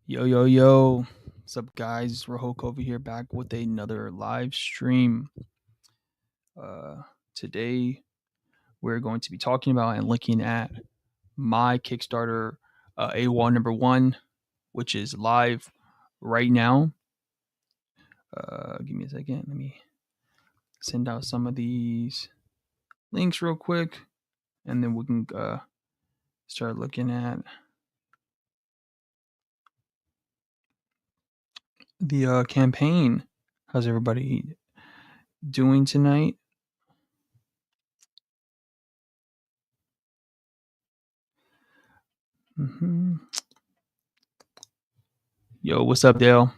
Yo. What's up, guys? It's Rohok over here back with another live stream. Uh, Today, we're going to be talking about and looking at my Kickstarter Awol number 1, which is live right now. Give me a second. Let me send out some of these links real quick, and then we can start looking at the campaign. How's everybody doing tonight? Yo, what's up, Dale?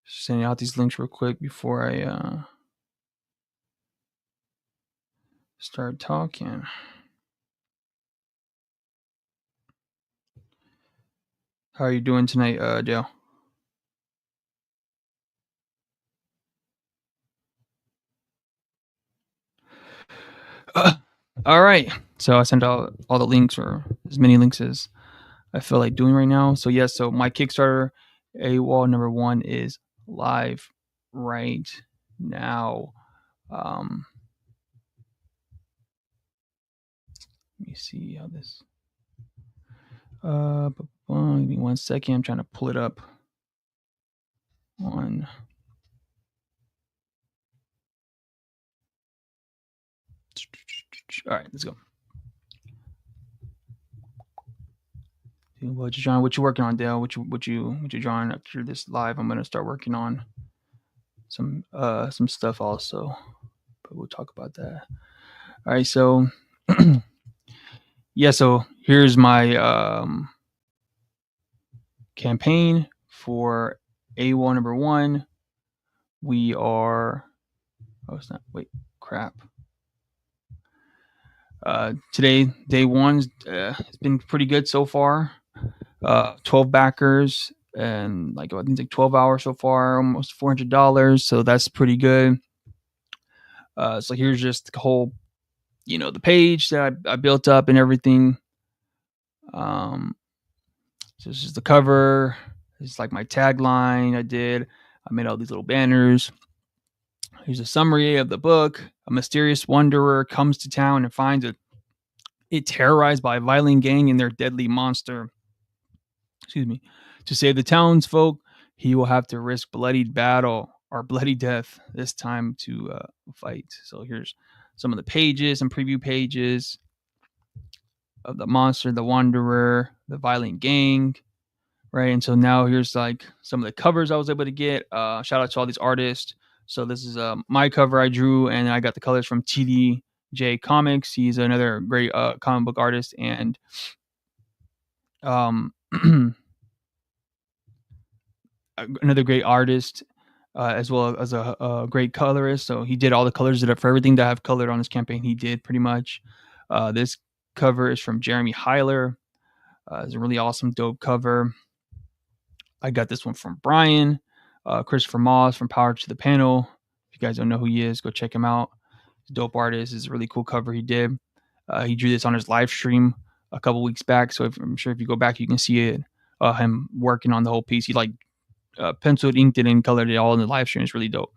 Sending out these links real quick before I start talking. How are you doing tonight, Dale? All right. So I sent out all the links, or as many links as I feel like doing right now. So yes, so my Kickstarter Awol number 1 is live right now. Let me see how this. Give me 1 second. I'm trying to pull it up on. All right, let's go. What you drawing? What you working on, Dale? What you drawing after this live? I'm gonna start working on some stuff also, but we'll talk about that. All right, so yeah, so here's my campaign for Awol number 1. We are. Oh, it's not. Wait, crap. Today, day 1, it's been pretty good so far. 12 backers and I think like 12 hours so far, almost $400. So that's pretty good. So here's just the whole, the page that I built up and everything. So this is the cover. It's like my tagline I made all these little banners. Here's a summary of the book. A mysterious wanderer comes to town and finds it terrorized by a violent gang and their deadly monster. Excuse me. To save the townsfolk, he will have to risk bloody battle or bloody death this time to fight. So here's some of the pages and preview pages of the monster, the wanderer, the violent gang, right? And so now here's like some of the covers I was able to get. Shout out to all these artists. So this is my cover I drew, and I got the colors from TDJ Comics. He's another great comic book artist, and another great artist, as well as a great colorist. So he did all the colors for everything that I've colored on this campaign. He did pretty much. This cover is from Jeremy Heiler. It's a really awesome, dope cover. I got this one from Brian, Christopher Moss from Power to the Panel. If you guys don't know who he is, go check him out. He's a dope artist. It's a really cool cover he did. He drew this on his live stream a couple weeks back. So I'm sure if you go back, you can see it. Him working on the whole piece. He penciled, inked it, and colored it all in the live stream. It's really dope.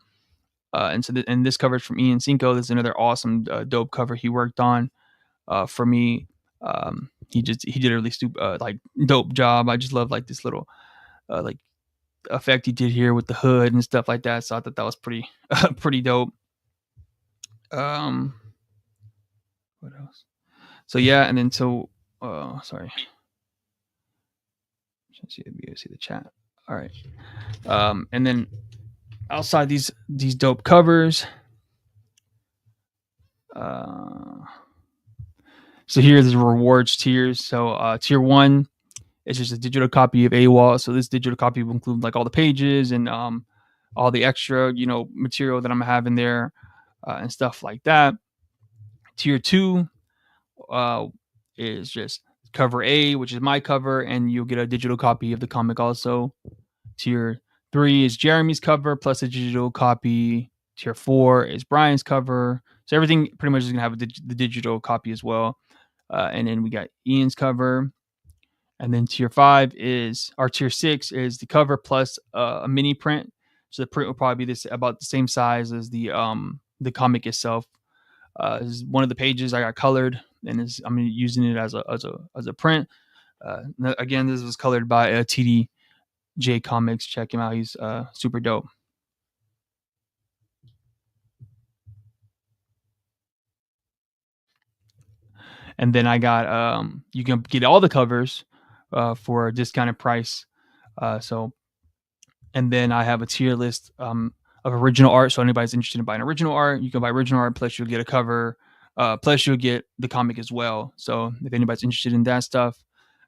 And so this cover is from Ian Cinco. This is another awesome, dope cover he worked on for me. He did a really dope job. I just love this little effect he did here with the hood and stuff like that. So I thought that was pretty pretty dope. What else? So yeah, and then sorry. See the chat. All right. And then outside these dope covers, so here's the rewards tiers. So tier 1 is just a digital copy of Awol. So this digital copy will include all the pages and all the extra material that I'm having there and stuff like that. Tier 2 is just cover A, which is my cover, and you'll get a digital copy of the comic also. Tier 3 is Jeremy's cover plus a digital copy. Tier 4 is Brian's cover. So everything pretty much is going to have the digital copy as well. and then we got Ian's cover. And then tier 5 is, or tier 6 is the cover plus a mini print. So the print will probably be this about the same size as the comic itself. This is one of the pages I got colored, and I'm using it as a print. Again, this was colored by TDJ Comics. Check him out; he's super dope. And then I got you can get all the covers for a discounted price. So, and then I have a tier list of original art. So anybody's interested in buying original art, you can buy original art. Plus, you'll get a cover. Plus, you'll get the comic as well. So if anybody's interested in that stuff,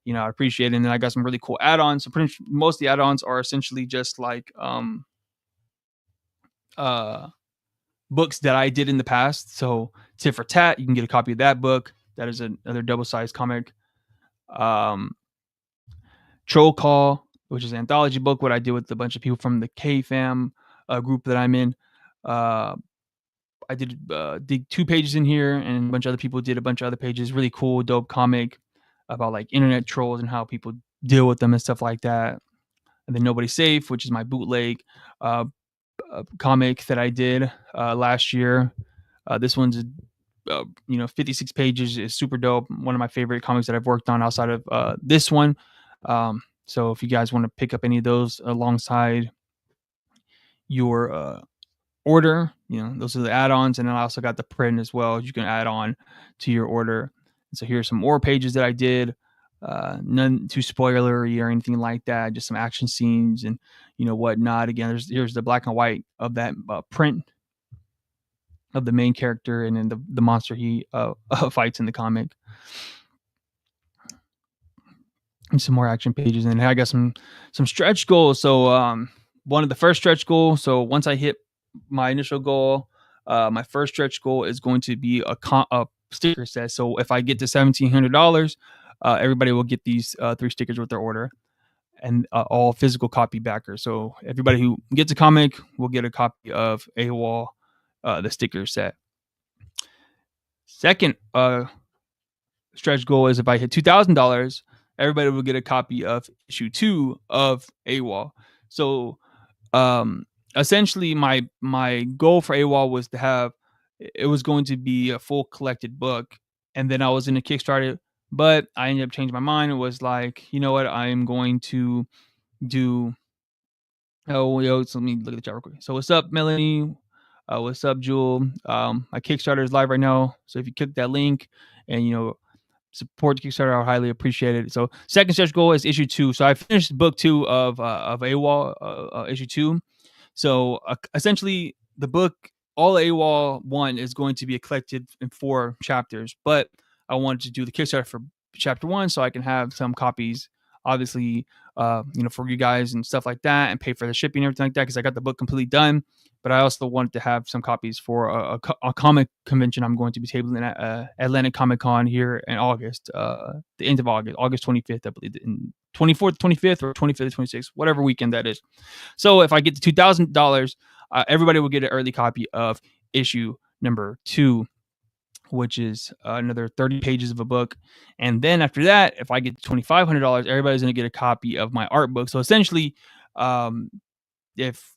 I appreciate it. And then I got some really cool add-ons. So pretty much most of the add-ons are essentially just like uh, books that I did in the past. So Tit for Tat, you can get a copy of that book. That is another double-sized comic. Troll Call, which is an anthology book, what I did with a bunch of people from the K Fam group that I'm in. I did 2 pages in here, and a bunch of other people did a bunch of other pages. Really cool, dope comic about like internet trolls and how people deal with them and stuff like that. And then Nobody's Safe, which is my bootleg comic that I did last year. This one's 56 pages, is super dope. One of my favorite comics that I've worked on outside of this one. So if you guys want to pick up any of those alongside your order, those are the add-ons. And then I also got the print as well, you can add on to your order. And so here's some more pages that I did. None too spoilery or anything like that, just some action scenes and whatnot. Again, here's the black and white of that print of the main character and then the monster he fights in the comic. And some more action pages. And I got some stretch goals. So one of the first stretch goals, so once I hit my initial goal, my first stretch goal is going to be a sticker set. So if I get to $1,700, everybody will get these 3 stickers with their order, and all physical copy backers. So everybody who gets a comic will get a copy of Awol, the sticker set. Second stretch goal is if I hit $2,000, everybody will get a copy of issue 2 of Awol. So essentially my goal for Awol was to have, it was going to be a full collected book, and then I was in a Kickstarter, but I ended up changing my mind. It was like, you know what, I am going to do. So let me look at the chat real quick. So what's up, Melanie? What's up, Jewel? My Kickstarter is live right now, so if you click that link and support the Kickstarter, I would highly appreciate it. So second stretch goal is issue 2. So I finished book 2 of Awol, issue 2. So essentially, the book, all Awol 1 is going to be collected in 4 chapters, but I wanted to do the Kickstarter for chapter 1 so I can have some copies, obviously, for you guys and stuff like that, and pay for the shipping and everything like that, because I got the book completely done. But I also wanted to have some copies for a comic convention I'm going to be tabling at Atlantic Comic Con here in August, the end of August 25th, I believe, in 24th, 25th, or 25th, 26th, whatever weekend that is. So if I get to $2,000, everybody will get an early copy of issue number 2, which is another 30 pages of a book. And then after that, if I get $2,500, everybody's going to get a copy of my art book. So essentially, if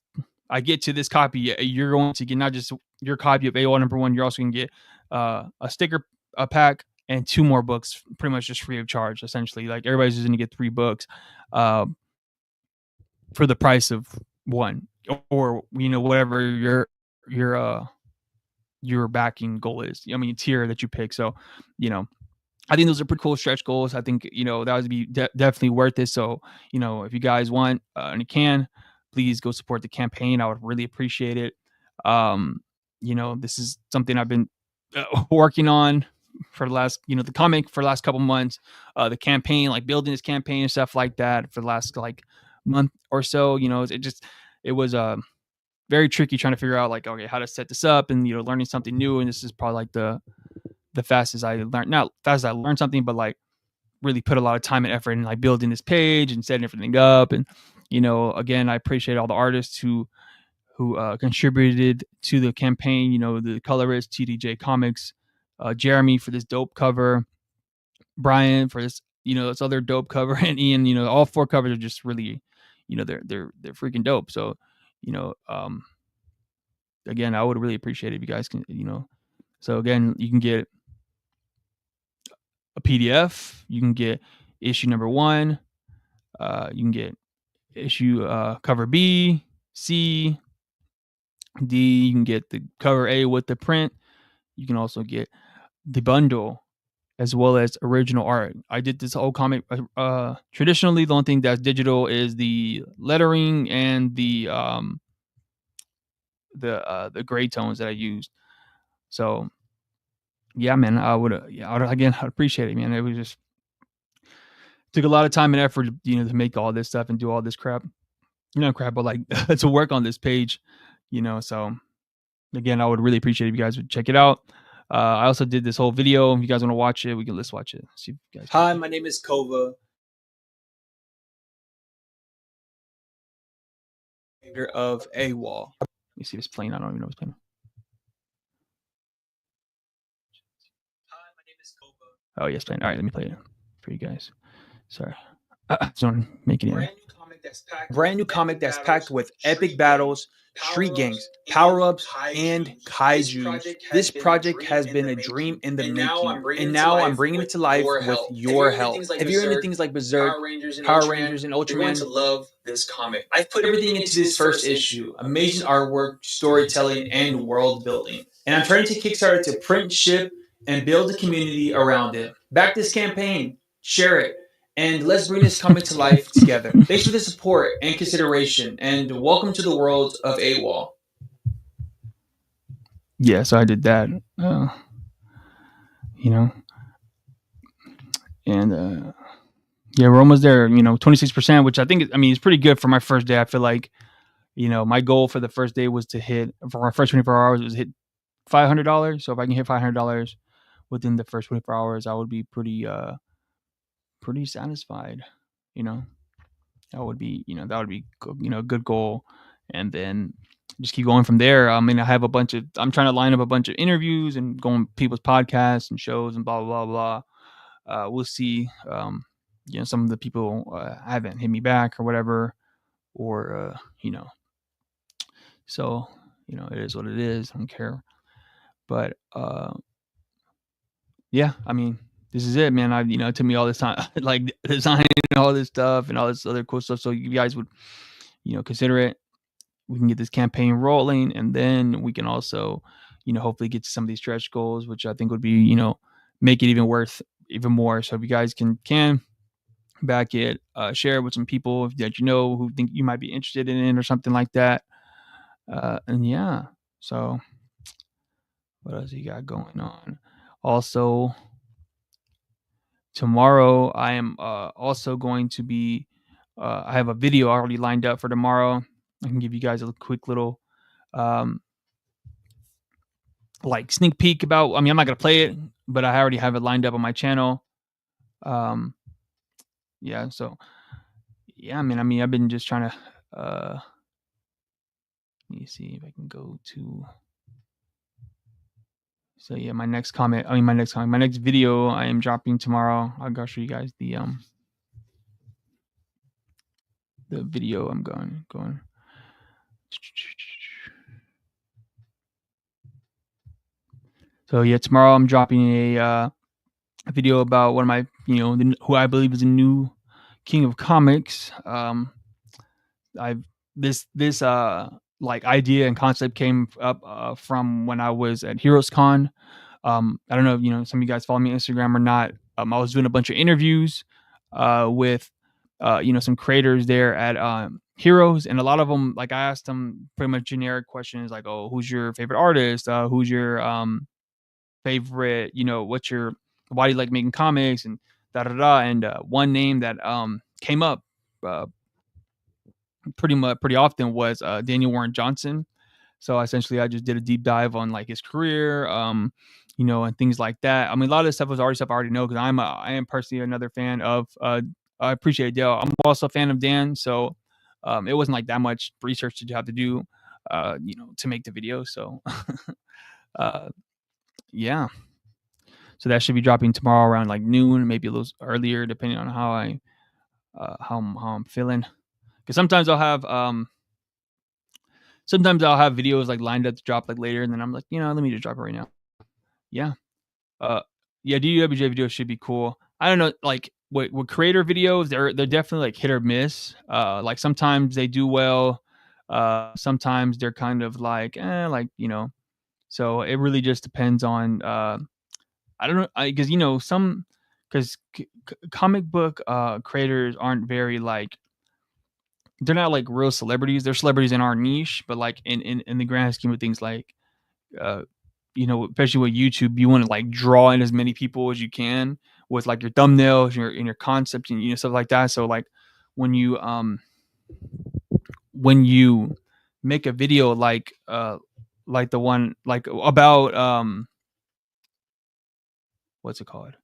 I get to this copy, you're going to get not just your copy of Awol number 1, you're also going to get a sticker pack and 2 more books, pretty much just free of charge. Essentially, like everybody's just going to get 3 books for the price of 1, or whatever your backing goal is. I mean, tier that you pick. So, I think those are pretty cool stretch goals. I think that would be definitely worth it. So, if you guys want and you can, please go support the campaign. I would really appreciate it. This is something I've been working on for the last, the comic for the last couple months, the campaign, like building this campaign and stuff like that for the last like month or so. It was very tricky trying to figure out like, okay, how to set this up, and learning something new. And this is probably like the fastest I learned, not fast as I learned something, but like really put a lot of time and effort in like building this page and setting everything up. And again, I appreciate all the artists who contributed to the campaign. The colorist, TDJ Comics, Jeremy for this dope cover, Brian for this, this other dope cover, and Ian. All 4 covers are just really, they're freaking dope. So, you know, um, again, I would really appreciate it if you guys can, So again, you can get a PDF, you can get issue number 1, you can get issue cover B, C, D. You can get the cover A with the print. You can also get the bundle as well as original art. I did this whole comic. Traditionally, the only thing that's digital is the lettering and the gray tones that I used. So yeah, man, I'd appreciate it, man. It was just took a lot of time and effort, to make all this stuff and do all this crap. Not crap, but like to work on this page, So again, I would really appreciate if you guys would check it out. I also did this whole video. If you guys want to watch it, let's watch it. See if you guys. Hi, my name is Kova. Of Awol. Let me see if it's playing. I don't even know if it's playing. Hi, my name is Kova. Oh, yes, playing. All right, let me play it for you guys. Sorry. So making it. Brand new comic that's packed with epic battles, street gangs, power-ups, and kaijus. This project has been a dream in the making, and now I'm bringing it to life with your help. If you're into things like Berserk, Power Rangers, and Ultraman, you're going to love this comic. I've put everything into this first issue: amazing artwork, storytelling, and world building. And I'm trying to Kickstarter to print, ship, and build a community around it. Back this campaign, share it, and let's bring this comic to life together. Thanks for the support and consideration, and welcome to the world of Awol. Yeah, so I did that, and yeah, we're almost there. 26%, which I think is pretty good for my first day. I feel like, my goal for the first day was to hit for my first 24 hours was hit $500. So if I can hit $500 within the first 24 hours, I would be pretty satisfied. That would be a good goal, and then just keep going from there. I have I'm trying to line up a bunch of interviews and go on people's podcasts and shows and blah blah blah blah. We'll see. Some of the people haven't hit me back or whatever, or so it is what it is. I don't care, but yeah, this is it, man. It took me all this time, like designing all this stuff and all this other cool stuff. So you guys would, consider it. We can get this campaign rolling, and then we can also, hopefully get to some of these stretch goals, which I think would be, make it even worth even more. So if you guys can back it, share it with some people that who think you might be interested in it or something like that. And yeah, so what else you got going on? Also, tomorrow I am also going to be. I have a video already lined up for tomorrow. I can give you guys a quick little like sneak peek about. I'm not gonna play it, but I already have it lined up on my channel. Yeah. So yeah, I've been just trying to. Let me see if I can go to. So yeah, my next video I am dropping tomorrow. I'll go show you guys the video I'm going. So yeah, tomorrow I'm dropping a video about one of my, who I believe is a new king of comics. I've this like idea and concept came up from when I was at Heroes Con. I don't know if some of you guys follow me on Instagram or not. I was doing a bunch of interviews with some creators there at Heroes, and a lot of them, like I asked them pretty much generic questions like, oh, who's your favorite artist? Who's your favorite? Why do you like making comics and da da da? And one name that came up pretty often was Daniel Warren Johnson. So essentially, I just did a deep dive on like his career, and things like that. A lot of this stuff was already stuff I already know because I am personally another fan of. I appreciate Dale. I'm also a fan of Dan, so it wasn't like that much research to have to do, to make the video. So, yeah. So that should be dropping tomorrow around like noon, maybe a little earlier, depending on how I'm feeling. Because sometimes I'll have videos like lined up to drop like later, and then I'm like, let me just drop it right now. Yeah. Uh, yeah, DWJ videos should be cool. I don't know, like with creator videos, they're definitely like hit or miss. Like sometimes they do well. Sometimes they're kind of like, like So it really just depends on. I don't know, because some because comic book creators aren't very like they're not like real celebrities. They're celebrities in our niche, but like in the grand scheme of things, like uh, especially with YouTube, you want to like draw in as many people as you can with like your thumbnails, your concepts, and stuff like that. So like when you when you make a video like the one like about what's it called?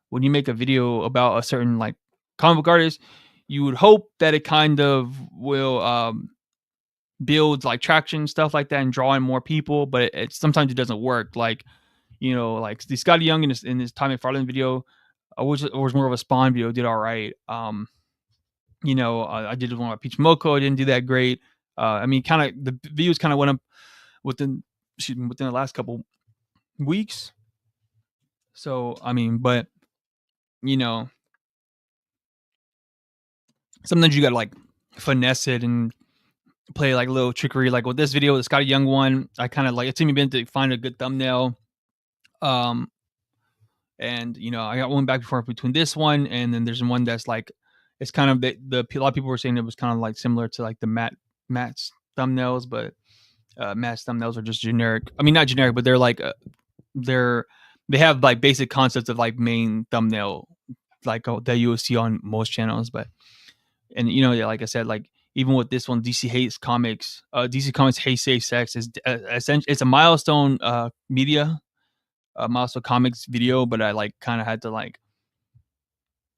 When you make a video about a certain like comic book artist, you would hope that it kind of will build like traction, stuff like that, and draw in more people. But sometimes it doesn't work. Like like the Scotty Young in his Tommy McFarlane video, was more of a Spawn video, did all right. I did one with Peach Moco, I didn't do that great. I mean, kind of the views kind of went up within within the last couple weeks. So I mean, but you know, sometimes you gotta like finesse it and play like a little trickery. Like with this video, the Scotty Young one, I kind of like it took me a minute to find a good thumbnail. Um, and I got one back and forth between this one and then there's one that's like it's kind of a lot of people were saying it was kind of like similar to like the Matt's thumbnails, but Matt's thumbnails are just generic. I mean, not generic, but they're like they're they have like basic concepts of like main thumbnail like that you will see on most channels. But and yeah, like I said, like even with this one, DC Comics Hates Safe Sex is essentially it's a milestone media milestone comics video, but I like kind of had to like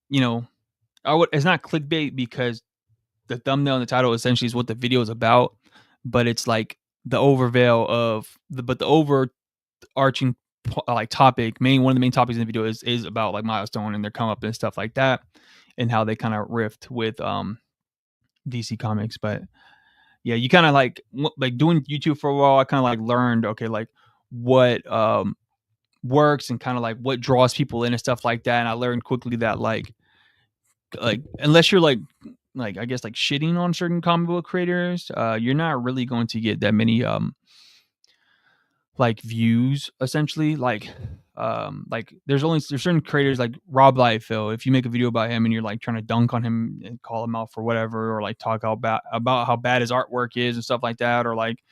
you know it's not clickbait because the thumbnail and the title essentially is what the video is about, but it's like the overveil of the overarching like topic, one of the main topics in the video is about like milestone and their come up and stuff like that, and how they kind of riffed with DC Comics. But yeah, you kind of like doing YouTube for a while. I kind of like learned okay, like what works and kind of like what draws people in and stuff like that. And I learned quickly that like unless you're like I guess like shitting on certain comic book creators, you're not really going to get that many like views essentially. Like there's certain creators like Rob Liefeld. If you make a video about him and you're like trying to dunk on him and call him out for whatever, or like talk about how bad his artwork is and stuff like that, or like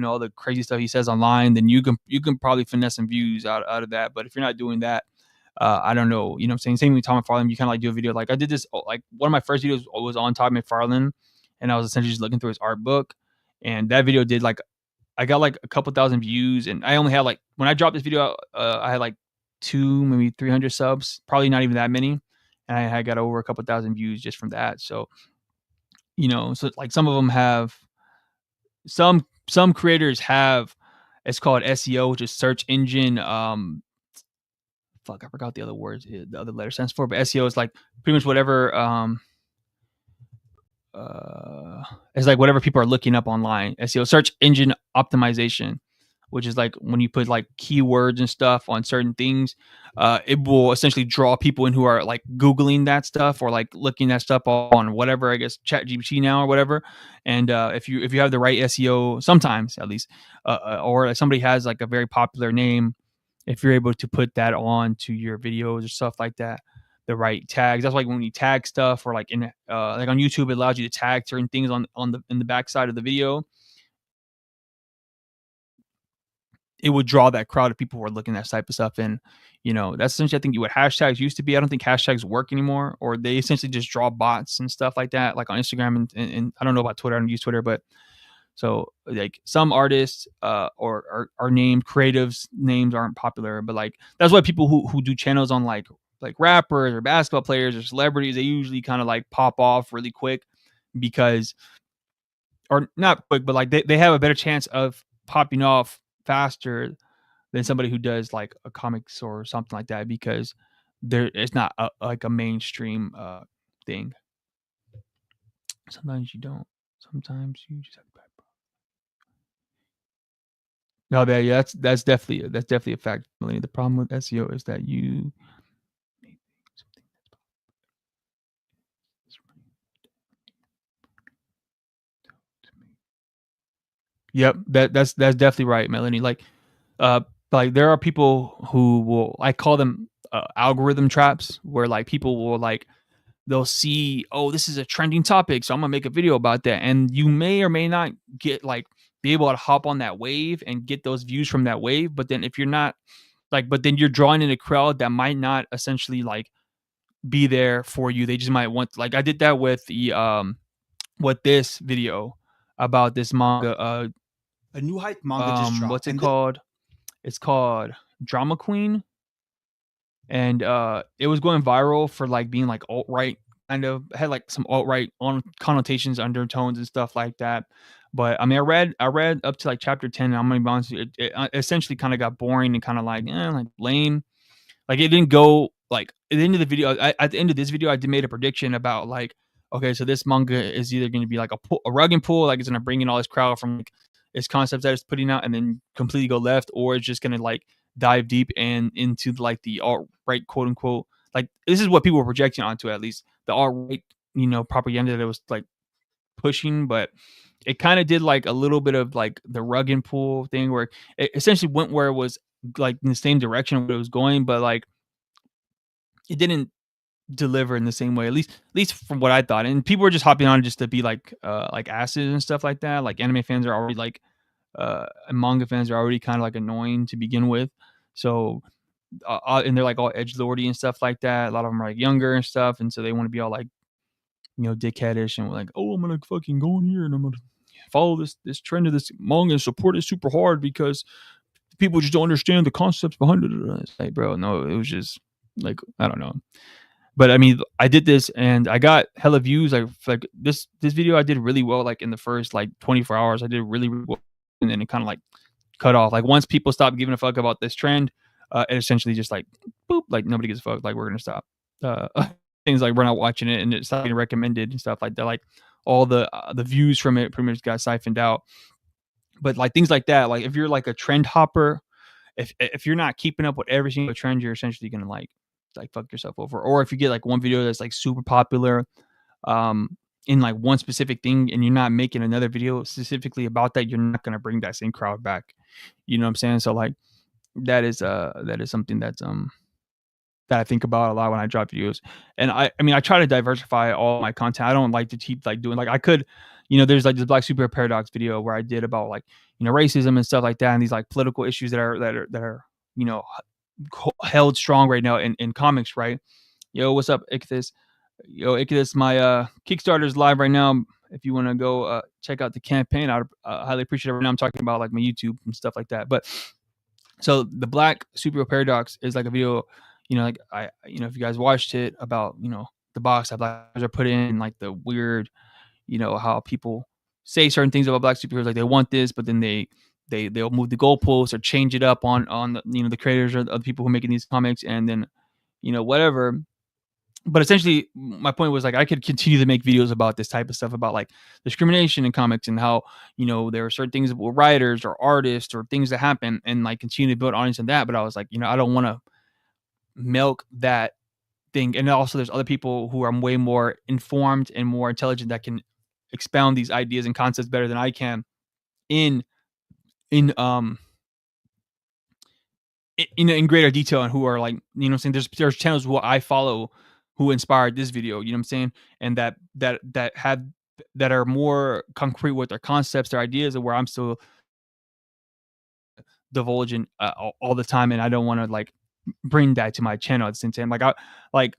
all the crazy stuff he says online, then you can probably finesse some views out of that. But if you're not doing that, I don't know, what I'm saying? Same with Tom McFarlane, you kind of like do a video. Like I did this, like one of my first videos was on Tom McFarlane, and I was essentially just looking through his art book, and that video did like I got like a couple thousand views, and I only had like when I dropped this video out, I had like maybe 300 subs, probably not even that many, and I had got over a couple thousand views just from that. So so like some of them have some creators have it's called SEO, which is search engine fuck, I forgot the other words, the other letter stands for, but SEO is like pretty much whatever it's like whatever people are looking up online. SEO, search engine optimization, which is like when you put like keywords and stuff on certain things, it will essentially draw people in who are like Googling that stuff or like looking that stuff on whatever, I guess Chat GPT now or whatever. And if you have the right SEO, sometimes at least, or like somebody has like a very popular name, if you're able to put that on to your videos or stuff like that, the right tags. That's like when you tag stuff, or like in like on YouTube, it allows you to tag certain things on the in the backside of the video. It would draw that crowd of people who are looking at that type of stuff. And that's essentially I think what hashtags used to be. I don't think hashtags work anymore, or they essentially just draw bots and stuff like that, like on Instagram and I don't know about Twitter. I don't use Twitter, but so like some artists are named creatives names aren't popular, but like that's why people who do channels on like rappers or basketball players or celebrities, they usually kind of like pop off really quick because, or not quick, but like they have a better chance of popping off faster than somebody who does like a comics or something like that, because it's not like a mainstream thing. Sometimes you don't. Sometimes you just have bad. No, yeah, that's definitely a fact. Melanie. The problem with SEO is that you. Yep, that's definitely right, Melanie. Uh, like there are people who will, I call them algorithm traps, where like people will like they'll see, oh, this is a trending topic, so I'm gonna make a video about that, and you may or may not get like be able to hop on that wave and get those views from that wave. But then if you're not like, but then you're drawing in a crowd that might not essentially like be there for you. They just might want, like I did that with the with this video about this manga. A new hype manga just dropped, What's it called? It's called Drama Queen, and it was going viral for like being like alt right, kind of had like some alt right on connotations, undertones, and stuff like that. But I mean, I read up to like chapter 10. And I'm gonna be honest, it essentially kind of got boring and kind of like lame. Like it didn't go like at the end of the video. At the end of this video, I did made a prediction about like, okay, so this manga is either going to be like a rug and pull, like it's going to bring in all this crowd from like its concepts that it's putting out, and then completely go left, or it's just going to like dive deep and into like the alt right, quote unquote. Like this is what people were projecting onto, at least the alt right, propaganda that it was like pushing. But it kind of did like a little bit of like the rug and pull thing, where it essentially went where it was like in the same direction where it was going, but like it didn't deliver in the same way, at least from what I thought. And people were just hopping on just to be like asses and stuff like that. Like anime fans are already like and manga fans are already kind of like annoying to begin with. So and they're like all edgelordy and stuff like that. A lot of them are like younger and stuff, and so they want to be all like dickheadish and like, oh, I'm gonna fucking go in here and I'm gonna follow this trend of this manga and support it super hard because people just don't understand the concepts behind it. It's like, bro, no, it was just like, I don't know. But I mean, I did this and I got hella views. Like this video, I did really well. Like in the first like 24 hours, I did really, really well, and then it kind of like cut off. Like once people stopped giving a fuck about this trend, it essentially just like boop, like nobody gives a fuck. Like we're gonna stop. Uh, things like we're not watching it, and it's not being recommended and stuff like that. Like all the views from it pretty much got siphoned out. But like things like that, like if you're like a trend hopper, if you're not keeping up with every single trend, you're essentially gonna like fuck yourself over. Or if you get like one video that's like super popular in like one specific thing, and you're not making another video specifically about that, you're not gonna bring that same crowd back. You know what I'm saying? So like that is something that I think about a lot when I drop videos. And I mean, I try to diversify all my content. I don't like to keep like doing like I could, there's like this Black Super Paradox video where I did about like, racism and stuff like that, and these like political issues that are held strong right now in comics, right? Yo, what's up, Ichthus? Yo, Ichthus, my Kickstarter is live right now. If you want to go check out the campaign, I'd highly appreciate it. Right now I'm talking about like my YouTube and stuff like that. But so the Black Superhero Paradox is like a video, like if you guys watched it about, the box that Black are put in, like the weird, how people say certain things about Black superheroes, like they want this, but then they'll move the goalposts or change it up on the, the creators or the people who are making these comics, and then, whatever. But essentially my point was like I could continue to make videos about this type of stuff, about like discrimination in comics and how there are certain things with writers or artists or things that happen, and like continue to build audience in that. But I was like, I don't want to milk that thing. And also there's other people who are way more informed and more intelligent that can expound these ideas and concepts better than I can in in in greater detail, and who are like, what I'm saying, there's channels who I follow who inspired this video, you know what I'm saying, and that are more concrete with their concepts, their ideas, and where I'm still divulging all the time, and I don't want to like bring that to my channel at the same time. Like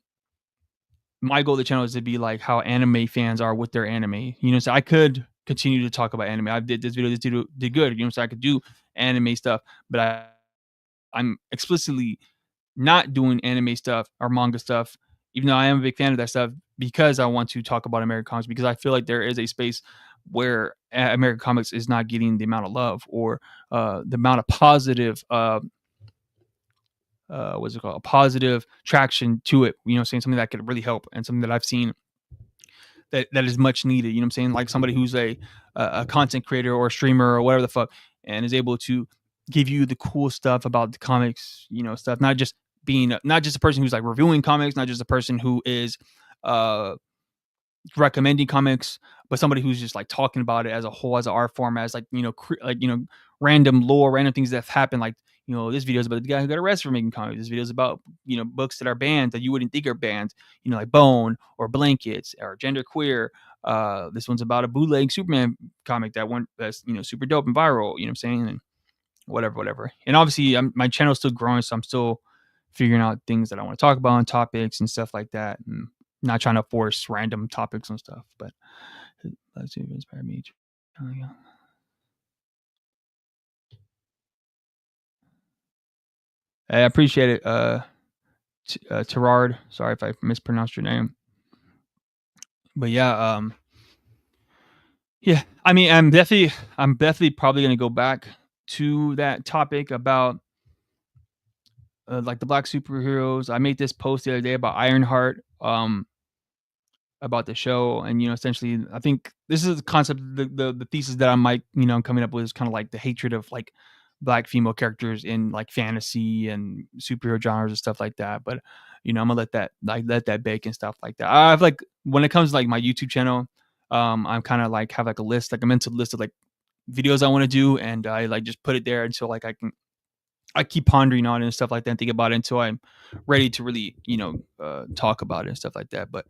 my goal of the channel is to be like how anime fans are with their anime, so I could continue to talk about anime. I did this video, did good, so I could do anime stuff, but I'm explicitly not doing anime stuff or manga stuff, even though I am a big fan of that stuff, because I want to talk about American comics, because I feel like there is a space where American comics is not getting the amount of love or the amount of positive what's it called, a positive traction to it. Saying something that could really help, and something that I've seen that is much needed. You know what I'm saying? Like somebody who's a content creator or a streamer or whatever the fuck, and is able to give you the cool stuff about the comics, stuff, not just being not just a person who's like reviewing comics, not just a person who is uh recommending comics, but somebody who's just like talking about it as a whole, as an art form, as like random lore, random things that have happened. Like this video is about the guy who got arrested for making comics. This video is about books that are banned that you wouldn't think are banned. Like Bone or Blankets or Gender Queer. This one's about a bootleg Superman comic that's super dope and viral. You know what I'm saying? And whatever. And obviously, my channel's still growing, so I'm still figuring out things that I want to talk about on topics and stuff like that, and not trying to force random topics and stuff. But let's see if it inspired me. I appreciate it, Terrard. Sorry if I mispronounced your name. But yeah, yeah. I mean, I'm definitely probably gonna go back to that topic about like the black superheroes. I made this post the other day about Ironheart, about the show, and essentially, I think this is the concept, the thesis that I might coming up with is kind of like the hatred of like black female characters in like fantasy and superhero genres and stuff like that. But I'm gonna let that bake and stuff like that. I've like when it comes to like my YouTube channel, I'm kind of like have like a list, like a mental list of like videos I want to do, and I like just put it there until like I keep pondering on it and stuff like that, and think about it until I'm ready to really talk about it and stuff like that. But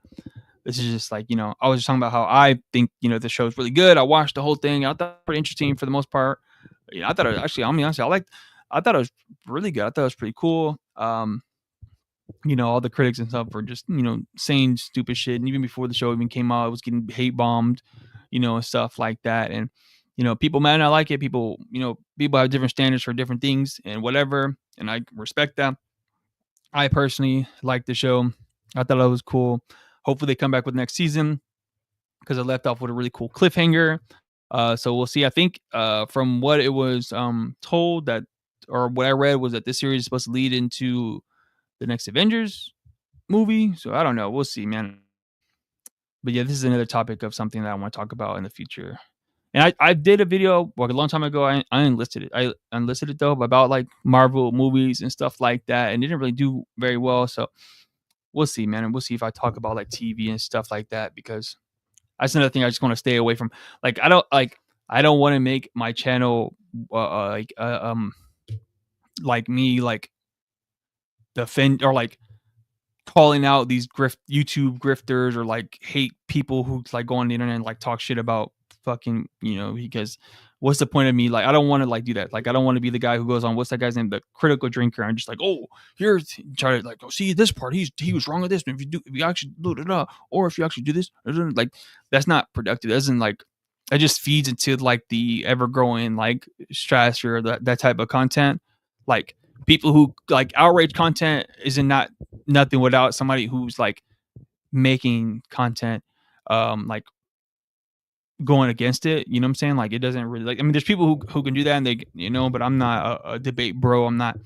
this is just like I was just talking about how I think the show's really good. I watched the whole thing. I thought it was pretty interesting for the most part. I thought it was actually, I mean, honestly, I thought it was really good. I thought it was pretty cool. All the critics and stuff were just saying stupid shit, and even before the show even came out, it was getting hate bombed, and stuff like that. And people might not like it. People have different standards for different things and whatever, and I respect that. I personally like the show. I thought it was cool. Hopefully they come back with next season, because it left off with a really cool cliffhanger. So we'll see. I think from what it was told, that, or what I read, was that this series is supposed to lead into the next Avengers movie. So I don't know. We'll see, man. But yeah, this is another topic of something that I want to talk about in the future. And I did a video like a long time ago. I unlisted it. I unlisted it though, about like Marvel movies and stuff like that, and it didn't really do very well. So we'll see, man. And we'll see if I talk about like TV and stuff like that, because that's another thing I just want to stay away from. Like I don't want to make my channel like me like defend or like calling out these YouTube grifters, or like hate people who like go on the internet and like talk shit about fucking because what's the point of me? Like I don't want to like do that. Like I don't want to be the guy who goes on, what's that guy's name, the critical drinker, and just like, oh, here's try to like, oh, see this part, he was wrong with this, and if you actually do it, or if you actually do this, like that's not productive. That doesn't like, that just feeds into like the ever growing like stratosphere, that type of content. Like people who like outrage content isn't not nothing without somebody who's like making content like going against it. You know what I'm saying? Like it doesn't really like, I mean, there's people who can do that, and they but I'm not a debate bro. I'm not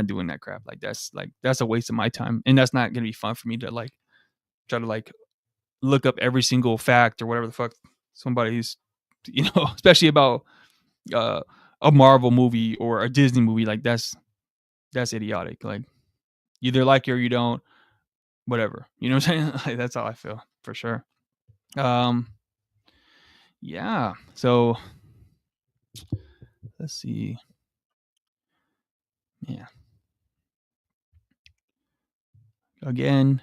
doing that crap. Like that's a waste of my time, and that's not gonna be fun for me to like try to like look up every single fact or whatever the fuck somebody's especially about a Marvel movie or a Disney movie. Like that's idiotic. Like either like it or you don't, whatever. You know what I'm saying? Like, that's how I feel for sure. Yeah. So let's see. Yeah. Again,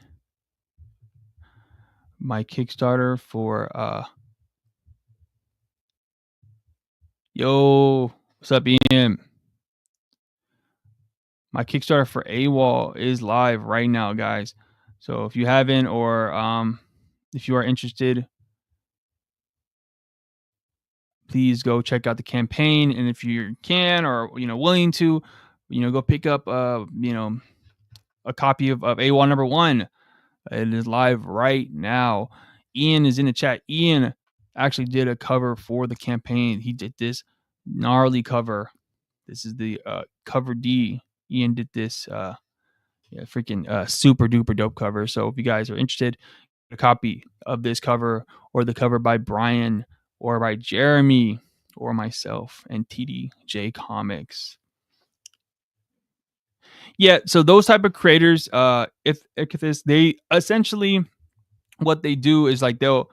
my Kickstarter for yo, what's up, Ian? My Kickstarter for Awol is live right now, guys. So if you haven't, or if you are interested, please go check out the campaign. And if you can, or willing to, go pick up a copy of Awol #1. It is live right now. Ian is in the chat. Ian actually did a cover for the campaign. He did this gnarly cover. This is the cover D. Ian did this freaking super duper dope cover. So if you guys are interested, a copy of this cover or the cover by Brian or by Jeremy or myself and TDJ Comics. Yeah, so those type of creators, if this, they essentially what they do is like they'll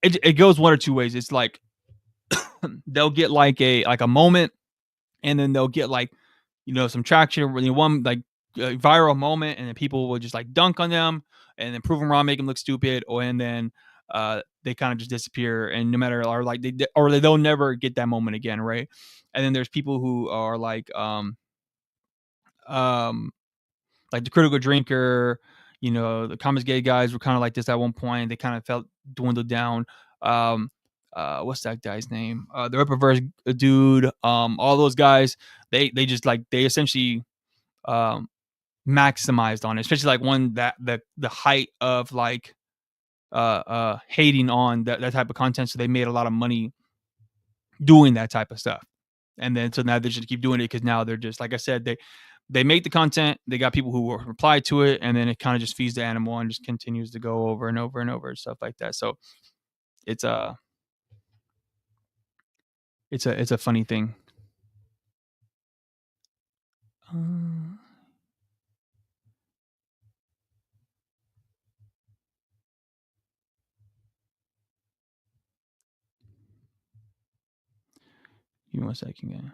it goes one or two ways. It's like they'll get like a moment, and then they'll get like some traction, really one like a viral moment, and then people will just like dunk on them and then prove them wrong, make them look stupid, and then they kind of just disappear, and no matter or like they'll never get that moment again, right? And then there's people who are um like the Critical Drinker, the Comics Gay guys were kind of like this at one point. They kind of felt dwindled down. Um, what's that guy's name? The Ripperverse dude. All those guys, they just like they essentially um maximized on it, especially like one that the height of like hating on that type of content. So they made a lot of money doing that type of stuff. And then so now they just keep doing it because now they're just like I said, they make the content, they got people who will reply to it, and then it kind of just feeds the animal and just continues to go over and over and over and stuff like that. So it's a funny thing. Give me 1 second.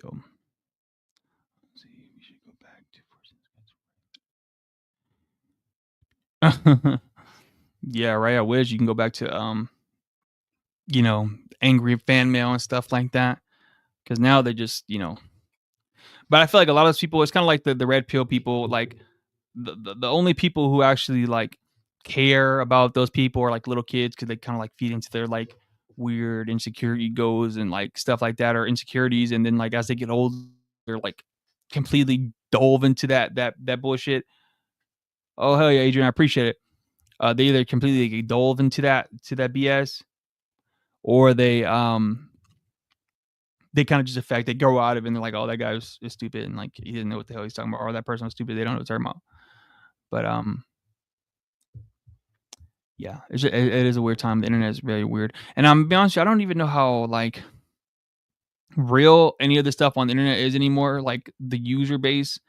Yo, let's see. We should go back to yeah, right. I wish you can go back to angry fan mail and stuff like that. Because now they just but I feel like a lot of those people, it's kind of like the red pill people, like the only people who actually like care about those people are like little kids because they kind of like feed into their like weird insecure egos and like stuff like that or insecurities, and then like as they get older they're like completely dove into that bullshit. Oh hell yeah, Adrian, I appreciate it. They either completely dove into that BS, or they kind of just affect, they grow out of it and they're like, oh, that guy is stupid and like he didn't know what the hell he's talking about, or that person was stupid, they don't know what they're talking about. But yeah, it is a weird time. The internet is very weird, and I'm be honest with you, I don't even know how like real any of the stuff on the internet is anymore. Like the user base,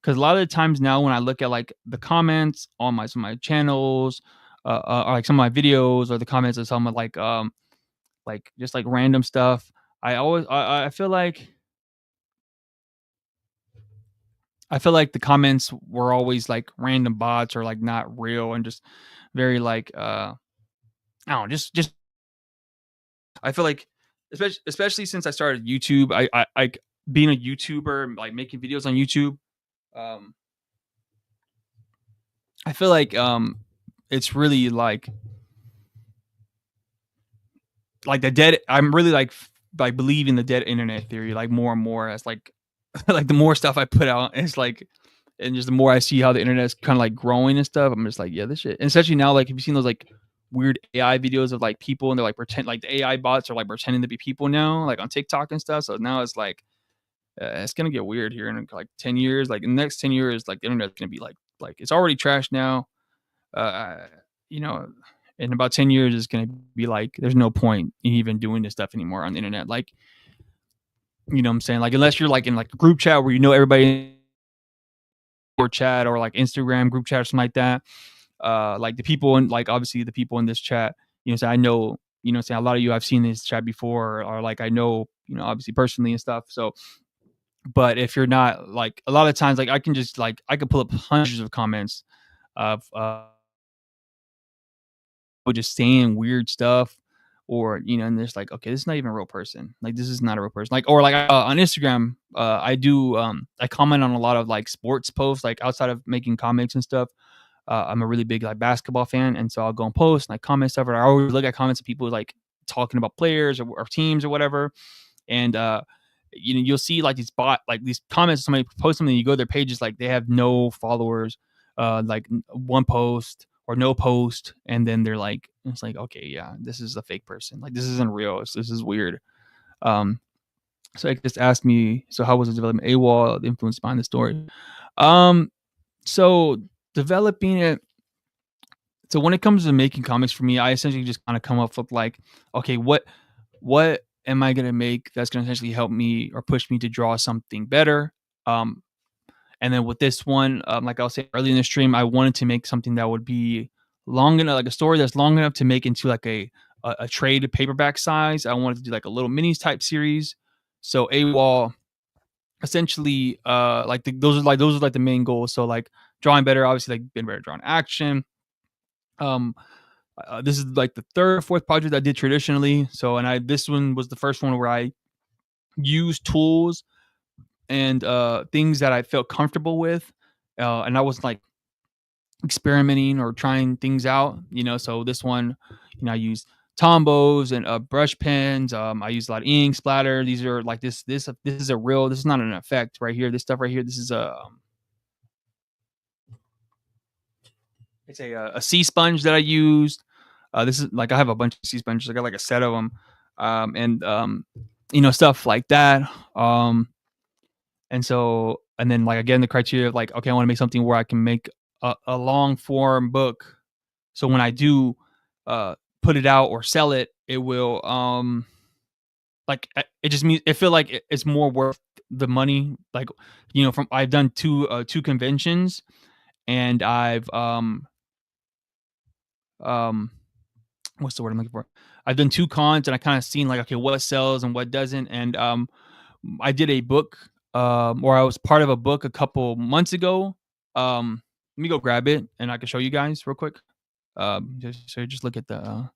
because a lot of the times now when I look at like the comments on some of my channels, or like some of my videos, or the comments of some of like just like random stuff, I feel like the comments were always like random bots or like not real and just very like I don't know, just I feel like especially since I started YouTube, I being a YouTuber, like making videos on YouTube, um I feel like it's really like the dead, I'm really like believing the dead internet theory like more and more as like like the more stuff I put out, it's like, and just the more I see how the internet's kind of like growing and stuff, I'm just like, yeah, this shit. And especially now, like, have you seen those like weird AI videos of like people and they're like pretend like the AI bots are like pretending to be people now, like on TikTok and stuff. So now it's like it's gonna get weird here in like 10 years. Like in the next 10 years, like the internet's gonna be like it's already trashed now. Uh, you know, in about 10 years, it's gonna be like there's no point in even doing this stuff anymore on the internet. Like, you know what I'm saying? Like unless you're like in like a group chat where you know everybody, or chat, or like Instagram group chat or something like that. Like the people in, like obviously the people in this chat, so I know, say a lot of you I've seen this chat before, or like I know, obviously personally and stuff. So, but if you're not, like a lot of times, like I can just like I could pull up hundreds of comments of just saying weird stuff, or and there's like, okay, this is not even a real person, like this is not a real person, like, or like on Instagram, I do I comment on a lot of like sports posts, like outside of making comics and stuff. I'm a really big like basketball fan, and so I'll go and post and like comment stuff, or I always look at comments of people like talking about players or teams or whatever. And you'll see like these comments, somebody posts something, you go to their pages, like they have no followers, like one post or no post, and then they're like, it's like, okay, yeah, this is a fake person. Like this isn't real. This is weird. Um, so it just asked me, so how was the development AWOL, the influence behind the story? Um, so developing it. So when it comes to making comics for me, I essentially just kind of come up with like, okay, what am I gonna make that's gonna essentially help me or push me to draw something better? Um, and then with this one, like I was saying earlier in the stream, I wanted to make something that would be long enough, like a story that's long enough to make into like a trade paperback size. I wanted to do like a little minis type series. So AWOL essentially, those are like the main goals. So like drawing better, obviously like being better drawing action. Um, this is like the third or fourth project I did traditionally. So this one was the first one where I used tools and things that I felt comfortable with, and I was like experimenting or trying things out. So this one, I used Tombos and brush pens. I use a lot of ink splatter. These are like this is a real. This is not an effect right here. This stuff right here. This is a sea sponge that I used. This is like I have a bunch of sea sponges. I got like a set of them, and stuff like that. And then like again the criteria of like, okay, I want to make something where I can make a long form book. So when I do put it out or sell it, it will like it just means it feel like it's more worth the money. Like from I've done two conventions, and I've um what's the word I'm looking for? I've done two cons, and I kind of seen like, okay, what sells and what doesn't. And I did a book, or I was part of a book a couple months ago. Let me go grab it, and I can show you guys real quick. Just look at the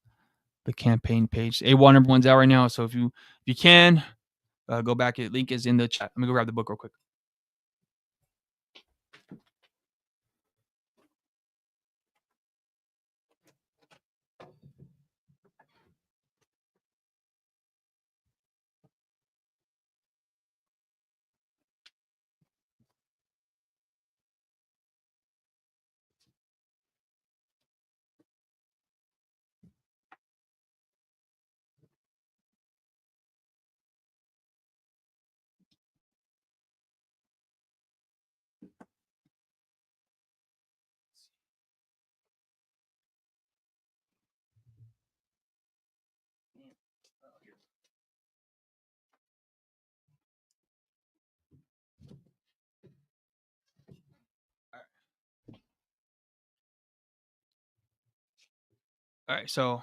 campaign page. A1 number one's out right now, so if you can go back, link is in the chat. Let me go grab the book real quick. All right, so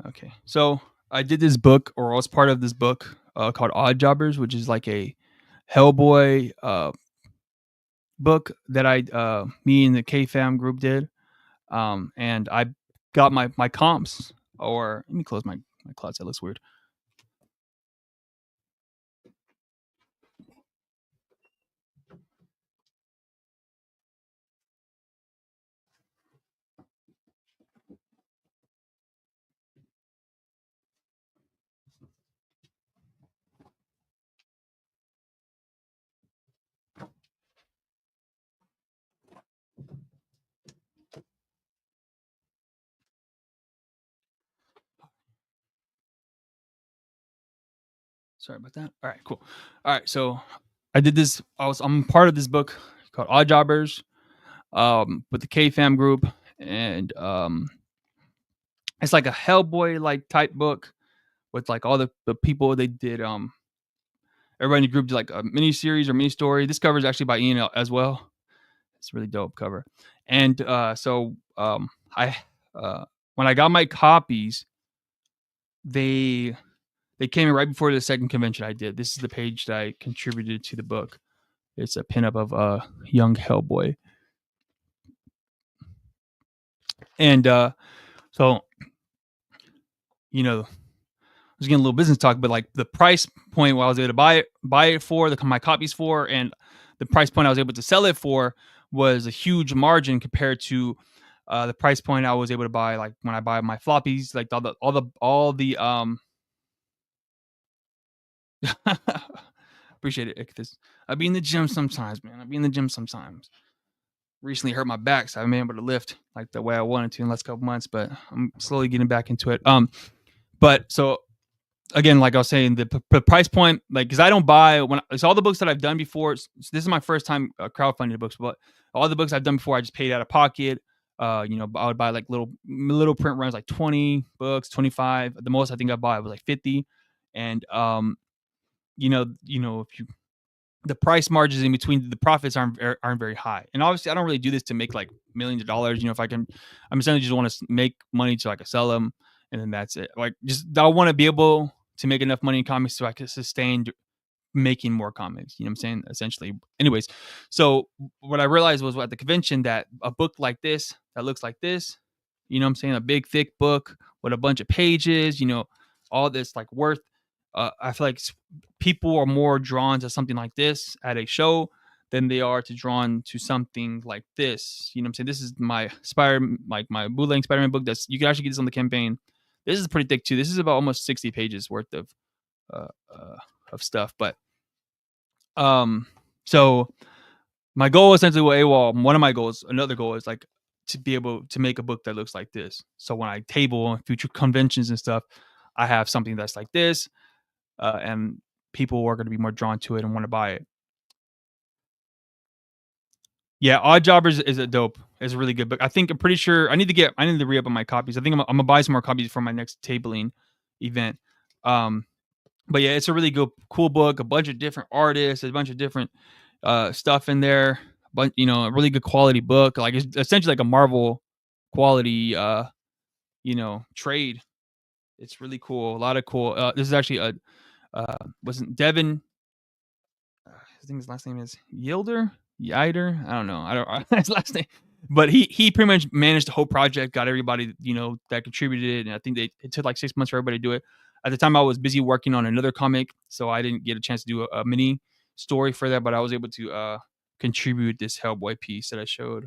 okay, so I did this book, or I was part of this book called Odd Jobbers, which is like a Hellboy book that me and the K Fam group did, and I got my comps. Or let me close my closet. That looks weird. Sorry about that. All right, cool. All right, so I did this. I'm part of this book called Odd Jobbers, with the K Fam group, and it's like a Hellboy like type book with like all the people they did. Everybody in the group did like a mini series or mini story. This cover is actually by Ian as well. It's a really dope cover. And I when I got my copies, they came in right before the second convention I did. This is the page that I contributed to the book. It's a pinup of a young Hellboy. And so, I was getting a little business talk, but like the price point where I was able to buy it for, my copies for, and the price point I was able to sell it for was a huge margin compared to the price point I was able to buy, like when I buy my floppies, like all the Appreciate it, Ichthus. I be in the gym sometimes, man. I be in the gym sometimes. Recently hurt my back, so I haven't been able to lift like the way I wanted to in the last couple months, but I'm slowly getting back into it. But so again, like I was saying, the price point, like, because I don't buy when it's all the books that I've done before. This is my first time crowdfunding books, but all the books I've done before, I just paid out of pocket. I would buy like little print runs, like 20 books, 25. The most I think I bought was like 50, and if you the price margins in between the profits aren't very high. And obviously, I don't really do this to make like millions of dollars. If I'm essentially just want to make money so I can sell them, and then that's it. Like, just I want to be able to make enough money in comics so I can sustain making more comics. You know what I'm saying? Essentially. Anyways, so what I realized was at the convention that a book like this that looks like this, you know what I'm saying, a big thick book with a bunch of pages, all this like worth. I feel like people are more drawn to something like this at a show than they are drawn to something like this. You know what I'm saying? This is my my bootleg Spider-Man book. You can actually get this on the campaign. This is pretty thick too. This is about almost 60 pages worth of stuff. But so my goal essentially with AWOL, one of my goals, another goal is like to be able to make a book that looks like this. So when I table on future conventions and stuff, I have something that's like this. And people are going to be more drawn to it and want to buy it. Yeah, Odd Jobbers is a dope. It's a really good book. I'm pretty sure I need to re-up on my copies. I think I'm gonna buy some more copies for my next tabling event. But yeah, it's a really good, cool book. A bunch of different artists, a bunch of different stuff in there. But a really good quality book. Like, it's essentially like a Marvel quality, trade. It's really cool. A lot of cool. This is actually wasn't Devin. I think his last name is Yider. I don't know. I don't his last name, but he pretty much managed the whole project. Got everybody that contributed, and I think it took like 6 months for everybody to do it. At the time, I was busy working on another comic, so I didn't get a chance to do a mini story for that. But I was able to contribute this Hellboy piece that I showed.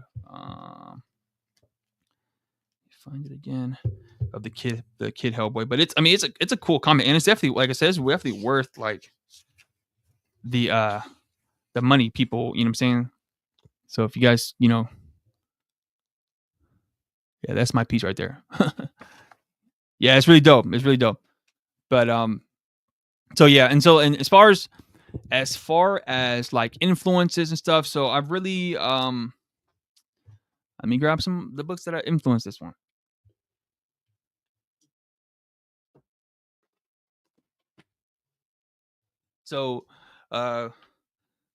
Find it again of the kid Hellboy, but it's a cool comic, and it's definitely, like I said, it's definitely worth like the money people, you know what I'm saying? So if you guys, yeah, that's my piece right there. Yeah, it's really dope. It's really dope. But so yeah, and as far as like influences and stuff, so I've really let me grab some the books that influenced this one. So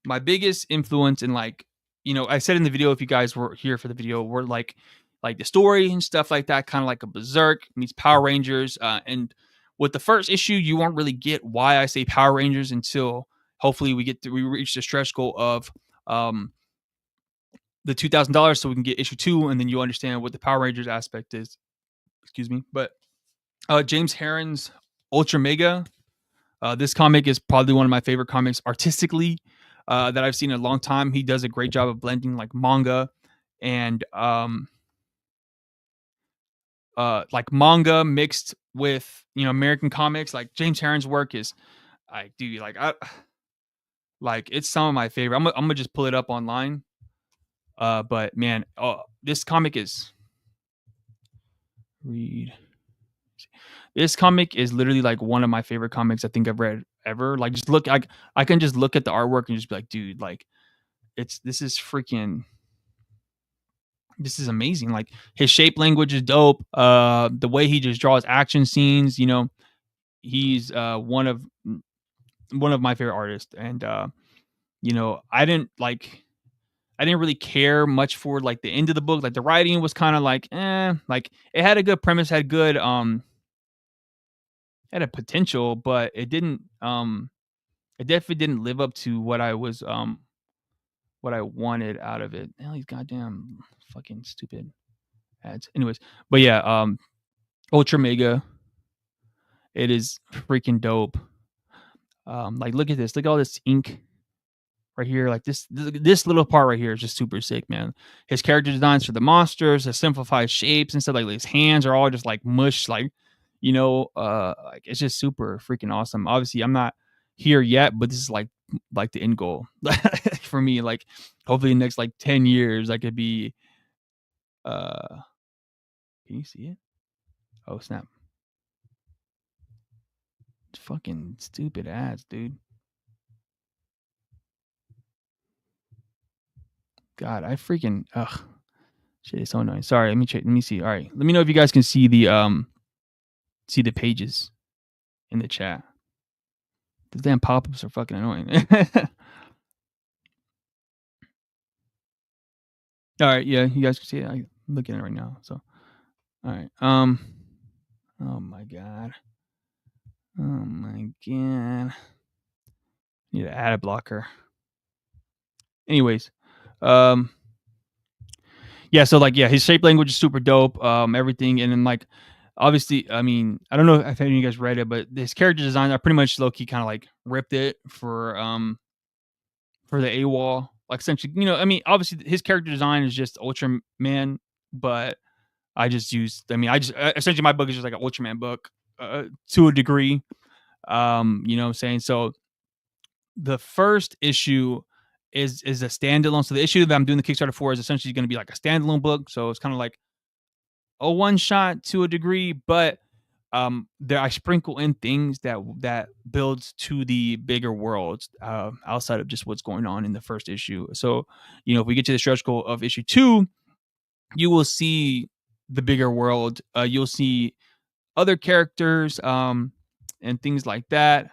my biggest influence in I said in the video, if you guys were here for the video, were like the story and stuff like that, kind of like a Berserk meets Power Rangers. And with the first issue, you won't really get why I say Power Rangers until hopefully we reach the stretch goal of the $2,000, so we can get issue 2, and then you understand what the Power Rangers aspect is. Excuse me, but James Herrens' Ultra Mega. This comic is probably one of my favorite comics artistically that I've seen in a long time. He does a great job of blending like manga and like manga mixed with American comics. Like James Herrens' work is, it's some of my favorite. I'm gonna just pull it up online. But man, this comic is This comic is literally like one of my favorite comics I think I've read ever. Like, just look, I can just look at the artwork and just be like, dude, like this is amazing. Like, his shape language is dope. The way he just draws action scenes, he's one of my favorite artists. And I didn't really care much for like the end of the book. Like, the writing was kind of like, like it had a good premise, had good had a potential, but it definitely didn't live up to what I wanted out of it. Hell, these goddamn fucking stupid ads. Anyways, but yeah, Ultra Mega, it is freaking dope. Like, look at this. Look at all this ink right here. Like, this little part right here is just super sick, man. His character designs for the monsters, the simplified shapes and stuff. Like, his hands are all just like mush, like, like, it's just super freaking awesome. Obviously, I'm not here yet, but this is like like the end goal for me. Like hopefully in the next like 10 years I could be can you see it? Oh snap. Fucking stupid ads, dude. God, I freaking shit, it's so annoying. Sorry, let me check. Let me see. All right. Let me know if you guys can see the pages in the chat. The damn pop-ups are fucking annoying. All right, yeah, you guys can see it. I'm looking at it right now. So, all right. Oh my god. Oh my god. Need to add a blocker. Anyways, um, yeah. So like, yeah, his shape language is super dope. Everything, and then like, obviously, I mean, I don't know if any of you guys read it, but his character design, I pretty much low key kind of like ripped it for the Awol. Like essentially, I mean, obviously his character design is just Ultraman, but I just used. I mean, I just essentially my book is just like an Ultraman book to a degree. You know what I'm saying? So the first issue is a standalone. So the issue that I'm doing the Kickstarter for is essentially going to be like a standalone book. So it's kind of like a one shot to a degree, but there I sprinkle in things that builds to the bigger world outside of just what's going on in the first issue. So if we get to the stretch goal of issue 2, you will see the bigger world. You'll see other characters and things like that.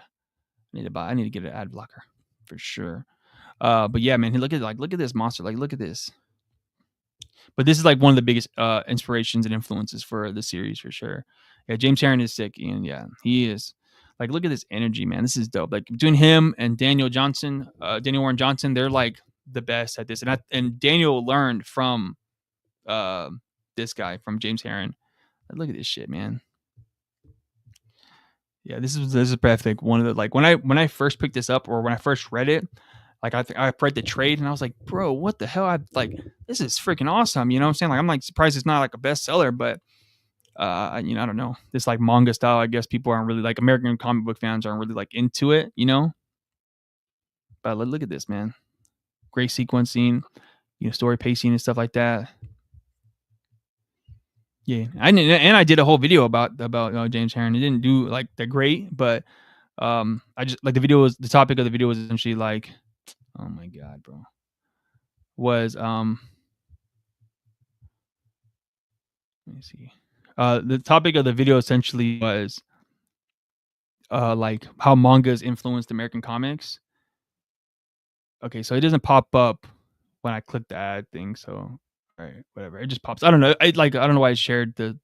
I need to get an ad blocker for sure. But yeah, man, look at this monster. Like, look at this. But this is like one of the biggest inspirations and influences for the series for sure. Yeah, James Herrens is sick, and yeah, he is. Like, look at this energy, man. This is dope. Like between him and Daniel Warren Johnson, they're like the best at this. And Daniel learned from this guy, from James Herrens. Like, look at this shit, man. Yeah, this is perfect. One of the like when I first picked this up or when I first read it, like I read the trade and I was like, bro, what the hell? I like this is freaking awesome. You know what I'm saying? Like I'm like surprised it's not like a bestseller, but I don't know. This like manga style, I guess people aren't really like American comic book fans aren't really like into it, But look at this, man. Great sequencing, story pacing and stuff like that. Yeah, I did a whole video about James Herrens. It didn't do like that great, but I just like the topic of the video was essentially like, oh my god, bro, was let me see. The topic of the video essentially was like how mangas influenced American comics. Okay, so it doesn't pop up when I click the ad thing, so all right, whatever. It just pops. I don't know. I don't know why I shared the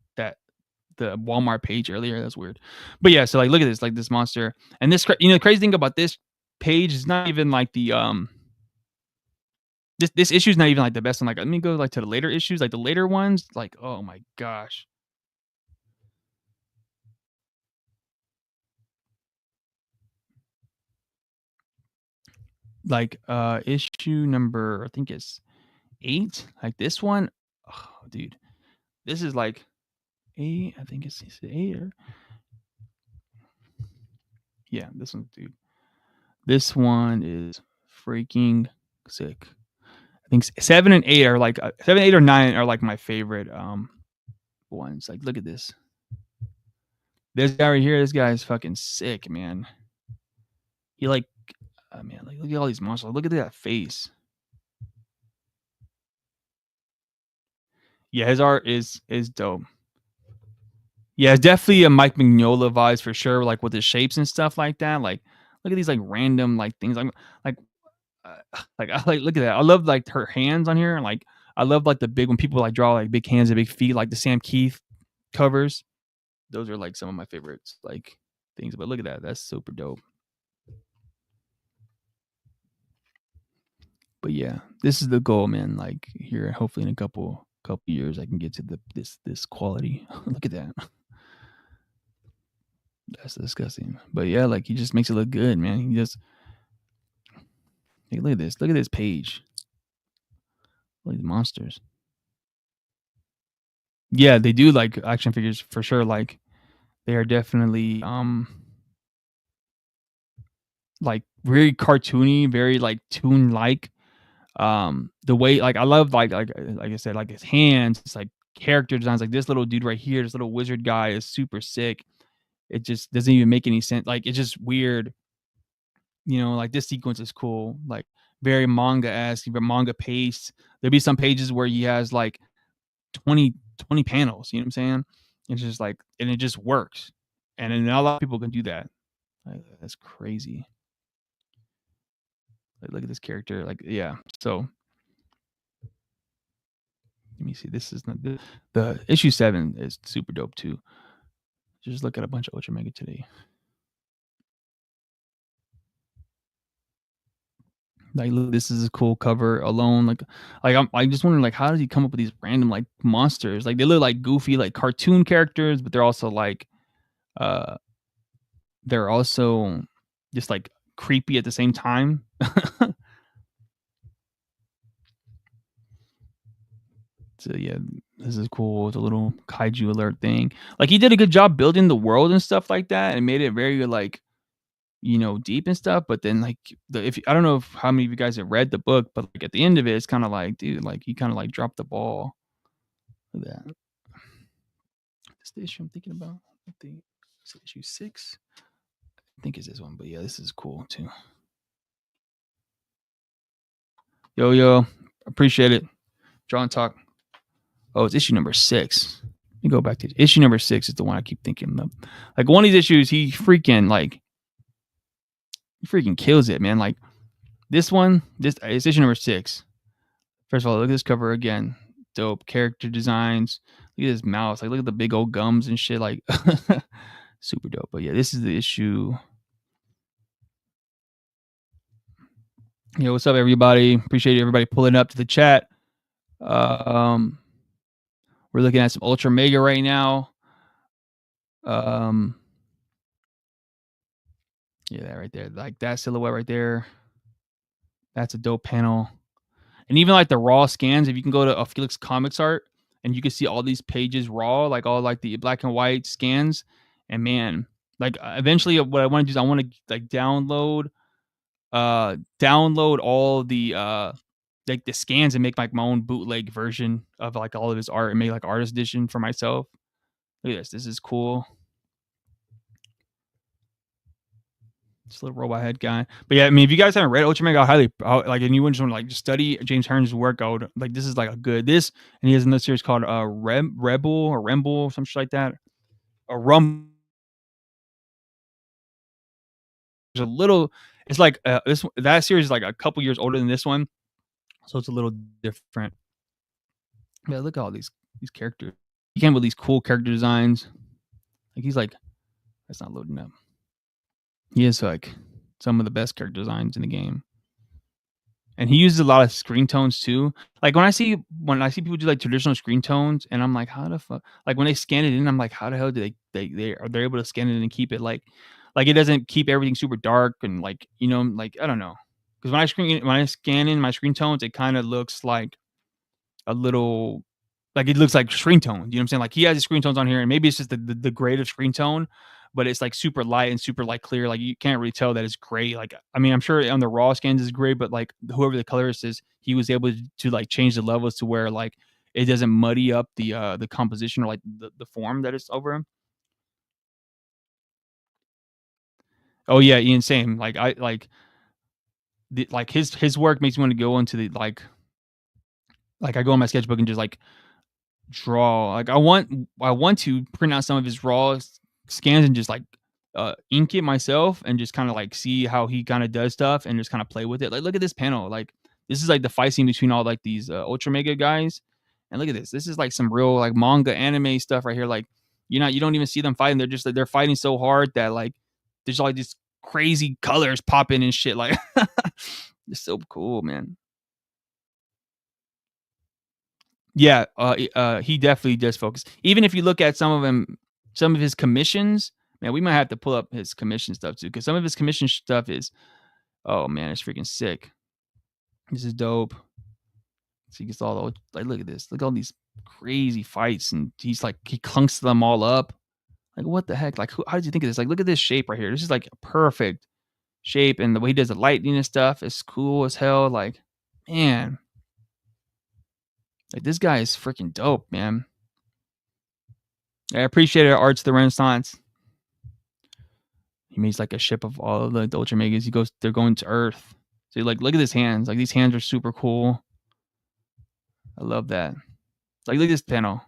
Walmart page earlier. That's weird. But yeah, so like look at this, like this monster. And this the crazy thing about this page is not even like the this issue is not even like the best one. Like let me go like to the later issues, like the later ones, like oh my gosh. Like issue number I think it's 8, like this one. Oh, dude. This is like 8, I think it's 8 or yeah, this one, dude. This one is freaking sick. I think 7 and 8 are like 7, 8, or 9 are like my favorite ones. Like, look at this. This guy right here. This guy is fucking sick, man. He like, man, like look at all these monsters. Look at that face. Yeah, his art is dope. Yeah, it's definitely a Mike Mignola vibes for sure. Like with the shapes and stuff like that. Like, look at these like random like things. Like I like look at that. I love like her hands on here. Like I love like the big when people like draw like big hands and big feet, like the Sam Keith covers. Those are like some of my favorites, like things. But look at that. That's super dope. But yeah, this is the goal, man. Like here, hopefully in a couple years, I can get to this quality. Look at that. That's disgusting. But yeah, like he just makes it look good, man. He just hey, look at this. Look at this page. Look at these monsters. Yeah, they do like action figures for sure. Like they are definitely like very cartoony, very like toon like. The way like I love like I said, like his hands, it's like character designs, like this little dude right here, this little wizard guy is super sick. It just doesn't even make any sense. Like it's just weird, like this sequence is cool, like very manga-esque, manga pace. There'll be some pages where he has like 20 panels, you know what I'm saying? It's just like, and it just works. And then not a lot of people can do that. Like, that's crazy. Like, look at this character. Like, yeah. So let me see. This is not the issue 7 is super dope too. Just look at a bunch of Ultra Mega today. Like, look, this is a cool cover alone. Like I'm just wondering, like, how does he come up with these random like monsters? Like, they look like goofy, like cartoon characters, but they're also like, uh, they're also just like creepy at the same time. So yeah, this is cool. It's a little kaiju alert thing. Like, he did a good job building the world and stuff like that, and made it very like, deep and stuff. But then like if I don't know how many of you guys have read the book, but like at the end of it, it's kind of like, dude, like he kind of like dropped the ball with that. This the issue I'm thinking about. I think it's issue 6. I think it's this one, but yeah, this is cool too. Yo, appreciate it. Draw and talk. Oh, it's issue number 6. Let me go back to issue number 6 is the one I keep thinking of. Like, one of these issues, he freaking kills it, man. Like this one, it's issue number 6. First of all, look at this cover again. Dope character designs. Look at his mouth. Like, look at the big old gums and shit. Like, super dope. But yeah, this is the issue. Yo, what's up, everybody? Appreciate everybody pulling up to the chat. We're looking at some Ultra Mega right now. Yeah, that right there, like that silhouette right there. That's a dope panel. And even like the raw scans, if you can go to Felix Comics Art and you can see all these pages raw, like all like the black and white scans. And man, like eventually what I want to do is I want to like download all the like the scans and make like my own bootleg version of like all of his art and make like artist edition for myself. Look at this. This is cool. This little robot head guy. But yeah, I mean, if you guys haven't read Ultra Mega, I highly like, and you just want to like just study James Herrens' work, I would like, this is like a good this, and he has another series called Rebel or Remble, some shit like that. A Rum. There's a little. It's like that series is like a couple years older than this one, so it's a little different. Yeah, look at all these characters. He came with these cool character designs. Like, he's like, that's not loading up. He has like some of the best character designs in the game. And he uses a lot of screen tones too. Like when I see people do like traditional screen tones, and I'm like, how the fuck? Like when they scan it in, I'm like, how the hell do they're able to scan it in and keep it like it doesn't keep everything super dark and like, like, I don't know. Because when I scan in my screen tones, it kind of looks like a little, like it looks like screen tone. You know what I'm saying? Like he has the screen tones on here, and maybe it's just the grade of screen tone, but it's like super light and super like clear. Like you can't really tell that it's gray. Like, I mean, I'm sure on the raw scans is gray, but like whoever the colorist is, he was able to like change the levels to where like it doesn't muddy up the composition or like the form that it's over him. Oh yeah, Ian, same. Like I like his work makes me want to go into the like I go on my sketchbook and just like draw. Like I want to print out some of his raw scans and just like ink it myself and just kind of like see how he kind of does stuff and just kind of play with it. Like, look at this panel. Like, this is like the fight scene between all like these Ultra Mega guys. And look at this. This is like some real like manga anime stuff right here. Like, you don't even see them fighting. They're just like, they're fighting so hard that like there's like these crazy colors popping and shit. Like, it's so cool, man. Yeah, he definitely does focus. Even if you look at some of his commissions, man, we might have to pull up his commission stuff too, because some of his commission stuff is, oh man, it's freaking sick. This is dope. So he gets all the, like, look at this, look at all these crazy fights, and he clunks them all up. Like, what the heck? Like, how did you think of this? Like, look at this shape right here. This is like perfect. shape, and the way he does the lightning and stuff is cool as hell. Like, man, like this guy is freaking dope, man. I appreciate our Arts of the Renaissance. He makes like a ship of all of the Ultra Megas. They're going to Earth. So like, look at his hands. Like these hands are super cool. I love that. Like, look at this panel.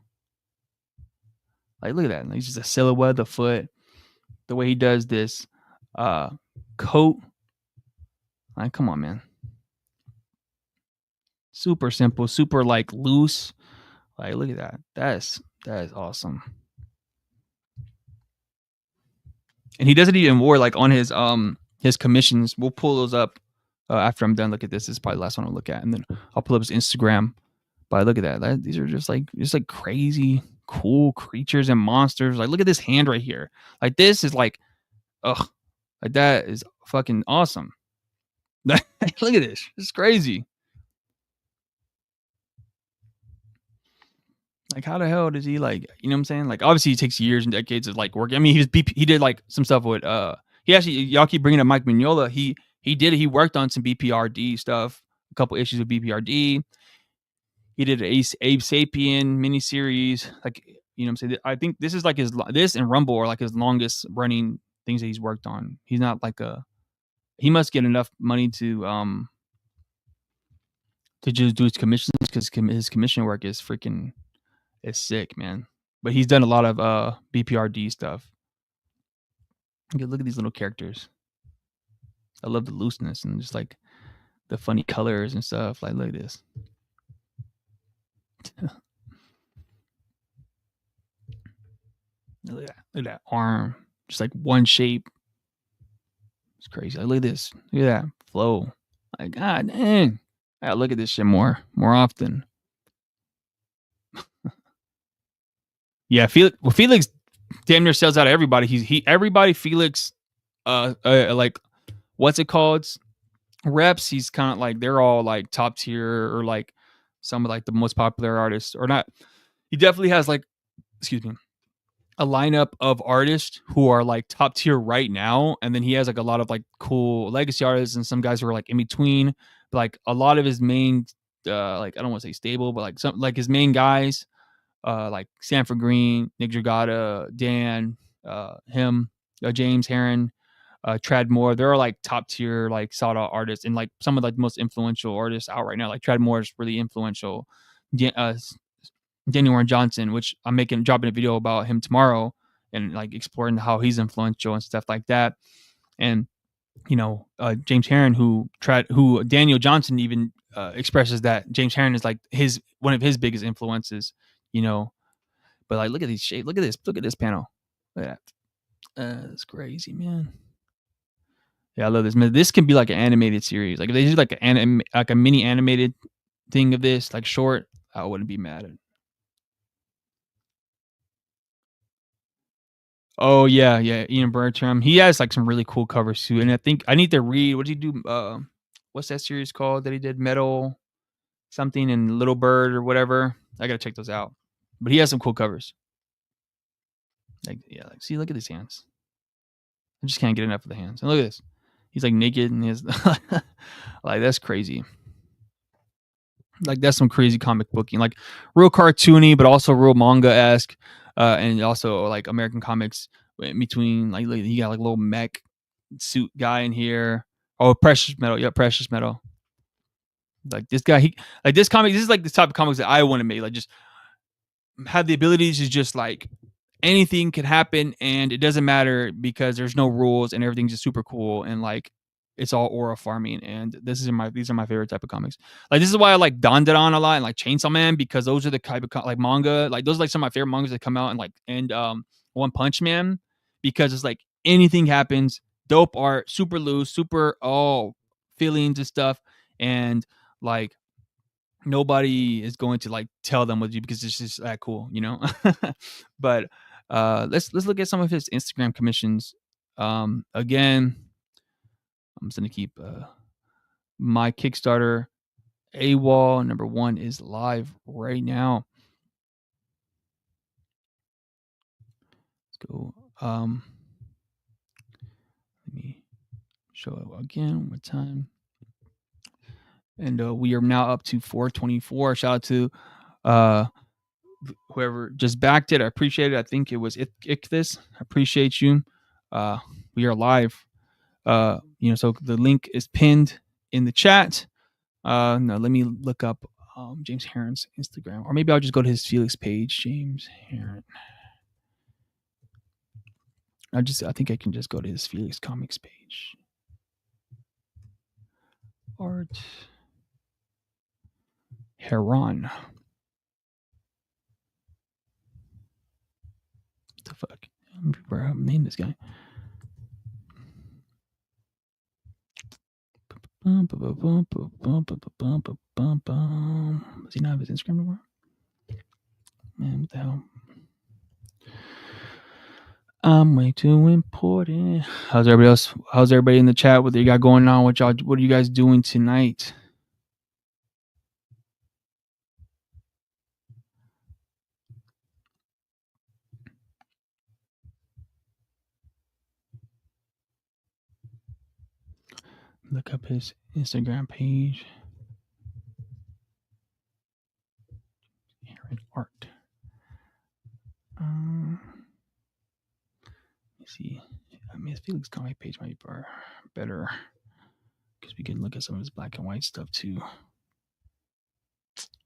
Like, look at that. Like, just a silhouette of the foot. The way he does this coat. Like, come on, man. Super simple, super like loose. Like, look at that. That is awesome. And he does it even more like on his commissions. We'll pull those up after I'm done. Look at this. This is probably the last one I'll look at, and then I'll pull up his Instagram. But look at that. These are just like crazy cool creatures and monsters. Like, look at this hand right here. Like, this is like, ugh, like that is fucking awesome. Look at this. It's crazy. Like, how the hell does he like? You know what I'm saying? Like, obviously, it takes years and decades of like work. I mean, he did like some stuff with he actually, y'all keep bringing up Mike Mignola. He worked on some BPRD stuff, a couple issues of BPRD. He did an Abe Sapien miniseries. Like, you know what I'm saying? I think this is like this and Rumble are like his longest running things that he's worked on. He's not like he must get enough money to just do his commissions, because his commission work is freaking, it's sick, man. But he's done a lot of BPRD stuff. Look at these little characters. I love the looseness and just like the funny colors and stuff. Like, look at this. Look at that arm. Just like one shape. It's crazy. Like, look at this. Look at that flow. Like, god dang. I gotta look at this shit more often. Yeah, Felix damn near sells out everybody. Everybody Felix like, what's it called? Reps, he's kind of like, they're all like top tier, or like some of like the most popular artists, or not. He definitely has like, excuse me, a lineup of artists who are like top tier right now, and then he has like a lot of like cool legacy artists and some guys who are like in between. But like a lot of his main like, I don't want to say stable, but like some like his main guys, like Sanford Green, Nick Dragata, Dan, him, James Herron, Tradmore. They're like top tier, like sought out artists, and like some of like the most influential artists out right now. Like Tradmore is really influential. Daniel Warren Johnson, which I'm dropping a video about him tomorrow, and like exploring how he's influential and stuff like that. And you know, James Herron, who Daniel Johnson even expresses that James Herron is like one of his biggest influences. You know, but like, look at these shapes. Look at this panel. Look at that. That's crazy, man. Yeah, I love this. Man, this can be like an animated series. Like if they do like a mini animated thing of this, like short, I wouldn't be mad at it. Oh yeah, Ian Bertram. He has like some really cool covers too. And I think I need to read, what did he do? What's that series called that he did? Metal something and Little Bird or whatever. I gotta check those out. But he has some cool covers. Like, yeah, like, see, look at these hands. I just can't get enough of the hands. And look at this. He's like naked and his like, that's crazy. Like, that's some crazy comic booking. Like real cartoony, but also real manga-esque. And also like American comics in between. Like, you got like a little mech suit guy in here. Oh, Precious Metal. Yeah, Precious Metal. Like this guy, this comic, this is like the type of comics that I want to make. Like, just have the abilities to just like, anything can happen and it doesn't matter because there's no rules and everything's just super cool, and like it's all aura farming, and these are my favorite type of comics. Like, this is why I like Dandadan a lot and like Chainsaw Man, because those are the type of like manga, like those are like some of my favorite mangas that come out, and One Punch Man, because it's like anything happens, dope art, super loose, super feelings and stuff, and like nobody is going to like tell them what to do because it's just that cool, you know. But let's look at some of his Instagram commissions. Again, I'm just gonna keep my Kickstarter Awol #1 is live right now. Let's go. Let me show it again one more time. And we are now up to 424. Shout out to whoever just backed it. I appreciate it. I think it was Ichthus. I appreciate you. We are live. So the link is pinned in the chat. No, let me look up James Herrens' Instagram, or maybe I'll just go to his Felix page. James Herren. I think I can just go to his Felix Comics page. Art Herron. What the fuck? Where name this guy? Does he not have his Instagram anymore? Man, what the hell? I'm way too important. How's everybody else? How's everybody in the chat? What you got going on? What are you guys doing tonight? Look up his Instagram page. Herren Art. Let's see. I mean, his Felix comic page might be better because we can look at some of his black and white stuff too.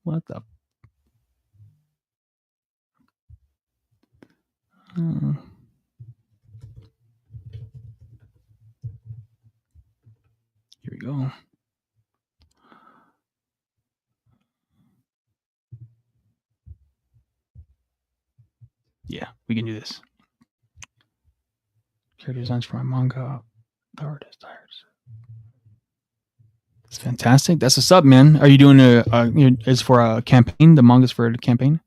What the? Here we go. Yeah, we can do this. Character designs for my manga. The artist. It's fantastic. That's a sub, man. Are you doing it's for a campaign? The manga's for a campaign?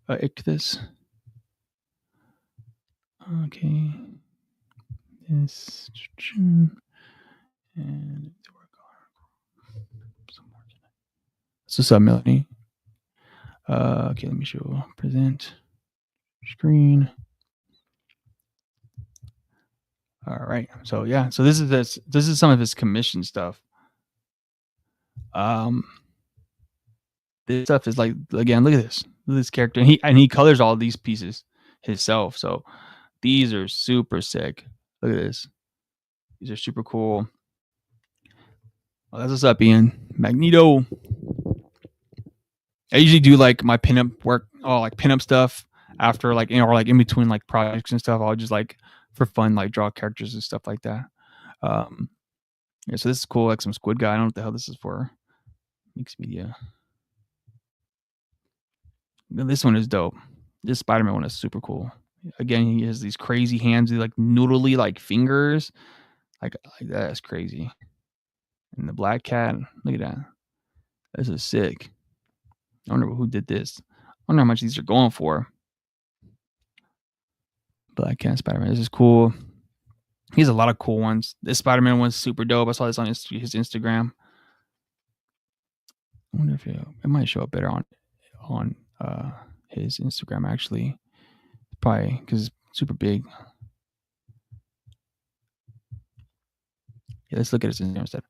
Ichthus. Okay. This. And it's a sub, Melanie. Okay, let me show. Present. Screen. All right. So yeah. So this is some of his commission stuff. This stuff is like, again, look at this. Look at this character. And he colors all these pieces himself. So these are super sick. Look at this. These are super cool. Well, that's what's up, Ian. Magneto. I usually do like my pinup work, like pinup stuff after like, or like in between like projects and stuff. I'll just like for fun, like draw characters and stuff like that. Yeah, so this is cool, like some squid guy. I don't know what the hell this is for. Mixed media. This one is dope. This Spider-Man one is super cool. Again, he has these crazy hands, like noodly like fingers. Like that's crazy. And the black cat, look at that. This is sick. I wonder who did this. I wonder how much these are going for. Black cat Spider-Man. This is cool. He has a lot of cool ones. This Spider-Man one's super dope. I saw this on his Instagram. I wonder if it might show up better on his Instagram actually. Probably because it's super big. Yeah, let's look at his Instagram instead.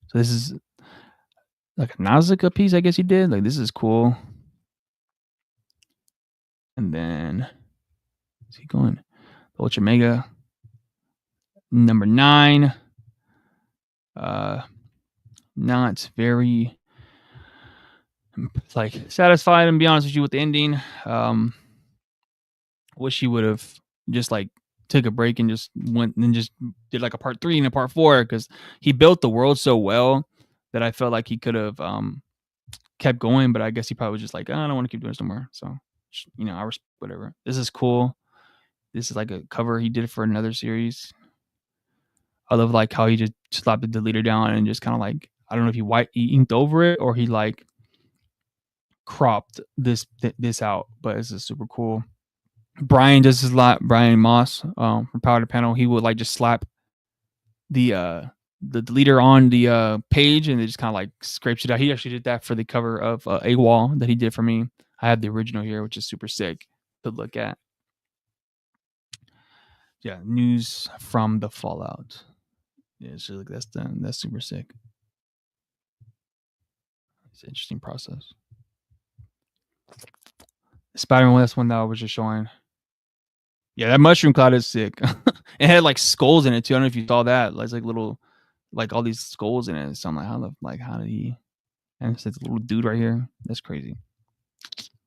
So this is like a Nausicaa piece, I guess he did. Like this is cool. And then is he going? Ultra Mega number 9. Not very like satisfied, and be honest with you, with the ending. Wish he would have just like took a break and just went and just did like a part 3 and a part 4, because he built the world so well that I felt like he could have kept going, but I guess he probably was just like, I don't want to keep doing this no more. So, I respect whatever. This is cool. This is like a cover he did for another series. I love like how he just slapped the deleter down and just kind of like, I don't know if he inked over it or he like cropped this out, but this is super cool. Brian does this a lot. Brian Moss from Power to Panel, he would like just slap the deleter on the page and it just kind of like scrapes it out. He actually did that for the cover of Awol that he did for me. I have the original here, which is super sick to look at. Yeah, news from the fallout. Yeah, so like that's super sick. It's an interesting process. Spider-Man, that's one that I was just showing. Yeah, that mushroom cloud is sick. It had like skulls in it too. I don't know if you saw that. It's like little, like all these skulls in it. So I'm like, how did he? And it's this little dude right here. That's crazy,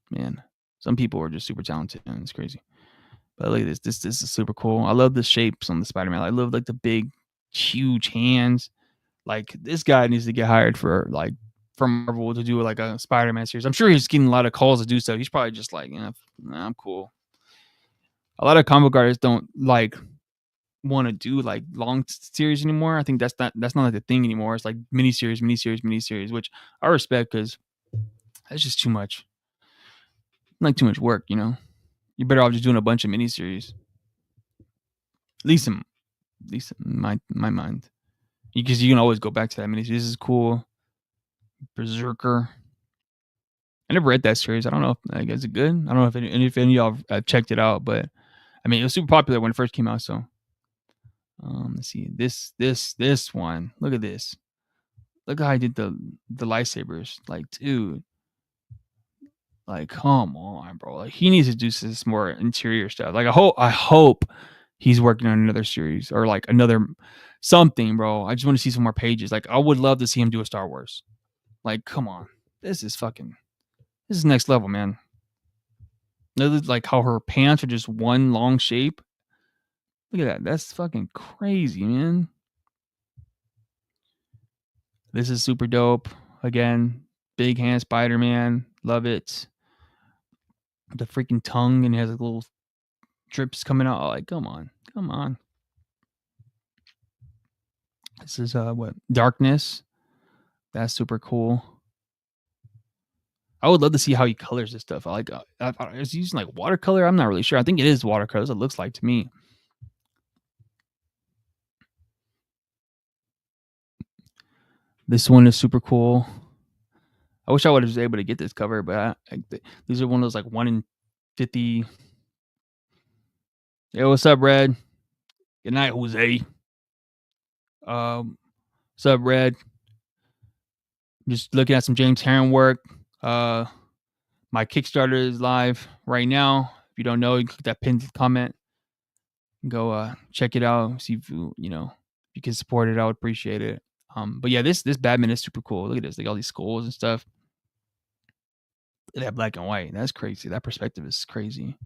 man. Some people are just super talented, and it's crazy. But look at this. This is super cool. I love the shapes on the Spider-Man. I love like the big, huge hands. Like this guy needs to get hired for like from Marvel to do like a Spider-Man series. I'm sure he's getting a lot of calls to do so. He's probably just like, yeah, nah, I'm cool. A lot of comic book artists don't like want to do like long series anymore. I think that's not like the thing anymore. It's like miniseries, which I respect because that's just too much. Like too much work, you know. You're better off just doing a bunch of miniseries. At least in my mind, because you can always go back to that miniseries. This is cool. Berserker. I never read that series. I don't know if like, is it good. I don't know if any of y'all have checked it out, but I mean it was super popular when it first came out. So let's see this one. Look at this. Look how I did the lightsabers. Like, dude, like, come on, bro. Like, he needs to do this more interior stuff. Like, I hope he's working on another series or like another something, bro. I just want to see some more pages. Like, I would love to see him do a Star Wars. Like, come on, this is next level, man. Like how her pants are just one long shape. Look at that. That's fucking crazy, man. This is super dope. Again, big hand Spider Man. Love it. The freaking tongue and it has like little drips coming out. Like, come on, come on. This is what darkness. That's super cool. I would love to see how he colors this stuff. Is he using like watercolor? I'm not really sure. I think it is watercolor. That's what it looks like to me. This one is super cool. I wish I would have been able to get this cover, but these are one of those like 1 in 50. Yo, what's up, Red? Good night, Jose. What's up, Red? Just looking at some James Herron work. My Kickstarter is live right now. If you don't know, you can click that pinned comment. Go check it out. See if if you can support it. I would appreciate it. But yeah, this Batman is super cool. Look at this, like all these skulls and stuff. Look at that black and white. That's crazy. That perspective is crazy.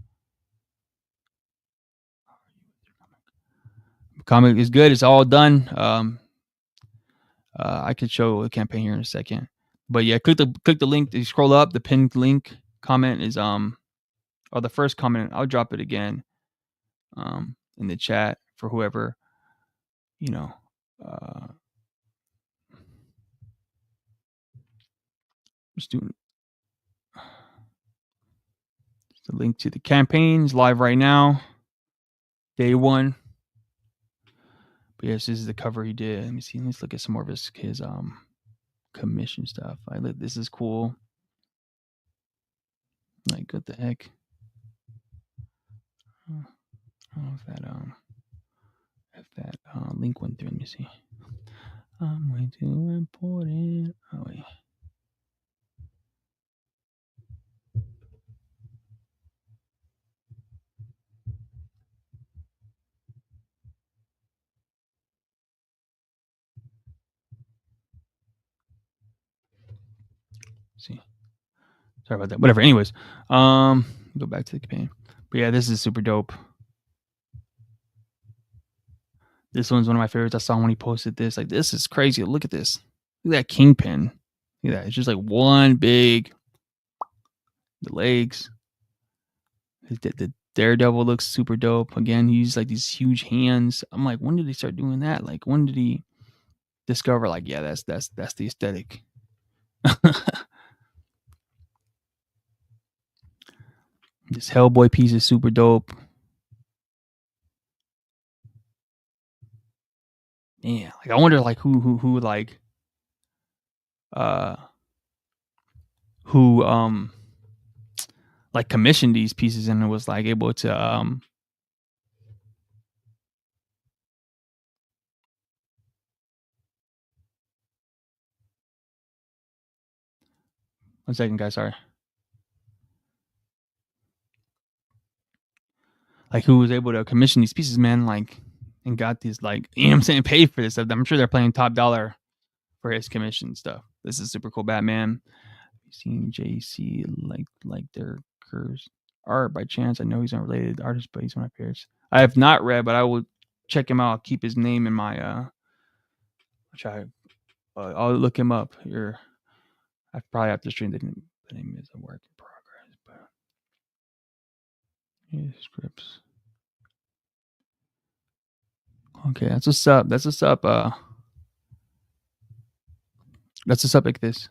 Comic is good. It's all done. I could show a campaign here in a second. But yeah, click the link. You scroll up. The pinned link comment is or the first comment. I'll drop it again in the chat for whoever you know. Just doing the link to the campaign is live right now. Day one. But yes, this is the cover he did. Let me see. Let's look at some more of his commission stuff. This is cool. Like what the heck? I don't know if that link went through. Let me see. I'm way too important. Oh wait. See. Sorry about that. Whatever. Anyways, go back to the campaign. But yeah, this is super dope. This one's one of my favorites. I saw when he posted this. Like, this is crazy. Look at this. Look at that kingpin. Look at that. It's just like one big. The legs. The Daredevil looks super dope. Again, he used like these huge hands. I'm like, when did he start doing that? Like, when did he discover? Like, yeah, that's the aesthetic. This Hellboy piece is super dope. Yeah, like I wonder like who like who like commissioned these pieces and was like able to One second, guys. Sorry. Like, who was able to commission these pieces, man? Like, and got these, like, you know what I'm saying, paid for this stuff. I'm sure they're paying top dollar for his commission stuff. This is super cool, Batman. Seen JC like their curves art by chance. I know he's unrelated artist, but he's one of my peers. I have not read, but I will check him out. I'll keep his name in my I'll look him up here. I probably have to stream the name is a work in progress, but yeah, scripts. Okay, that's what's up. That's what's up. That's what's up like this.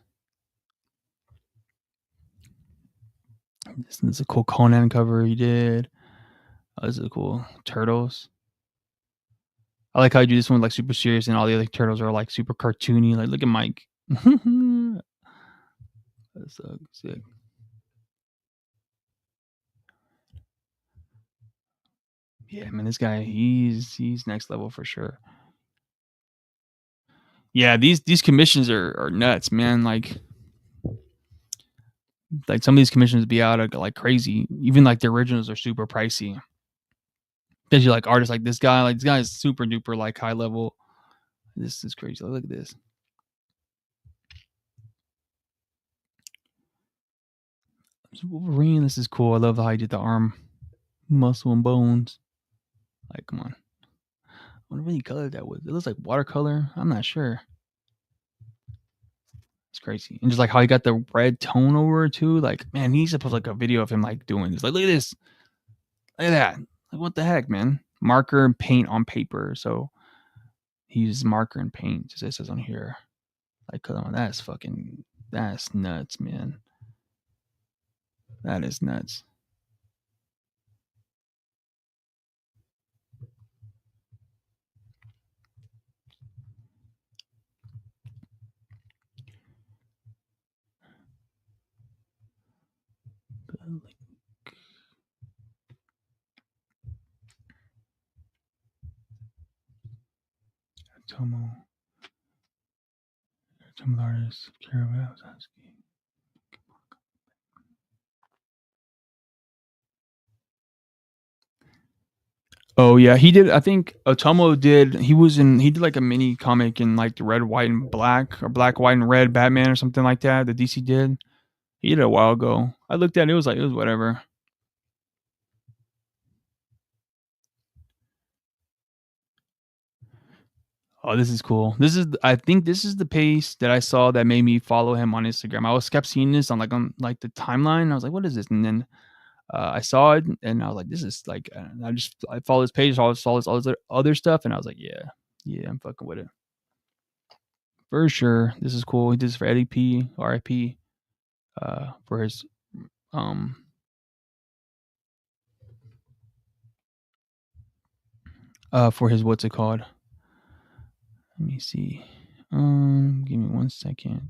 This is a cool Conan cover he did. Oh, this is cool. Turtles. I like how you do this one like super serious, and all the other turtles are like super cartoony. Like, look at Mike. That's so sick. Yeah, man, this guy, he's next level for sure. Yeah, these commissions are nuts, man. Like some of these commissions be out like crazy. Even like the originals are super pricey. Especially like artists like this guy. Like this guy is super duper like high level. This is crazy. Look at this. Wolverine, this is cool. I love how he did the arm, muscle and bones. Like, come on. I wonder what he colored that with. It looks like watercolor. I'm not sure. It's crazy. And just like how he got the red tone over it too. Like, man, he needs to post like a video of him like doing this. Like, look at this. Look at that. Like, what the heck, man? Marker and paint on paper. So he uses marker and paint, as it says on here. Like, that's nuts, man. That is nuts. Tomo artist, Oh yeah, he did. I think Otomo did. He did like a mini comic in like the red, white, and black, or black, white, and red Batman or something like that. The DC did. He did it a while ago. I looked at it. It was whatever. Oh, this is cool. I think this is the pace that I saw that made me follow him on Instagram. I was kept seeing this on like the timeline. I was like, what is this? And then I saw it and I was like, this is like, I follow this page, I saw this other stuff, and I was like, yeah, I'm fucking with it for sure. This is cool. He did this for Eddie P, RIP, for his what's it called? Let me see. Give me 1 second.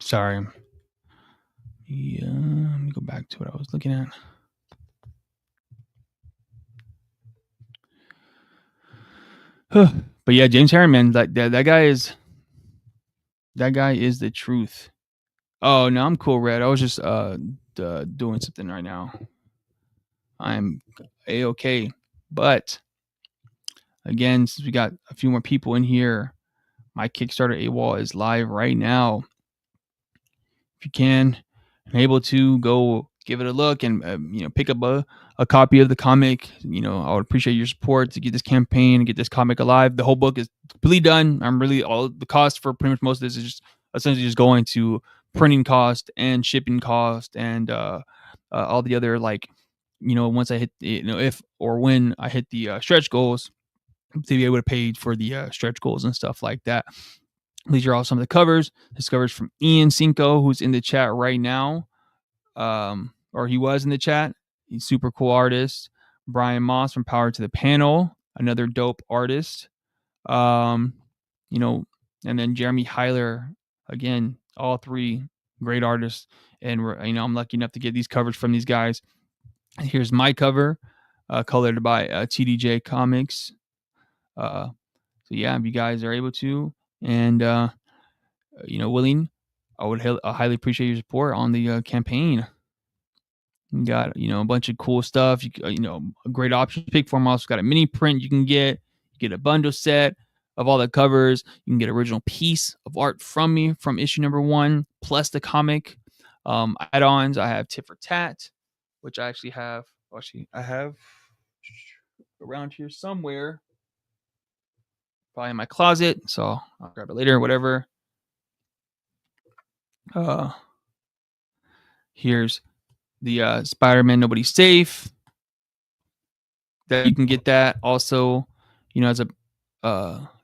Sorry. Yeah, let me go back to what I was looking at. But yeah, James Herrens, man, that guy is the truth. Oh no, I'm cool, Red. I was just doing something right now. I'm a-okay. But again, since we got a few more people in here, my Kickstarter Awol is live right now. If you can and able to, go give it a look and pick up a copy of the comic. I would appreciate your support to get this campaign and get this comic alive. The whole book is completely done. All the cost for pretty much most of this is just essentially just going to printing cost and shipping cost and all the other, like, once I hit, if or when I hit the stretch goals, to be able to pay for the stretch goals and stuff like that. These are all some of the covers. This cover's from Ian Cinco, who's in the chat right now, or he was in the chat. he's super cool artist. Brian Moss from Power to the Panel, another dope artist. Um, you know, and then Jeremy Hyler, again, all three great artists. And I'm lucky enough to get these covers from these guys. Here's my cover, colored by TDJ Comics. So yeah, if you guys are able to and willing, I would highly appreciate your support on the campaign. You got a bunch of cool stuff. A great option to pick from. Also got a mini print you can get. You get a bundle set of all the covers. You can get original piece of art from me from issue number 1 plus the comic add-ons. I have tit for tat, which I actually have. I have around here somewhere, probably in my closet. So I'll grab it later or whatever. Here's the Spider-Man Nobody's Safe. That you can get that also, as a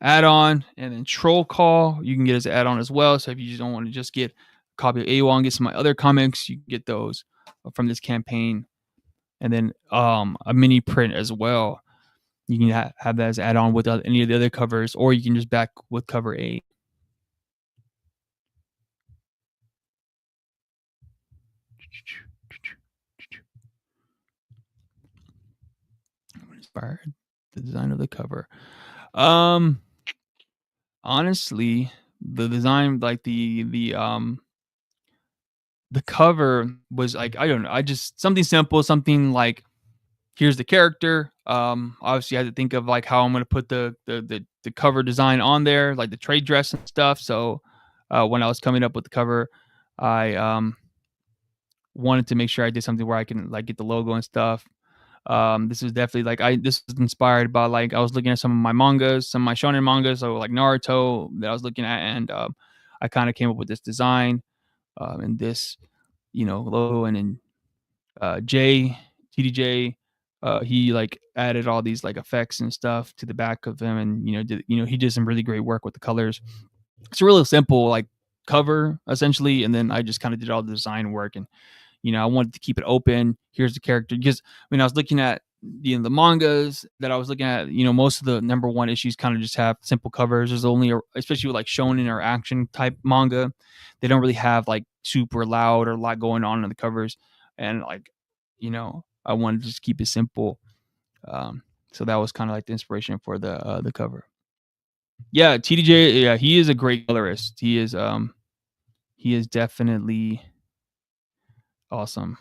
add-on, and then Troll Call you can get as an add-on as well. So if you just don't want to just get a copy of Awol and get some of my other comics, you can get those from this campaign, and then a mini print as well. You can have that as add-on with any of the other covers, or you can just back with cover A. What inspired the design of the cover? Honestly, the design, like the cover was like, I don't know, I just something simple, something like, here's the character. Obviously I had to think of like how I'm gonna put the cover design on there, like the trade dress and stuff. So when I was coming up with the cover, I wanted to make sure I did something where I can like get the logo and stuff. This is definitely like this was inspired by, like, I was looking at some of my mangas, some of my shonen mangas, so like Naruto that I was looking at, and I kind of came up with this design and this logo, and then TDJ, he like added all these like effects and stuff to the back of him, and he did some really great work with the colors. It's a really simple like cover essentially, and then I just kind of did all the design work, and I wanted to keep it open. Here's the character, because when I was looking at the mangas that I was looking at, most of the number 1 issues kind of just have simple covers. There's only especially with like shonen or action type manga, they don't really have like super loud or a lot going on in the covers, and like I wanted to just keep it simple. So that was kind of like the inspiration for the cover. Yeah, TDJ, yeah, he is a great colorist. He is definitely awesome.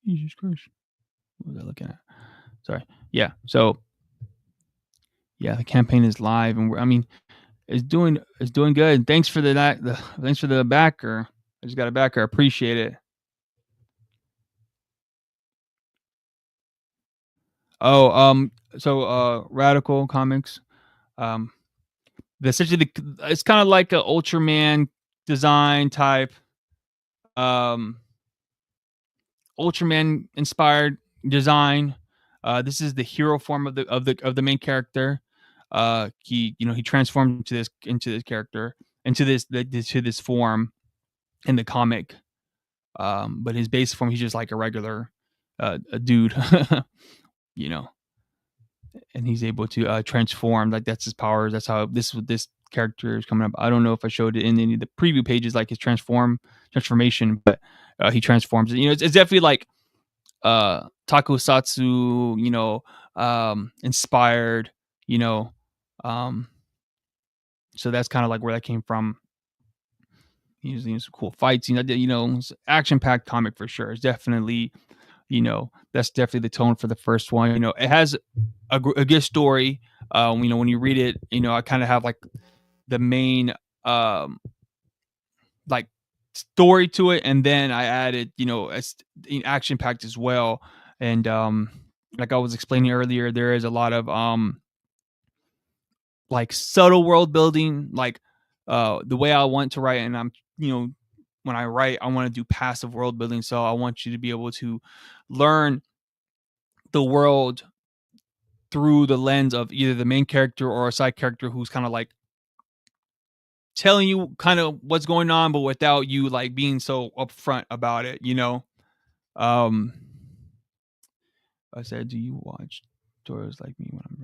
Jesus Christ. What was I looking at? Sorry. Yeah. So yeah, the campaign is live, and it's doing good. Thanks for thanks for the backer. I just got a backer. I appreciate it. Oh, so Radical Comics. Um, essentially it's kind of like a Ultraman design type. Ultraman inspired design. This is the hero form of the main character. He transformed into this character, into this form in the comic. But his base form, he's just like a regular a dude, you know, and he's able to transform. Like, that's his powers. That's how this character is coming up. I don't know if I showed it in any of the preview pages, like his transformation, but he transforms. It's definitely like takusatsu, inspired, you know. Um, so that's kind of like where that came from. Using some cool fights, it's action packed comic for sure. It's definitely, that's definitely the tone for the first one. It has a good story. When you read it, I kind of have like the main like story to it, and then I added, as action packed as well. And like I was explaining earlier, there is a lot of like subtle world building, like the way I want to write, and I'm when I write, I want to do passive world building. So I want you to be able to learn the world through the lens of either the main character or a side character who's kind of like telling you kind of what's going on, but without you like being so upfront about it, you know. Um, I said, "Do you watch tutorials like me when I'm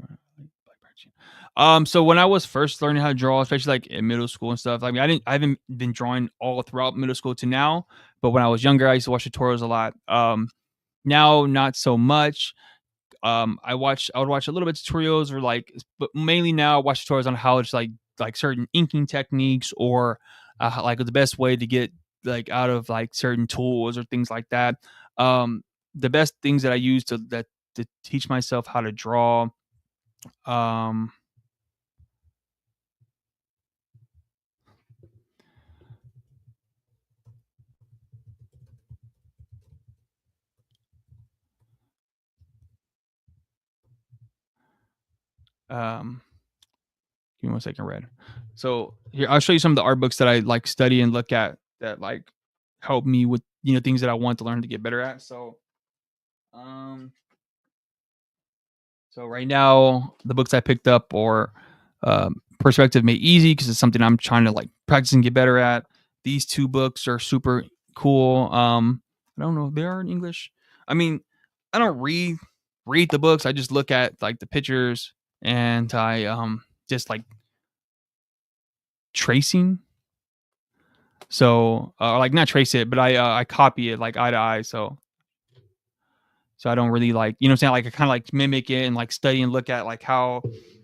drawing?" So when I was first learning how to draw, especially like in middle school and stuff, I mean, I haven't been drawing all throughout middle school to now, but when I was younger, I used to watch tutorials a lot. Now not so much. I would watch a little bit of tutorials or like, but mainly now I watch tutorials on how it's like certain inking techniques or like the best way to get like out of like certain tools or things like that. Um, the best things that I use to teach myself how to draw. Um, um, Give me 1 second, Red. So here, I'll show you some of the art books that I like study and look at that like help me with things that I want to learn to get better at. Um, so right now the books I picked up are Perspective Made Easy because it's something I'm trying to like practice and get better at. These two books are super cool. I don't know if they are in English. I mean, I don't read the books. I just look at like the pictures and I just like tracing. So, like not trace it, but I copy it like eye to eye. So I don't really like, you know what I'm saying? Like I kind of like mimic it and like study and look at like how,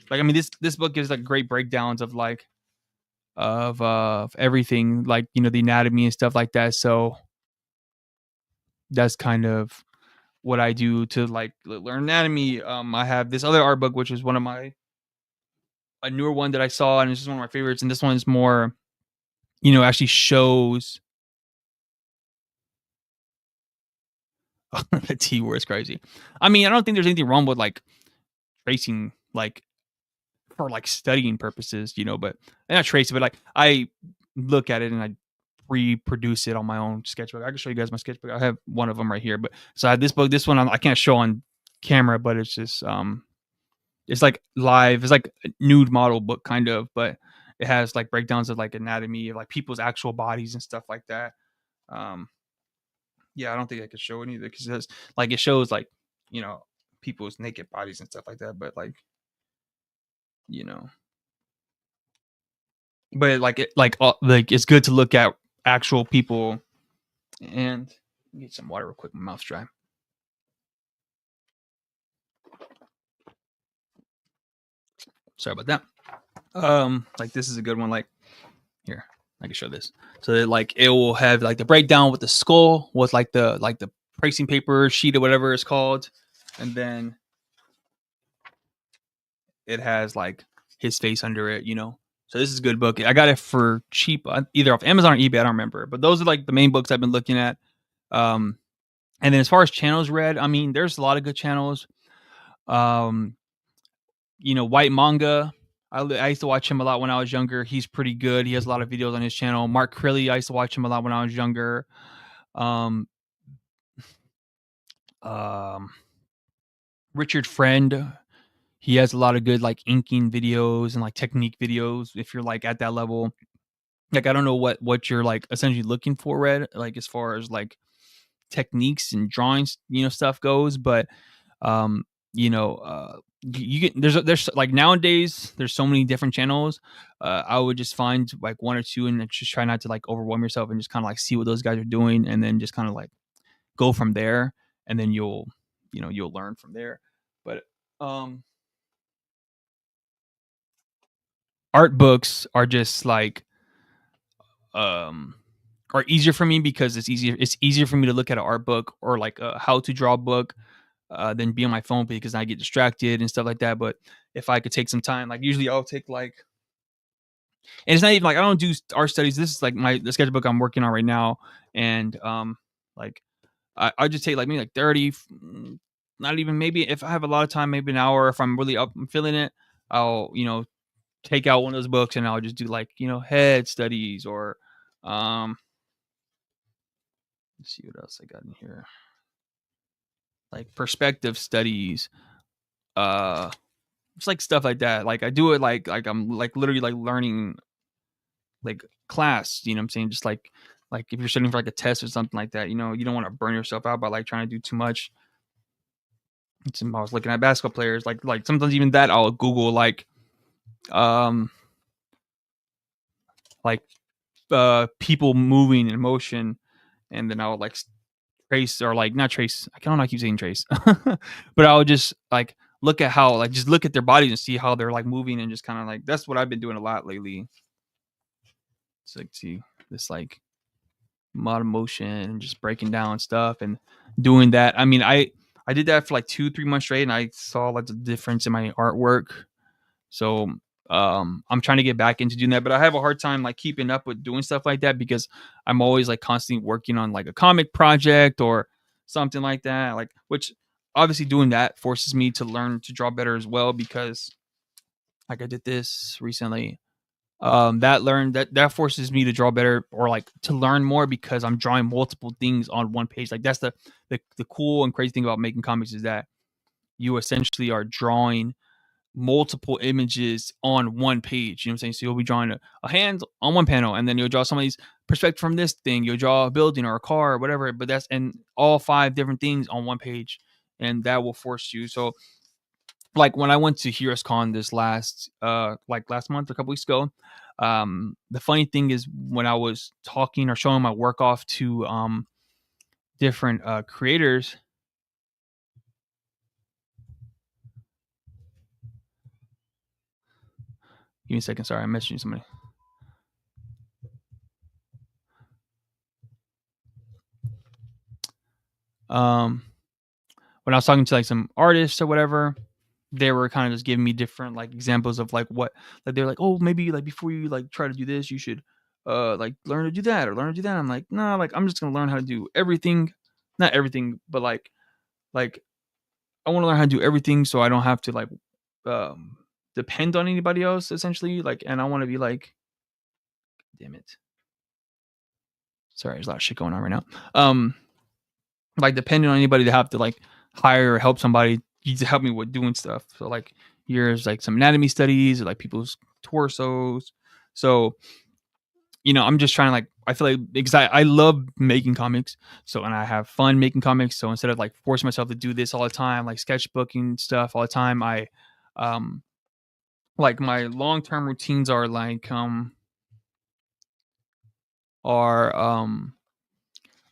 like, I mean, this book gives like great breakdowns of like, of everything, like, the anatomy and stuff like that. So that's kind of what I do to like learn anatomy. I have this other art book, which is one of a newer one that I saw, and this is one of my favorites. And this one is more, actually shows the T word is crazy. I mean, I don't think there's anything wrong with like tracing, like for like studying purposes, but not trace it, but like I look at it and I reproduce it on my own sketchbook. I can show you guys my sketchbook. I have one of them right here, but so I have this book. This one I can't show on camera, but it's just it's like live. It's like a nude model book kind of, but it has like breakdowns of like anatomy of like people's actual bodies and stuff like that. Um, yeah, I don't think I could show any of it because it shows like you know people's naked bodies and stuff like that, but like you know, but like it's good to look at actual people and get some water real quick. My mouth's dry. Sorry about that. Like this is a good one. Like here, I can show this. So that like it will have like the breakdown with the skull with like the tracing paper sheet or whatever it's called, and then it has like his face under it. So this is a good book. I got it for cheap, either off Amazon or eBay. I don't remember, but those are like the main books I've been looking at. Um, and then as far as channels read, I mean, there's a lot of good channels. Um, White Manga. I used to watch him a lot when I was younger. He's pretty good. He has a lot of videos on his channel. Mark Crilly, I used to watch him a lot when I was younger. Um, um, Richard Friend, he has a lot of good like inking videos and like technique videos. If you're like at that level, like I don't know what you're like essentially looking for, Red, like as far as like techniques and drawings, stuff goes, but um, you get there's like nowadays there's so many different channels. I would just find like one or two and just try not to like overwhelm yourself and just kind of like see what those guys are doing and then just kind of like go from there and then you'll learn from there. But um art books are just like um are easier for me because it's easier for me to look at an art book or like a how to draw book than be on my phone because I get distracted and stuff like that. But if I could take some time, like usually I'll take like, and it's not even like I don't do art studies. This is like the sketchbook I'm working on right now, and like I just take like maybe like 30, not even maybe if I have a lot of time, maybe an hour. If I'm really up, I'm feeling it. I'll take out one of those books and I'll just do like head studies or let's see what else I got in here, like perspective studies. It's like stuff like that. Like I do it like I'm like literally like learning class. You know what I'm saying? Just like if you're studying for like a test or something like that, you know, you don't want to burn yourself out by like trying to do too much. I was looking at basketball players, like sometimes even that I'll Google um like people moving in motion, and then I'll like trace, or like not trace. I don't know. I keep saying trace, but I'll just like look at how, like, just look at their bodies and see how they're like moving, and just kind of like, that's what I've been doing a lot lately. It's like, see this like modern motion and just breaking down stuff and doing that. I mean, I did that for like 2-3 months straight, and I saw like the difference in my artwork. So I'm trying to get back into doing that, but I have a hard time like keeping up with doing stuff like that, because I'm always like constantly working on like a comic project or something like that. Like, which obviously doing that forces me to learn to draw better as well, because like I did this recently. That forces me to draw better, or like to learn more, because I'm drawing multiple things on one page. Like that's the cool and crazy thing about making comics, is that you essentially are drawing multiple images on one page. You know what I'm saying? So you'll be drawing a hand on one panel, and then you'll draw somebody's perspective from this thing. You'll draw a building or a car or whatever, but that's, and all 5 different things on one page, and that will force you. So like when I went to Heroes Con this last month, a couple weeks ago, the funny thing is, when I was talking or showing my work off to different creators. Give me a second, sorry, I'm messaging somebody. When I was talking to like some artists or whatever, they were kind of just giving me different like examples of like what, like they're like, oh, maybe like before you like try to do this, you should like learn to do that or learn to do that. I'm like, no, like I'm just gonna learn how to do everything, not everything, but like I want to learn how to do everything, so I don't have to like um depend on anybody else essentially. Like, and I want to be like, damn it, sorry, there's a lot of shit going on right now. Like depending on anybody to have to like hire or help somebody to help me with doing stuff. So like here's like some anatomy studies or like people's torsos. So I'm just trying to like, I feel like, because I love making comics. So, and I have fun making comics. So instead of like forcing myself to do this all the time, like sketchbooking stuff all the time, I like my long term routines are are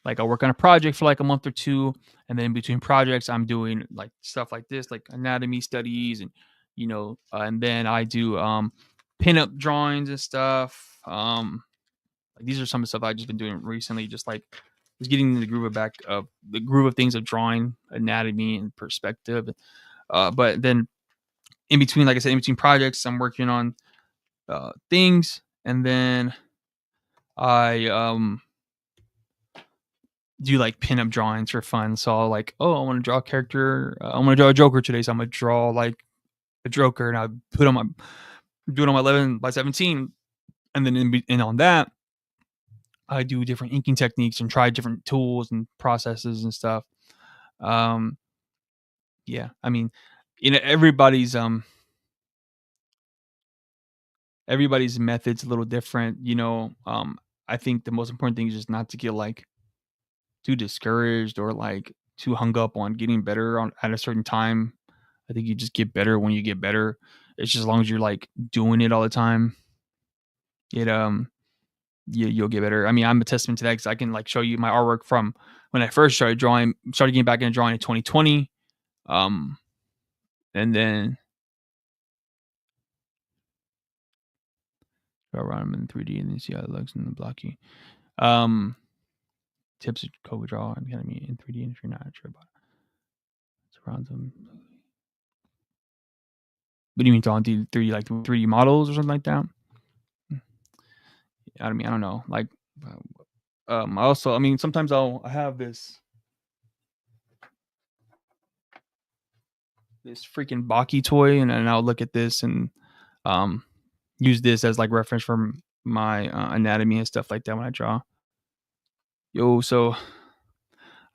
like I'll work on a project for like a month or two, and then in between projects, I'm doing like stuff like this, like anatomy studies, and and then I do pinup drawings and stuff. Like these are some of the stuff I've just been doing recently, just like just getting in the groove of things of drawing, anatomy, and perspective. But then in between, like I said, in between projects, I'm working on things, and then I do like pinup drawings for fun. So I'll like, oh, I want to draw a character. I want to draw a Joker today, so I'm gonna draw like a Joker, and I do it on my 11 by 17, and then and on that, I do different inking techniques and try different tools and processes and stuff. Um, yeah, I mean, everybody's method's a little different. I think the most important thing is just not to get like too discouraged or like too hung up on getting better on at a certain time. I think you just get better when you get better. It's just as long as you're like doing it all the time, it you'll get better. I mean, I'm a testament to that, because I can like show you my artwork from when I first started getting back into drawing in 2020. And then go around them in 3D and then see how it looks in the blocky. Tips of Cobra Draw and Academy in 3D, and if you're not sure about it, it's around them. What do you mean drawing 3D, like 3D models or something like that? I mean, I don't know. Like, I mean, sometimes I have this freaking Baki toy, and I'll look at this and um use this as like reference for my anatomy and stuff like that when I draw. Yo, so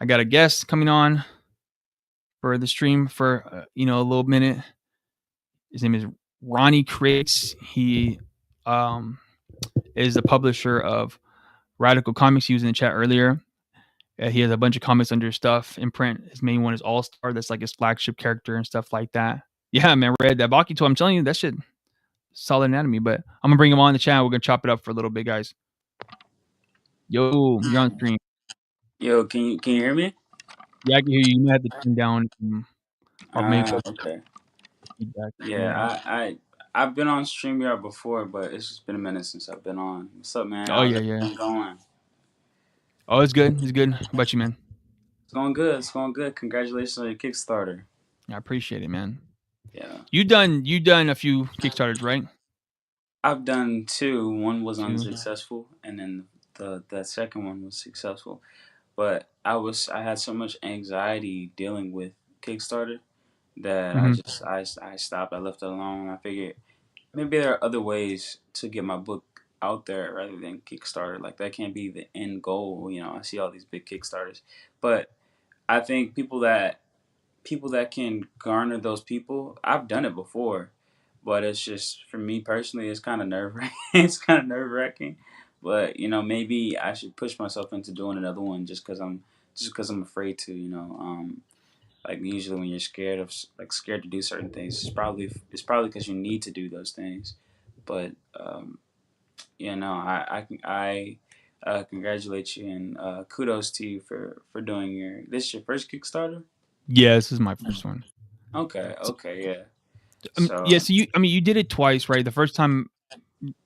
I got a guest coming on for the stream for a little minute. His name is Ronnie Creates. He is the publisher of Radical Comics he was in the chat earlier. He has a bunch of comics under his stuff in print. His main one is All Star. That's like his flagship character and stuff like that. Yeah, man, read that Baki told. I'm telling you, that shit solid anatomy. But I'm gonna bring him on the channel. We're gonna chop it up for a little bit, guys. Yo, you're on stream. Yo, can you hear me? Yeah, I can hear you. You might have to turn down or maybe Okay. feedback. Yeah, Yeah. I've been on StreamYard before, but it's just been a minute since I've been on. What's up, man? Oh How's yeah, yeah. everything going? Oh, it's good. It's good. How about you, man? It's going good. It's going good. Congratulations on your Kickstarter. I appreciate it, man. Yeah. You done a few Kickstarters, right? I've done two. One was 2. unsuccessful, and then the second one was successful. But I had so much anxiety dealing with Kickstarter that Mhm. I stopped. I left it alone. I figured maybe there are other ways to get my book out there rather than Kickstarter. Like that can't be the end goal. You know, I see all these big Kickstarters, but I think people that can garner those people. I've done it before, but it's just for me personally, it's kind of nerve wracking. It's kind of nerve wracking, but you know, maybe I should push myself into doing another one just because I'm afraid to. Like usually when you're scared scared to do certain things, it's probably because you need to do those things. But congratulate you and kudos to you for doing your first Kickstarter. Yeah, this is my first one. Okay, So, okay, yeah. yeah, So so you did it twice, right? The first time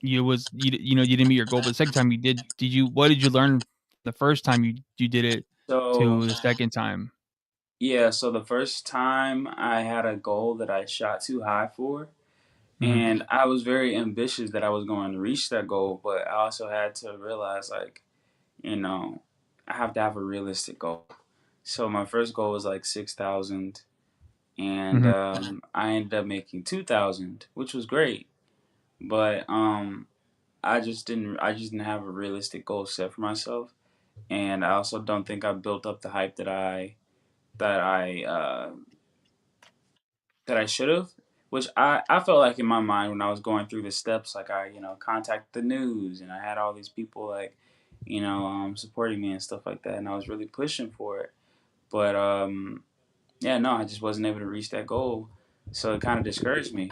you didn't meet your goal, but the second time you did you what did you learn the first time you did it so to the second time? yeah, so the first time I had a goal that I shot too high for, Mhm. and I was very ambitious that I was going to reach that goal, but I also had to realize like, you know, I have to have a realistic goal. So my first goal was like 6,000, and Mhm. I ended up making 2,000, which was great. But I just didn't have a realistic goal set for myself, and I also don't think I built up the hype that I uh, that I should have. Which I felt like in my mind when I was going through the steps, like I contacted the news and I had all these people like supporting me and stuff like that, and I was really pushing for it. But yeah, no, I just wasn't able to reach that goal, so it kind of discouraged me.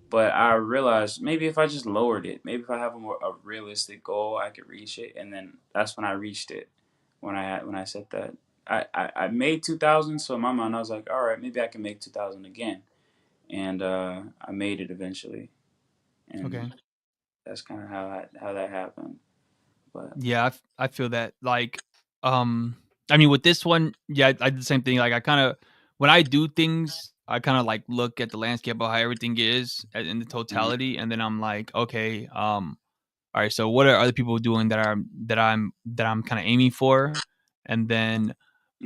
But I realized maybe if I just lowered it, maybe if I have a realistic goal, I could reach it. And then that's when I reached it. When I said that I made 2,000, so in my mind I was like, all right, maybe I can make 2,000 again. And I made it eventually, and Okay. that's kind of how that happened. But Yeah, I feel that. Like, I mean, with this one, yeah, I did the same thing. Like, I kind of when I do things, I kind of like look at the landscape of how everything is in the mhm, totality, and then I'm like, okay, all right, so what are other people doing that I'm kind of aiming for, and then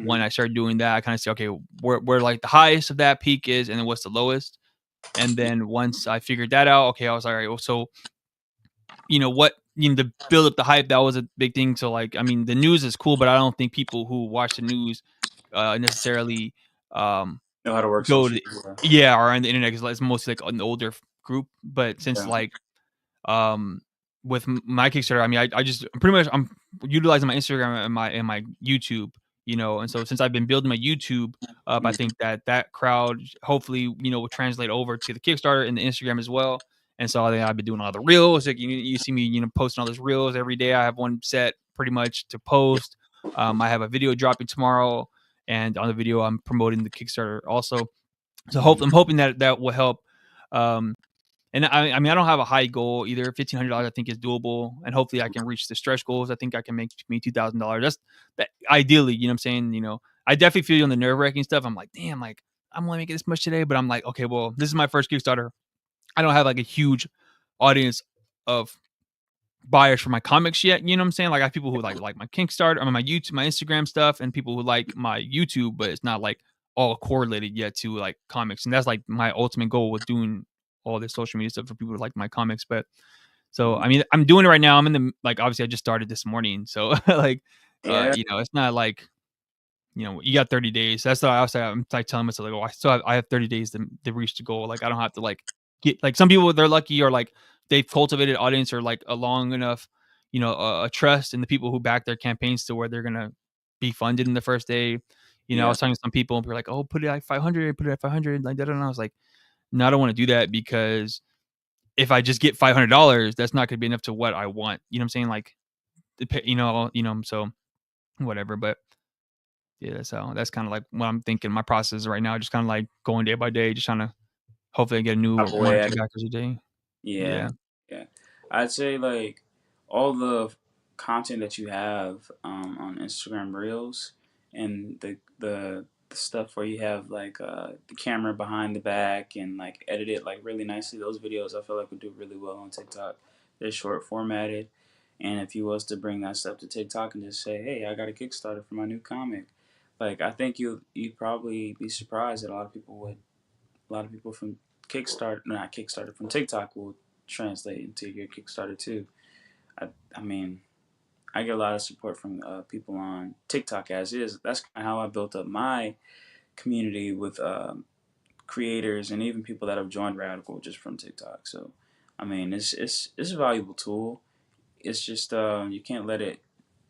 when mhm, I start doing that, I kind of say, okay, where like the highest of that peak is, and then what's the lowest, and yeah, then once I figured that out, okay, I was like, all right, well, so what to build up the hype, that was a big thing. So like, I mean, the news is cool, but I don't think people who watch the news necessarily um know how to work go social to media. yeah, or on the internet, because it's mostly like an older group. But since Yeah. like um with my Kickstarter, I mean, I just pretty much I'm utilizing my Instagram and my YouTube, and so since I've been building my YouTube up, I Mhm, think that crowd hopefully will translate over to the Kickstarter and the Instagram as well. And so I think I've been doing all the reels. Like you see me, posting all those reels every day. I have one set pretty much to post. I have a video dropping tomorrow, and on the video I'm promoting the Kickstarter also. So mhm. I'm hoping that that will help. Um, and I mean, I don't have a high goal either. $1,500 I think is doable, and hopefully I can reach the stretch goals. I think I can make me $2,000. That's that ideally. You know what I'm saying? I definitely feel you on the nerve wracking stuff. I'm like, damn, like I'm only making this much today, but I'm like, okay, well, this is my first Kickstarter. I don't have like a huge audience of buyers for my comics yet. You know what I'm saying? Like I have people who like my Kickstarter, I mean my YouTube, my Instagram stuff, and people who like my YouTube, but it's not like all correlated yet to like comics. And that's like my ultimate goal with doing all this social media stuff for people who like my comics. But so I mean I'm doing it right now. I'm in the like obviously I just started this morning. So like Yeah, it's not like you got 30 days. That's what I was I'm like telling myself like, oh, I have 30 days to reach the goal. Like I don't have to like get like some people they're lucky or like they've cultivated audience or like a long enough, a trust in the people who back their campaigns to where they're gonna be funded in the first day. I Yeah. was talking to some people and they're like, "Oh, put it at 500, put it at 500." Like that, and I was like, "No, I don't want to do that because if I just get $500, that's not gonna be enough to what I want." You know what I'm saying? Like, so whatever. But yeah, so that's kind of like what I'm thinking. My process right now, just kind of like going day by day, just trying to hopefully get a new Chop one or away two at it. backers a day. Yeah, Yeah. yeah. I'd say like all the content that you have on Instagram Reels and the stuff where you have like the camera behind the back and like edit it like really nicely. Those videos I feel like would do really well on TikTok. They're short formatted, and if you was to bring that stuff to TikTok and just say, "Hey, I got a Kickstarter for my new comic," like I think you'd probably be surprised that a lot of people from Kickstarter, no, not Kickstarter, from TikTok will translate into your Kickstarter too. I mean, I get a lot of support from people on TikTok as is. That's kind of how I built up my community with creators and even people that have joined Radical just from TikTok. So, I mean, it's a valuable tool. It's just you can't let it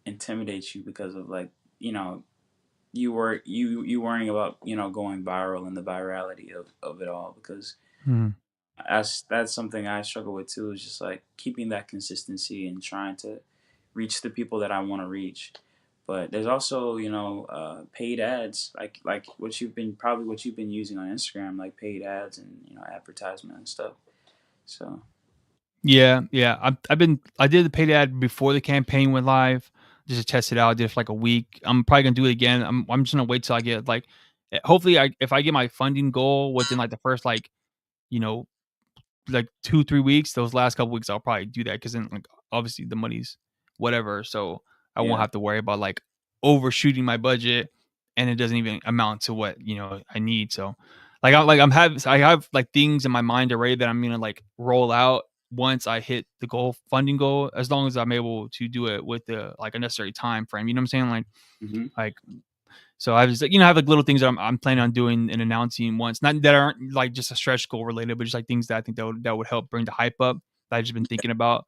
intimidate you because of like you worrying about going viral and the virality of it all because Mhm. that's something I struggle with too. Is just like keeping that consistency and trying to reach the people that I want to reach. But there's also paid ads like what you've been using on Instagram, like paid ads and advertisement and stuff. So Yeah, yeah. I did the paid ad before the campaign went live just to test it out. I did it for like a week. I'm probably gonna do it again. I'm just gonna wait till I get like, hopefully, if I get my funding goal within like the first you know like 2-3 weeks, those last couple weeks I'll probably do that because then like obviously the money's whatever, so I won't yeah, have to worry about like overshooting my budget and it doesn't even amount to what I need. So I have like things in my mind already that I'm gonna like roll out once I hit the funding goal, as long as I'm able to do it with the like a necessary time frame. You know what I'm saying? hmm Like so I was like, I have like little things that I'm planning on doing and announcing once, not that aren't like just a stretch goal related, but just like things that I think that would help bring the hype up that I've just been thinking about.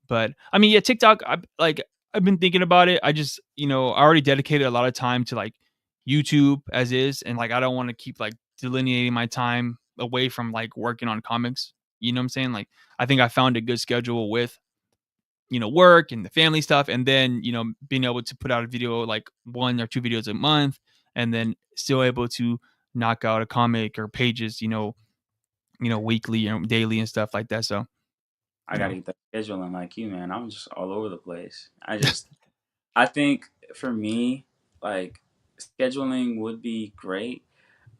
But I mean, yeah, TikTok, I've been thinking about it. I just, I already dedicated a lot of time to like YouTube as is, and like I don't want to keep like delineating my time away from like working on comics. You know what I'm saying? Like I think I found a good schedule with work and the family stuff, and then being able to put out a video like 1 or 2 videos a month, and then still able to knock out a comic or pages, weekly or daily and stuff like that. So I you gotta know, get that scheduling like you, man. I'm just all over the place. I think for me, like scheduling would be great.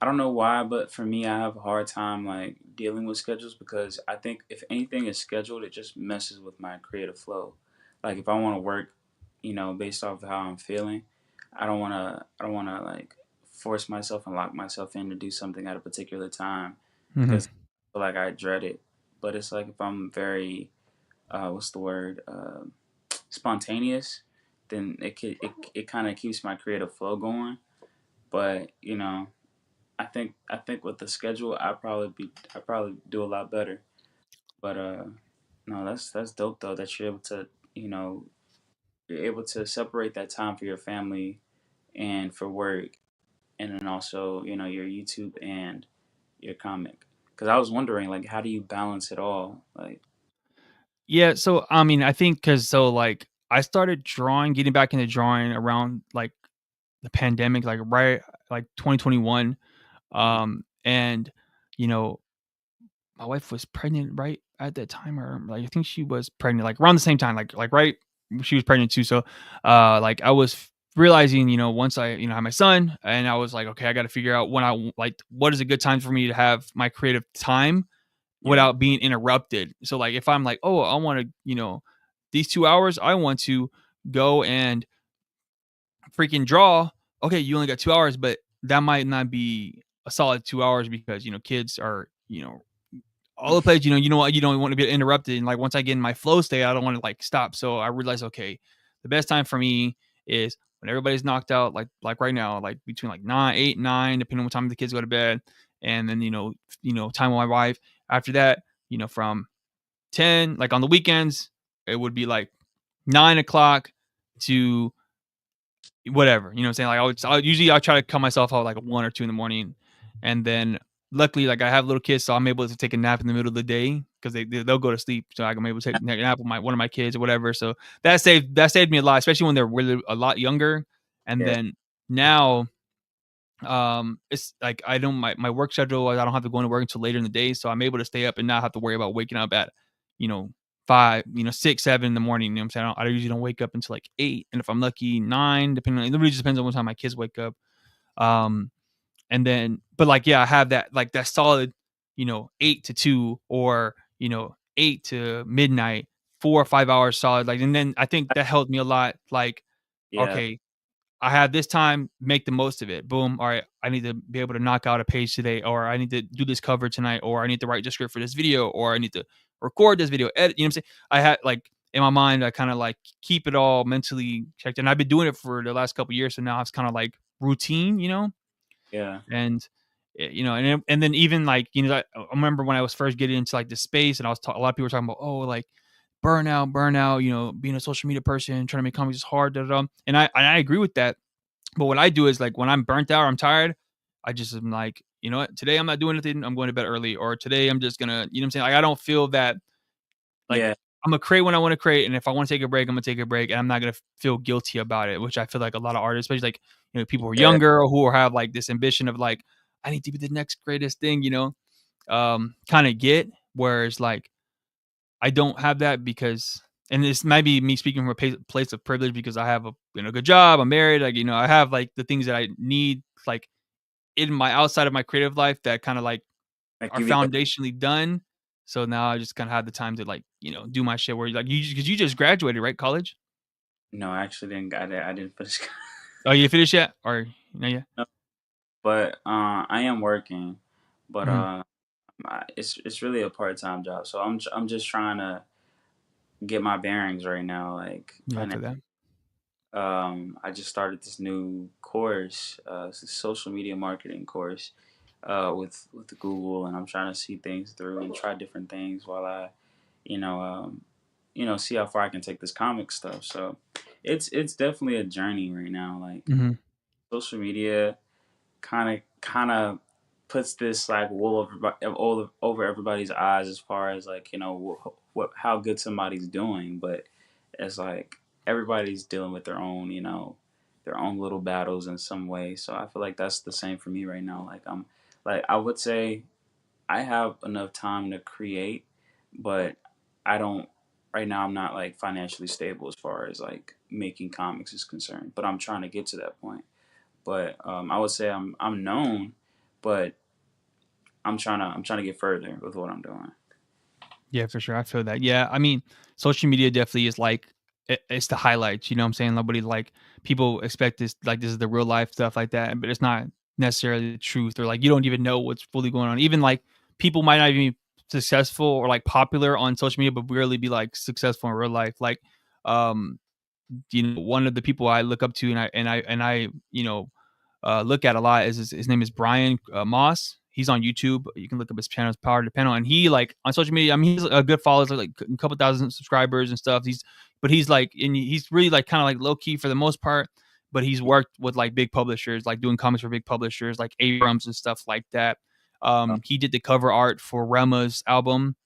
I don't know why, but for me, I have a hard time like dealing with schedules because I think if anything is scheduled, it just messes with my creative flow. Like if I want to work, based off of how I'm feeling, I don't wanna like force myself and lock myself in to do something at a particular time mhm. because I feel like I dread it. But it's like if I'm very, what's the word, spontaneous, then it kind of keeps my creative flow going. But I think with the schedule, I probably do a lot better. But no, that's dope though that you know you're able to separate that time for your family and for work, and then also your YouTube and your comic. Because I was wondering like how do you balance it all? Like Yeah. So I mean, I think because like I started getting back into drawing around like the pandemic, like right like 2021, and you know my wife was pregnant right at that time, or like I think she was pregnant like around the same time, like right, she was pregnant too. So like I was realizing, once I had my son, and I was like, okay, I got to figure out when like what is a good time for me to have my creative time yeah, without being interrupted. So like if I'm like, oh, I want to, these 2 hours I want to go and freaking draw. Okay, you only got 2 hours, but that might not be a solid 2 hours because kids are all the place. You know what, you don't want to get interrupted. And like once I get in my flow state, I don't want to like stop. So I realized, okay, the best time for me is when everybody's knocked out, like right now, like between like 8, 9, depending on what time the kids go to bed, and then time with my wife. After that, from 10, like on the weekends, it would be like 9 o'clock to whatever, you know what I'm saying? Like I'll try to cut myself out like 1 or 2 in the morning. And then luckily, like I have little kids, so I'm able to take a nap in the middle of the day because they'll go to sleep. So I'm able to take a nap with one of my kids or whatever. So that saved me a lot, especially when they're really a lot younger. And Yeah. then now it's like I don't my work schedule, I don't have to go into work until later in the day, so I'm able to stay up and not have to worry about waking up at you know 5, 6, 7 in the morning. You know what I'm saying? I usually don't wake up until like 8, and if I'm lucky 9, depending on, it really just depends on what time my kids wake up. um and then but like yeah, I have that solid 8 to 2, or 8 to midnight, 4 or 5 hours solid, like. And then I think that helped me a lot, like, Yeah. okay, I have this time, make the most of it. Boom. All right. I need to be able to knock out a page today, or I need to do this cover tonight, or I need to write the script for this video, or I need to record this video, edit. You know what I'm saying? I had like in my mind, I kind of like keep it all mentally checked. And I've been doing it for the last couple of years. So now it's kind of like routine. Yeah. And, and then even like, I remember when I was first getting into like the space, and a lot of people were talking about, oh, like, burnout, being a social media person, trying to make comics is hard. Da, da, da. And I agree with that. But what I do is like when I'm burnt out or I'm tired, I just am like, you know what, today I'm not doing anything. I'm going to bed early. Or today I'm just gonna, you know what I'm saying? Like I don't feel that like Yeah. I'm gonna create when I want to create. And if I want to take a break, I'm gonna take a break. And I'm not gonna feel guilty about it, which I feel like a lot of artists, especially like, people who are Yeah. younger or who have like this ambition of like, I need to be the next greatest thing, kind of get. Whereas like I don't have that because, and this might be me speaking from a place of privilege because I have a good job, I'm married, like I have like the things that I need like in my outside of my creative life that kind of like Like are give you the foundationally done. So now I just kind of have the time to like do my shit. Where like because you just graduated, right? College? no, I actually didn't. I didn't finish. Oh, you finished yet? Or no? Yeah. No, but I am working, but Hmm. it's really a part time job. So I'm just trying to get my bearings right now, like Yeah, for that. I just started this new course, it's a social media marketing course, with Google, and I'm trying to see things through and try different things while I, you know, um, see how far I can take this comic stuff. So, it's definitely a journey right now. Like Hmm. social media, kind of puts this like wool over everybody's eyes as far as like what how good somebody's doing, but it's like everybody's dealing with their own little battles in some way. So I feel like that's the same for me right now. Like I would say I have enough time to create, but I don't right now. I'm not like financially stable as far as like making comics is concerned, but I'm trying to get to that point. But I would say I'm known, but I'm trying to get further with what I'm doing. Yeah, for sure. I feel that. Yeah, I mean, social media definitely is like it's the highlights. You know what I'm saying? Nobody like people expect this like this is the real life stuff like that, but it's not necessarily the truth. Or like you don't even know what's fully going on. Even like people might not even be successful or like popular on social media, but really be like successful in real life. Like, um, one of the people I look up to and I look at a lot is his name is Brian Moss. He's on YouTube. You can look up his channel, his Power to Panel, and he like on social media. I mean, he's a good follower, like a couple thousand subscribers and stuff. He's like, and he's really like kind of like low key for the most part. But he's worked with like big publishers, like doing comics for big publishers, like Abrams and stuff like that. He did the cover art for Rema's album.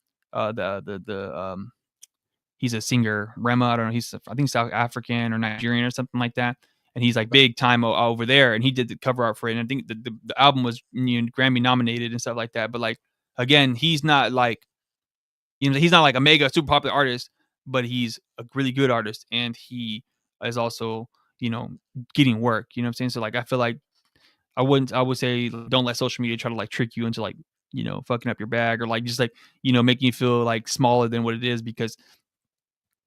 He's a singer, Rema. I don't know. I think South African or Nigerian or something like that. And he's like big time over there. And he did the cover art for it. And I think the album was Grammy nominated and stuff like that. But like again, he's not like he's not like a mega super popular artist, but he's a really good artist, and he is also you know getting work. You know what I'm saying? So like I feel like I would say don't let social media try to like trick you into like fucking up your bag, or like just like making you feel like smaller than what it is, because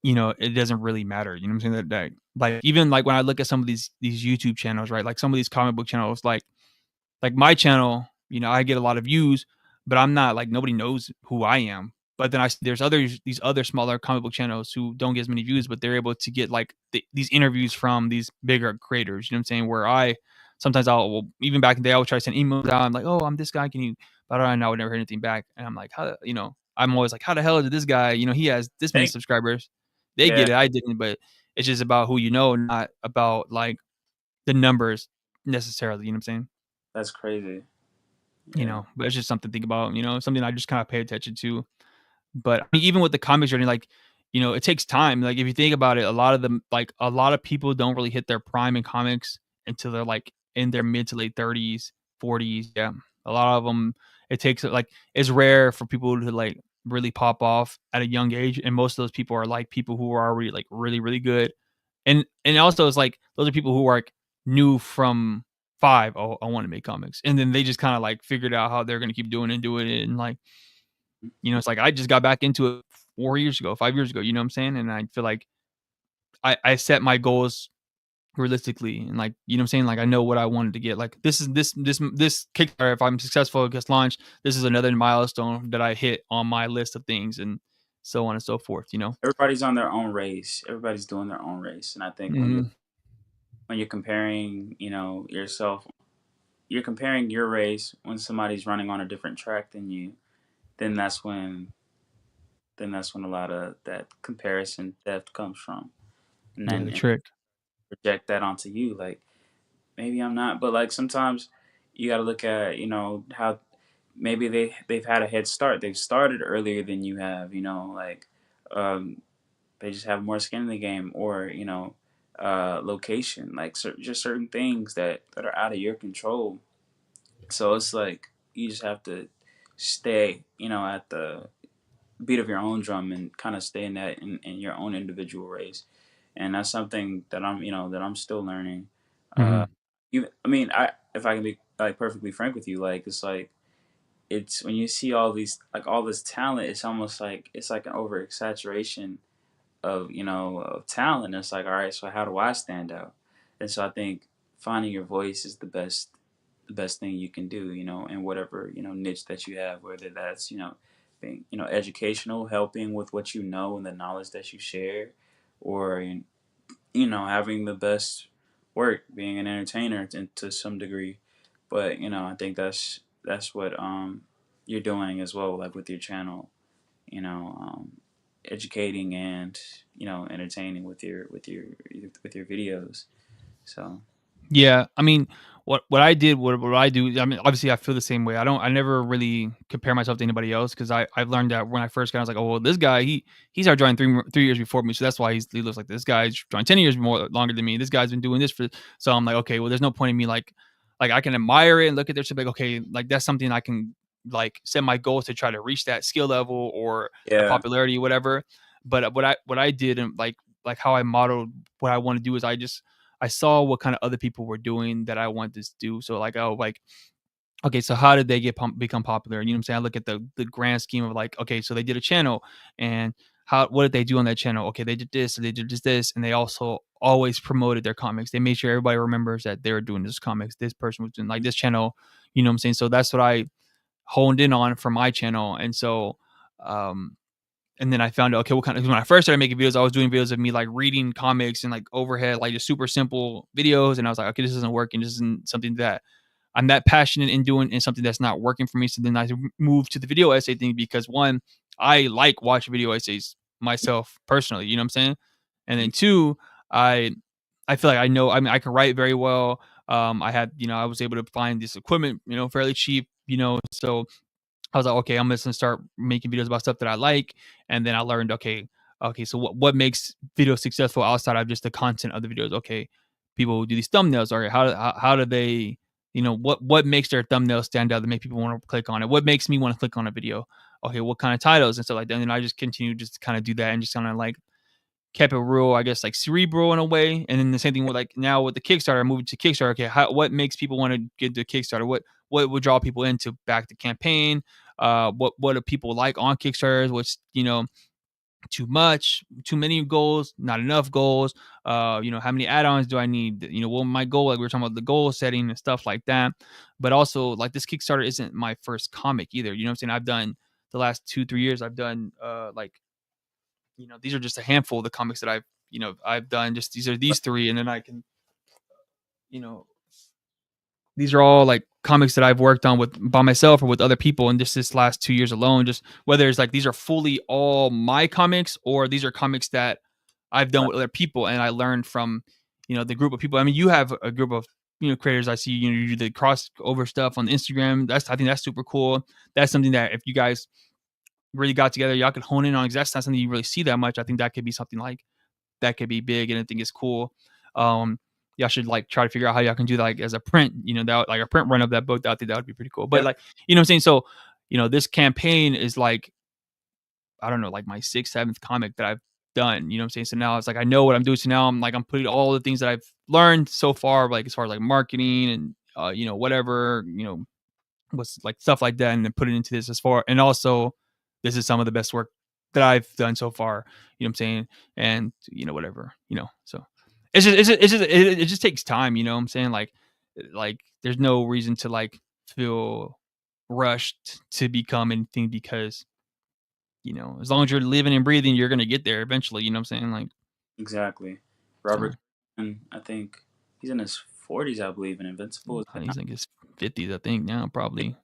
it doesn't really matter. You know what I'm saying? That like even like when I look at some of these YouTube channels, right? Like some of these comic book channels, like my channel, I get a lot of views, but I'm not like nobody knows who I am. But then there's these other smaller comic book channels who don't get as many views, but they're able to get like these interviews from these bigger creators. You know what I'm saying? Where I sometimes even back in the day I would try to send emails out. I'm like, oh, I'm this guy. Can you? But I would never hear anything back, and I'm like, how? I'm always like, how the hell did this guy, he has this many Thank subscribers? They Yeah, get it, I didn't, but it's just about who you know, not about like the numbers necessarily. You know what I'm saying? that's crazy. Yeah. But it's just something to think about. Something I just kind of pay attention to. But I mean, even with the comic journey, like, it takes time. Like if you think about it, a lot of people don't really hit their prime in comics until they're like in their mid to late 30s, 40s. Yeah. A lot of them, it takes like, it's rare for people to like really pop off at a young age. And most of those people are like people who are already like really, really good. And also it's like, those are people who are like new from five. Oh, I want to make comics. And then they just kind of like figured out how they're going to keep doing it and doing it. And like, it's like I just got back into it 4 years ago, 5 years ago, you know what I'm saying? And I feel like I set my goals realistically and like, you know what I'm saying? Like I know what I wanted to get. Like this Kickstarter, if I'm successful, it gets launched, this is another milestone that I hit on my list of things and so on and so forth. Everybody's on their own race. Everybody's doing their own race, and I think Mhm. when you're comparing, yourself, you're comparing your race when somebody's running on a different track than you. Then that's when a lot of that comparison theft comes from, and Yeah, then the trick. project that onto you. Like maybe I'm not, but like sometimes you got to look at how maybe they've had a head start. They've started earlier than you have. Like um, they just have more skin in the game, or location, like just certain things that are out of your control. So it's like you just have to stay, at the beat of your own drum and kind of stay in that in your own individual race. And that's something that I'm still learning. Uh, Mhm. I mean, if I can be like perfectly frank with you, like it's when you see all this talent, it's almost like it's like an over exaggeration of talent. It's like, all right, so how do I stand out? And so I think finding your voice is the best thing you can do, in whatever, niche that you have, whether that's, being, educational, helping with what you know and the knowledge that you share, or, having the best work, being an entertainer to some degree. But, I think that's what you're doing as well, like with your channel, you know, educating and, entertaining with your videos. So, Yeah, I mean, what I did, what I do. I mean, obviously, I feel the same way. I never really compare myself to anybody else because I've learned that when I first got, I was like, oh well, this guy he started drawing 3 years before me, so that's why he looks like this. Guy's drawing 10 years more longer than me. This guy's been doing this for. So I'm like, okay, well, there's no point in me like I can admire it and look at their stuff like, okay, like that's something I can like set my goals to try to reach that skill level or the yeah. popularity, whatever. But what I did and like how I modeled what I want to do is I saw what kind of other people were doing that I wanted to do. So like, oh, like, okay, so how did they become popular? You know what I'm saying? I look at the grand scheme of like, okay, so they did a channel and what did they do on that channel? Okay, they did this, and they did this, and they also always promoted their comics. They made sure everybody remembers that they were doing this comics. This person was doing like this channel, you know what I'm saying? So that's what I honed in on for my channel. And so um and then I found out, okay, what kind of, when I first started making videos, I was doing videos of me like reading comics and like overhead, like just super simple videos. And I was like, okay, this isn't working. This isn't something that I'm that passionate in doing and something that's not working for me. So then I moved to the video essay thing because one, I like watching video essays myself personally, you know what I'm saying? And then two, I I feel like I mean, I can write very well. I had, I was able to find this equipment, fairly cheap, so I was like, okay, I'm just gonna start making videos about stuff that I like. And then I learned, okay, so what makes videos successful outside of just the content of the videos? Okay, people who do these thumbnails, or how do they, what makes their thumbnails stand out that make people want to click on it? What makes me want to click on a video? Okay, what kind of titles and stuff like that. And then I just continue just to kind of do that and just kind of like kept it real, I guess, like cerebral in a way. And then the same thing with like now with the Kickstarter, I moved to Kickstarter. Okay, what makes people want to get to Kickstarter? What would draw people into back the campaign? What do people like on Kickstarter? What's too much, too many goals, not enough goals? How many add-ons do I need? What my goal? Like we were talking about the goal setting and stuff like that. But also like this Kickstarter isn't my first comic either. You know what I'm saying? I've done the last 2-3 years. I've done like these are just a handful of the comics that I've done. Just these are these three, and then I can, you know, these are all like comics that I've worked on with by myself or with other people, and just this last 2 years alone, just whether it's like these are fully all my comics or these are comics that I've done Right. with other people and I learned from, the group of people. I mean, you have a group of creators. I see you do the crossover stuff on Instagram. I think that's super cool. That's something that if you guys really got together, y'all could hone in on, because that's not something you really see that much. I think that could be something like that could be big, and I think it's cool. Y'all should like try to figure out how y'all can do that, like as a print, that like a print run of that book. I think that would be pretty cool. But Yeah, like, what I'm saying? So, this campaign is like, I don't know, like my sixth, seventh comic that I've done. You know what I'm saying? So now it's like I know what I'm doing. So now I'm putting all the things that I've learned so far, like as far as like marketing and whatever, what's like stuff like that, and then put it into this as far. And also, this is some of the best work that I've done so far. You know what I'm saying? And whatever. So it just takes time. You know what I'm saying? Like there's no reason to like feel rushed to become anything, because as long as you're living and breathing, you're gonna get there eventually. You know what I'm saying? Like, exactly. so Robert, and I think he's in his 40s, I believe, and Invincible is I like, think he's like his 50s. I think now probably.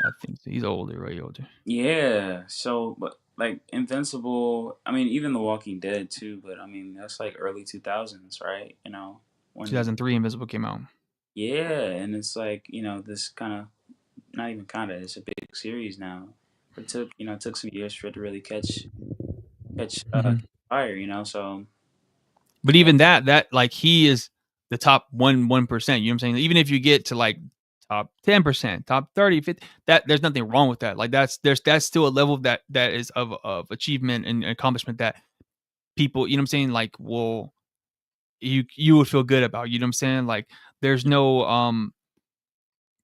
I think so. He's older, way older. yeah. So, but like Invincible, I mean, even The Walking Dead too. But I mean, that's like early 2000s, right? When 2003, Invisible came out. yeah, and it's like this kind of not even kind of, it's a big series now. But it took some years for it to really catch Mhm. fire. So But yeah, even that like he is the top 1%. You know what I'm saying? Even if you get to like top 10%, top 30, 50, that there's nothing wrong with that. Like that's still a level that is of achievement and accomplishment that people, you know what I'm saying, like will you would feel good about. You know what I'm saying? Like there's no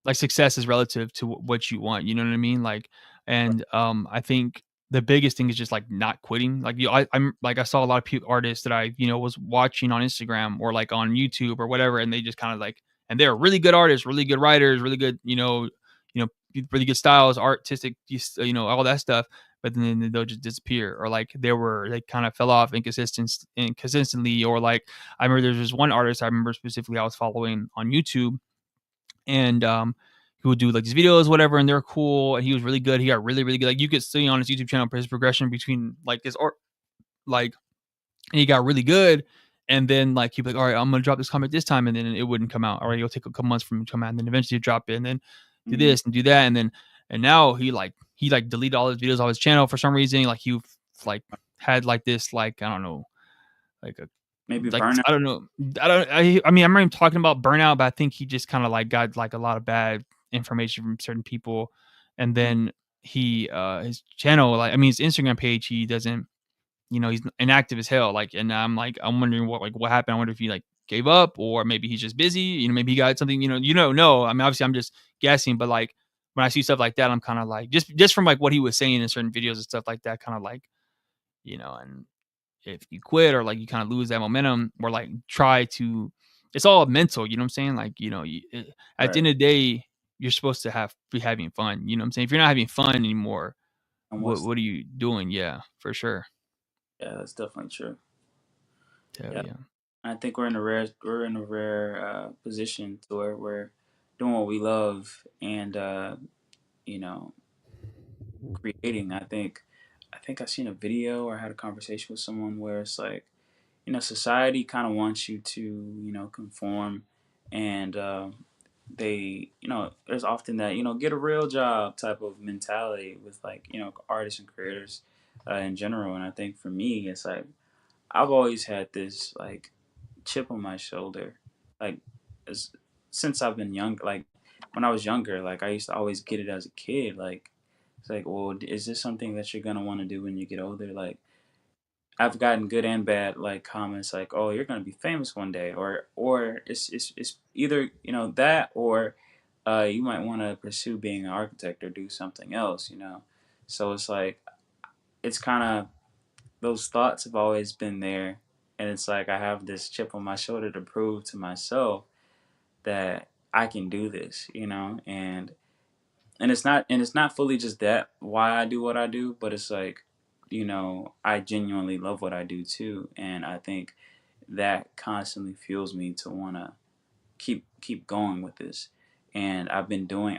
like success is relative to what you want. You know what I mean? Like, and I think the biggest thing is just like not quitting. Like I'm like I saw a lot of artists that I was watching on Instagram or like on YouTube or whatever, and they just kind of like, and they're really good artists, really good writers, really good really good styles, artistic, all that stuff. But then they'll just disappear, or like they kind of fell off inconsistently, or like I remember there's this one artist I remember specifically I was following on YouTube, and he would do like these videos, whatever, and they're cool. And he was really good. He got really, really good. Like you could see on his YouTube channel his progression between like his art, like, and he got really good. And then like he'd be like, all right, I'm gonna drop this comic this time, and then it wouldn't come out. All right, it'll take a couple months for him to come out, and then eventually he'd drop it, and then do mm, this and do that, and now he deleted all his videos off his channel for some reason. Like he like had like this, like I don't know, like a maybe like Burnout. I don't know. I mean, I'm not even talking about burnout, but I think he just kind of like got like a lot of bad information from certain people, and Mm, then he his channel, like I mean his Instagram page, he doesn't, he's inactive as hell. Like, and I'm wondering what happened. I wonder if he like gave up, or maybe he's just busy. Maybe he got something. You don't know. I mean, obviously I'm just guessing, but like when I see stuff like that, I'm kind of like just from like what he was saying in certain videos and stuff like that, kind of like and if you quit or like you kind of lose that momentum, or like try to, it's all mental. You know what I'm saying? Like at the right. end of the day, you're supposed to be having fun. You know what I'm saying? If you're not having fun anymore, And what what's what are you doing? Yeah, for sure. yeah, that's definitely true. Hell Yeah, yeah. I think we're in a rare position to where we're doing what we love and you know creating. I think I seen a video or I had a conversation with someone where it's like society kind of wants you to conform, and they there's often that get a real job type of mentality with like artists and creators in general. And I think for me it's like I've always had this like chip on my shoulder, like as, since I've been young. Like when I was younger, like I used to always get it as a kid. Like it's like, well, is this something that you're gonna want to do when you get older? Like I've gotten good and bad like comments like, "Oh, you're gonna be famous one day," or it's either that or you might want to pursue being an architect or do something else. So it's like it's kind of those thoughts have always been there, and it's like I have this chip on my shoulder to prove to myself that I can do this. And it's not fully just that why I do what I do, but it's like I genuinely love what I do too, and I think that constantly fuels me to want to keep going with this. and I've been doing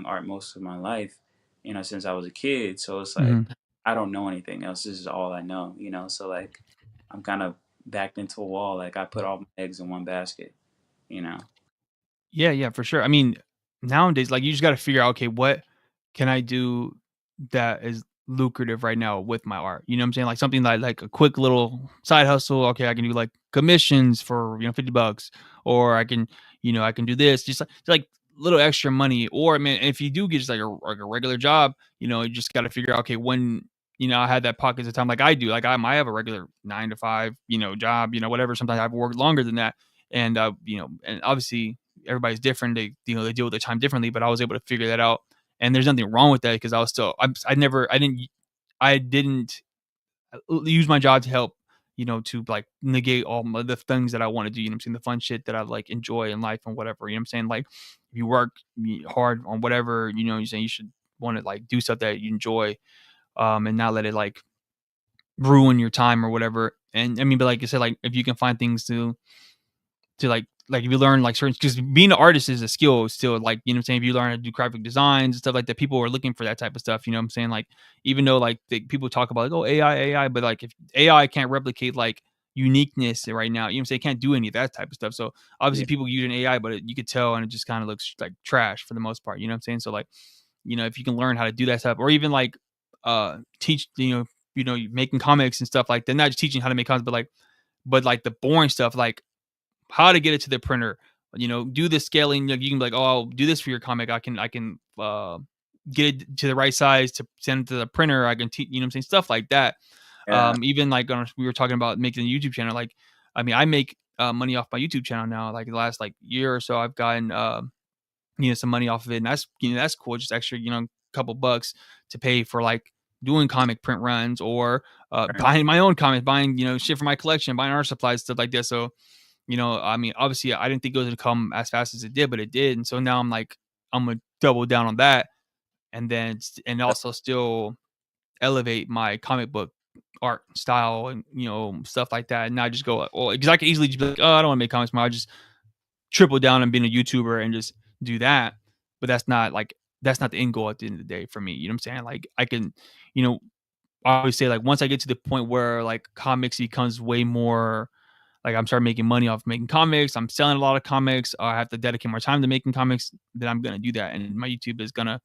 art most of my life, you know, since I was a kid. So it's like Mhm. I don't know anything else. This is all I know, you know. So like I'm kind of backed into a wall. Like I put all my eggs in one basket, you know. Yeah, yeah, for sure. I mean, nowadays, like you just got to figure out, okay, what can I do that is lucrative right now with my art? You know what I'm saying? Like something like a quick little side hustle. Okay, I can do like commissions for $50, or I can, I can do this, just like little extra money. Or I mean, if you do get just like a regular job, you just got to figure out, okay, when I had that pockets of time like I do, like I have a regular 9 to 5, job, whatever. Sometimes I've worked longer than that, and and obviously everybody's different. They deal with their time differently, but I was able to figure that out. And there's nothing wrong with that because I didn't use my job to help, to like negate all the things that I want to do. You know what I'm saying? The fun shit that I like enjoy in life and whatever. You know what I'm saying? Like if you work hard on whatever, you're saying you should want to like do stuff that you enjoy, and not let it like ruin your time or whatever. And I mean, but like I said, like if you can find things to like if you learn like certain, because being an artist is a skill still, like what I'm saying, if you learn how to do graphic designs and stuff like that, people are looking for that type of stuff. You know what I'm saying? Like even though like people talk about like, oh, AI, but like if AI can't replicate like uniqueness right now, what I'm saying, it can't do any of that type of stuff. So obviously Yeah. people using AI, but you could tell, and it just kind of looks like trash for the most part. You know what I'm saying? So like, if you can learn how to do that stuff, or even like teach, making comics and stuff like that, not just teaching how to make comics, but like the boring stuff, like how to get it to the printer, do the scaling. Like you can be like, oh, I'll do this for your comic. I can get it to the right size to send it to the printer. I can teach, what I'm saying, stuff like that. Yeah. Even like we were talking about making a YouTube channel. Like, I mean, I make money off my YouTube channel now. Like the last like year or so, I've gotten some money off of it, and that's cool. Just extra, couple bucks to pay for like doing comic print runs, or Right. buying my own comics, buying shit for my collection, buying art supplies, stuff like that. So I mean, obviously, I didn't think it was gonna come as fast as it did, but it did, and so now I'm like, I'm gonna double down on that, and then and also still elevate my comic book art style and stuff like that, and not just go like, well, because I can easily just be like, oh, I don't want to make comics more. I just triple down on being a YouTuber and just do that, but that's not the end goal at the end of the day for me. You know what I'm saying? Like I can, you know, I always say like once I get to the point where like comics becomes way more like I'm starting making money off making comics, I'm selling a lot of comics, I have to dedicate more time to making comics, then I'm gonna do that, and my YouTube is gonna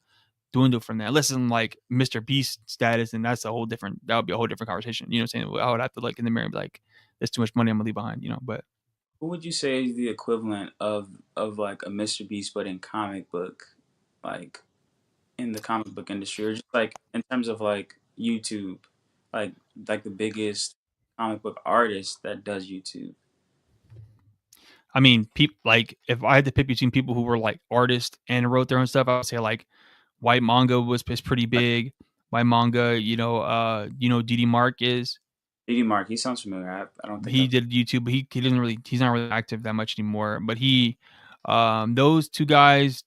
dwindle from that. Unless I'm like Mr. Beast status, and that would be a whole different conversation. You know what I'm saying? I would have to look in the mirror and be like, there's too much money I'm gonna leave behind, but Who would you say is the equivalent of like a Mr. Beast but in comic book, like in the comic book industry, or just like in terms of like YouTube, like like the biggest comic book artist that does YouTube? I mean, like if I had to pick between people who were like artists and wrote their own stuff, I would say like White Manga is pretty Like big. White Manga, DD Mark is. D.D. Mark, he sounds familiar. I don't think He I've. did YouTube, but he's not really active that much anymore. But those two guys,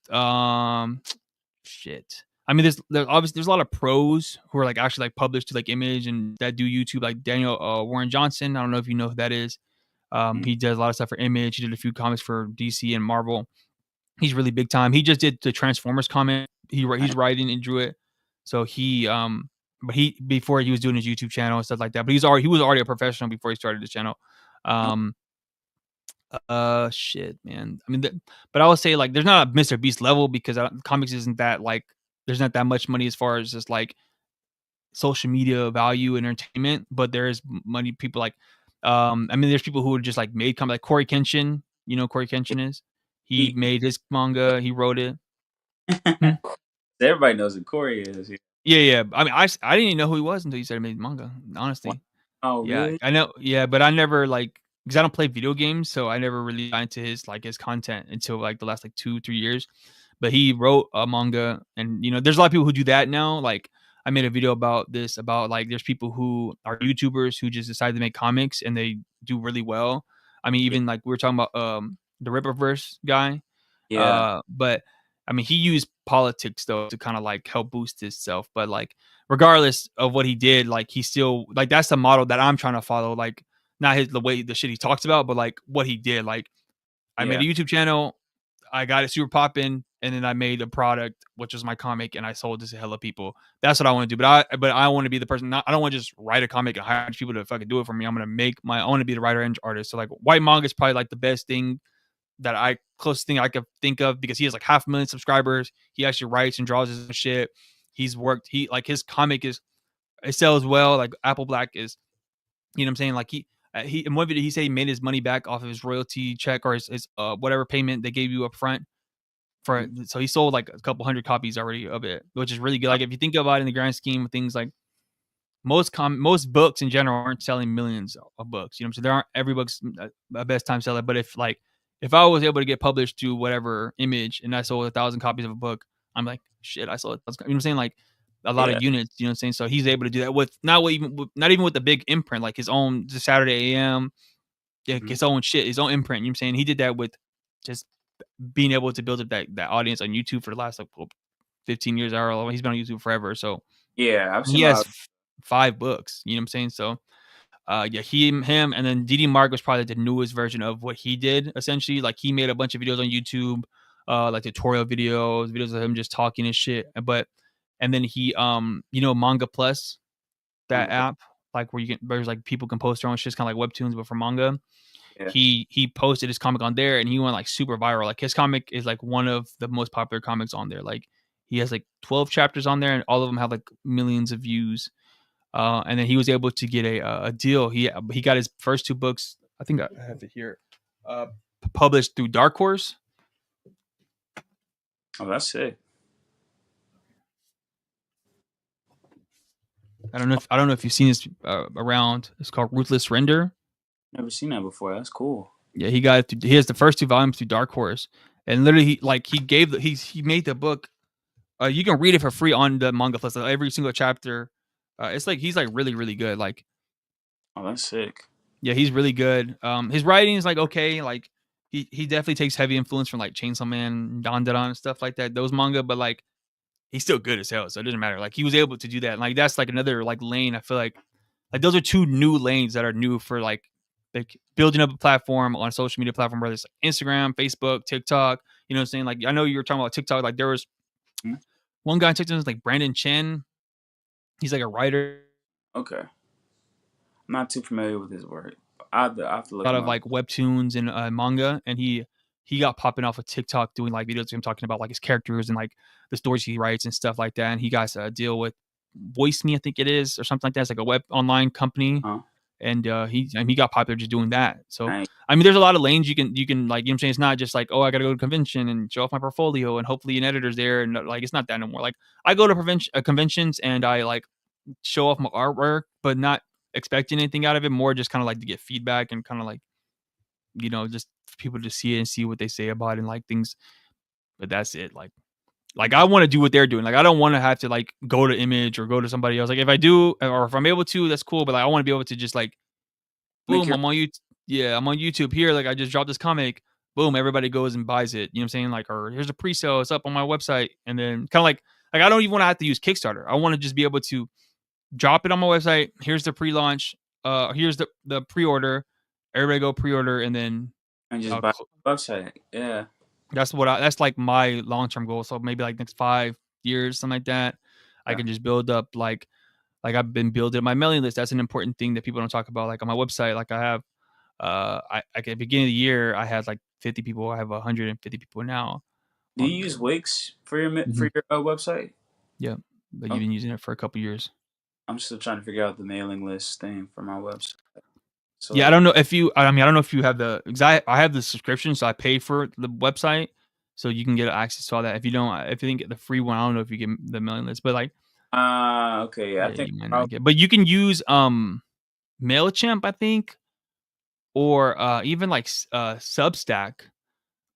shit. I mean, there's obviously there's a lot of pros who are like actually like published to like Image and that do YouTube, like Daniel Warren Johnson. I don't know if you know who that is. Mm, He does a lot of stuff for Image. He did a few comics for DC and Marvel. He's really big time. He just did the Transformers comic. He's right. writing and drew it. So but he before he was doing his YouTube channel and stuff like that. But he was already a professional before he started his channel. Oh, Um, shit, man. I mean, but I would say like there's not a Mr. Beast level because comics isn't that like there's not that much money as far as just like social media value and entertainment, but there is money. People like, I mean, there's people who are just like made comic like Corey Kenshin. You know who Corey yeah. Kenshin is. He He, made his manga. He wrote it. Hmm? everybody knows who Corey is. Yeah. Yeah, yeah. I mean, I didn't even know who he was until you started making manga. Wow. Honestly, Oh, yeah, really? I know. Yeah, but I never like because I don't play video games, so I never really got into his content until like the last like 2-3 years. But he wrote a manga, and there's a lot of people who do that now. Like I made a video about this about like there's people who are YouTubers who just decide to make comics and they do really well. I mean, Yeah. even like we were talking about the Ripperverse guy. Yeah. But I mean, he used politics though to kind of like help boost himself. But like, regardless of what he did, like he still like that's the model that I'm trying to follow. Like, not the shit he talks about, but like what he did. Like, I made Yeah. a YouTube channel. I got it super popping, and then I made a product, which was my comic, and I sold it to hella people. That's what I want to do. But I want to be the person. I don't want to just write a comic and hire people to fucking do it for me. I'm gonna make my. I want to be the writer and artist. So like, White Manga is probably like the best thing that closest thing I could think of, because he has like 500,000 subscribers. He actually writes and draws his own shit. He's worked. He like his comic is it sells well. Like Apple Black is, you know what I'm saying? Like he in one video he said he made his money back off of his royalty check or his whatever payment they gave you up front for it. So he sold like a couple hundred copies already of it, which is really good. Like if you think about it in the grand scheme of things, like most books in general aren't selling millions of books. You know what I'm saying? There aren't every book's a best time seller, but if I was able to get published to whatever Image and I sold 1,000 copies of a book, I'm like, shit, I sold 1,000. You know what I'm saying? Like a lot of units. You know what I'm saying? So he's able to do that with not even with the big imprint, like his own the Saturday AM, his own shit, his own imprint. You know what I'm saying? He did that with just being able to build up that audience on YouTube for the last like 15 years. Or he's been on YouTube forever. So Yeah, I've seen he a lot has 5 books. You know what I'm saying? So yeah, him, and then DD Mark was probably the newest version of what he did. Essentially, like he made a bunch of videos on YouTube, like tutorial videos of him just talking and shit. And then he, Manga Plus, that Okay. app, like there's like people can post their own shit, kind of like webtoons, but for manga. Yeah. He posted his comic on there, and he went like super viral. Like his comic is like one of the most popular comics on there. Like he has like 12 chapters on there, and all of them have like millions of views. And then he was able to get a deal. He got his first 2 books. I think I have it here. Published through Dark Horse. Oh, that's sick. I don't know if you've seen this around. It's called Ruthless Render. Never seen that before. That's cool. Yeah, he has the first 2 volumes through Dark Horse, and literally he made the book. You can read it for free on the Manga Plus. Like every single chapter. It's like he's like really really good. Like, oh, that's sick. Yeah, he's really good. His writing is like okay. Like he definitely takes heavy influence from like Chainsaw Man, Dandadan, and stuff like that. Those manga, but like he's still good as hell, so it doesn't matter. Like he was able to do that. And, like that's like another like lane. I feel like those are 2 new lanes that are new for like building up a platform on a social media platform, whether it's like Instagram, Facebook, TikTok. You know what I'm saying? Like I know you were talking about TikTok. Like there was one guy on TikTok was like Brandon Chen. He's like a writer. Okay. I'm not too familiar with his work. I have to look A lot him of up. like webtoons and manga, and he got popping off of TikTok doing like videos of him talking about like his characters and like the stories he writes and stuff like that. And he got a deal with Voice Me, I think it is, or something like that. It's like a web online company. And he got popular just doing that. So Nice. I mean, there's a lot of lanes you can like, you know what I'm saying? It's not just like, oh, I gotta go to a convention and show off my portfolio and hopefully an editor's there, and like it's not that no more. Like I go to conventions and I like show off my artwork, but not expecting anything out of it. More just kind of like to get feedback and kind of like, just people to see it and see what they say about it and like things. But that's it. Like I want to do what they're doing. Like I don't want to have to like go to Image or go to somebody else. Like if I do, or if I'm able to, that's cool. But like I want to be able to just like, boom, I'm on YouTube. Yeah, I'm on YouTube here. Like I just dropped this comic. Boom, everybody goes and buys it. You know what I'm saying? Like, or here's a pre-sale. It's up on my website. And then kind of like I don't even want to have to use Kickstarter. I want to just be able to drop it on my website. Here's the pre-launch. Here's the pre-order. Everybody go pre-order, and then just buy the website. Yeah, that's that's like my long-term goal. So maybe like next 5 years, something like that. Yeah. I can just build up like I've been building my mailing list. That's an important thing that people don't talk about. Like on my website, like I have, at the beginning of the year, I had like 50 people. I have 150 people now. Do you use Wix for your website? Yeah, but you've been using it for a couple years. I'm still trying to figure out the mailing list thing for my website. So yeah, I don't know if you. I mean, I don't know if you have the. Because I have the subscription, so I pay for the website, so you can get access to all that. If you don't, if you didn't get the free one, I don't know if you get the mailing list. But like, okay, yeah, I think. You might not get, but you can use MailChimp, I think, or even like Substack,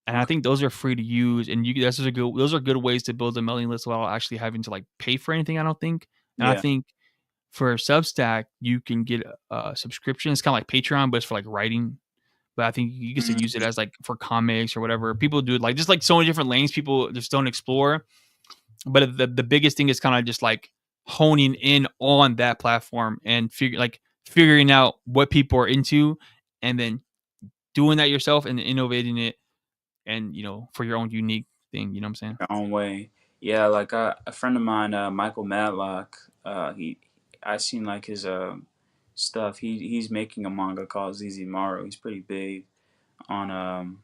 and I think those are free to use. And those are good ways to build a mailing list without actually having to like pay for anything. I don't think, and I think. For Substack, you can get a subscription. It's kind of like Patreon, but it's for like writing. But I think you can still use it as like for comics or whatever. People do it like just like so many different lanes people just don't explore. But the biggest thing is kind of just like honing in on that platform and figuring out what people are into, and then doing that yourself and innovating it and for your own unique thing. You know what I'm saying? Your own way. Yeah, like a friend of mine, Michael Matlock. He I seen like his stuff. He's making a manga called ZZ Maro. He's pretty big on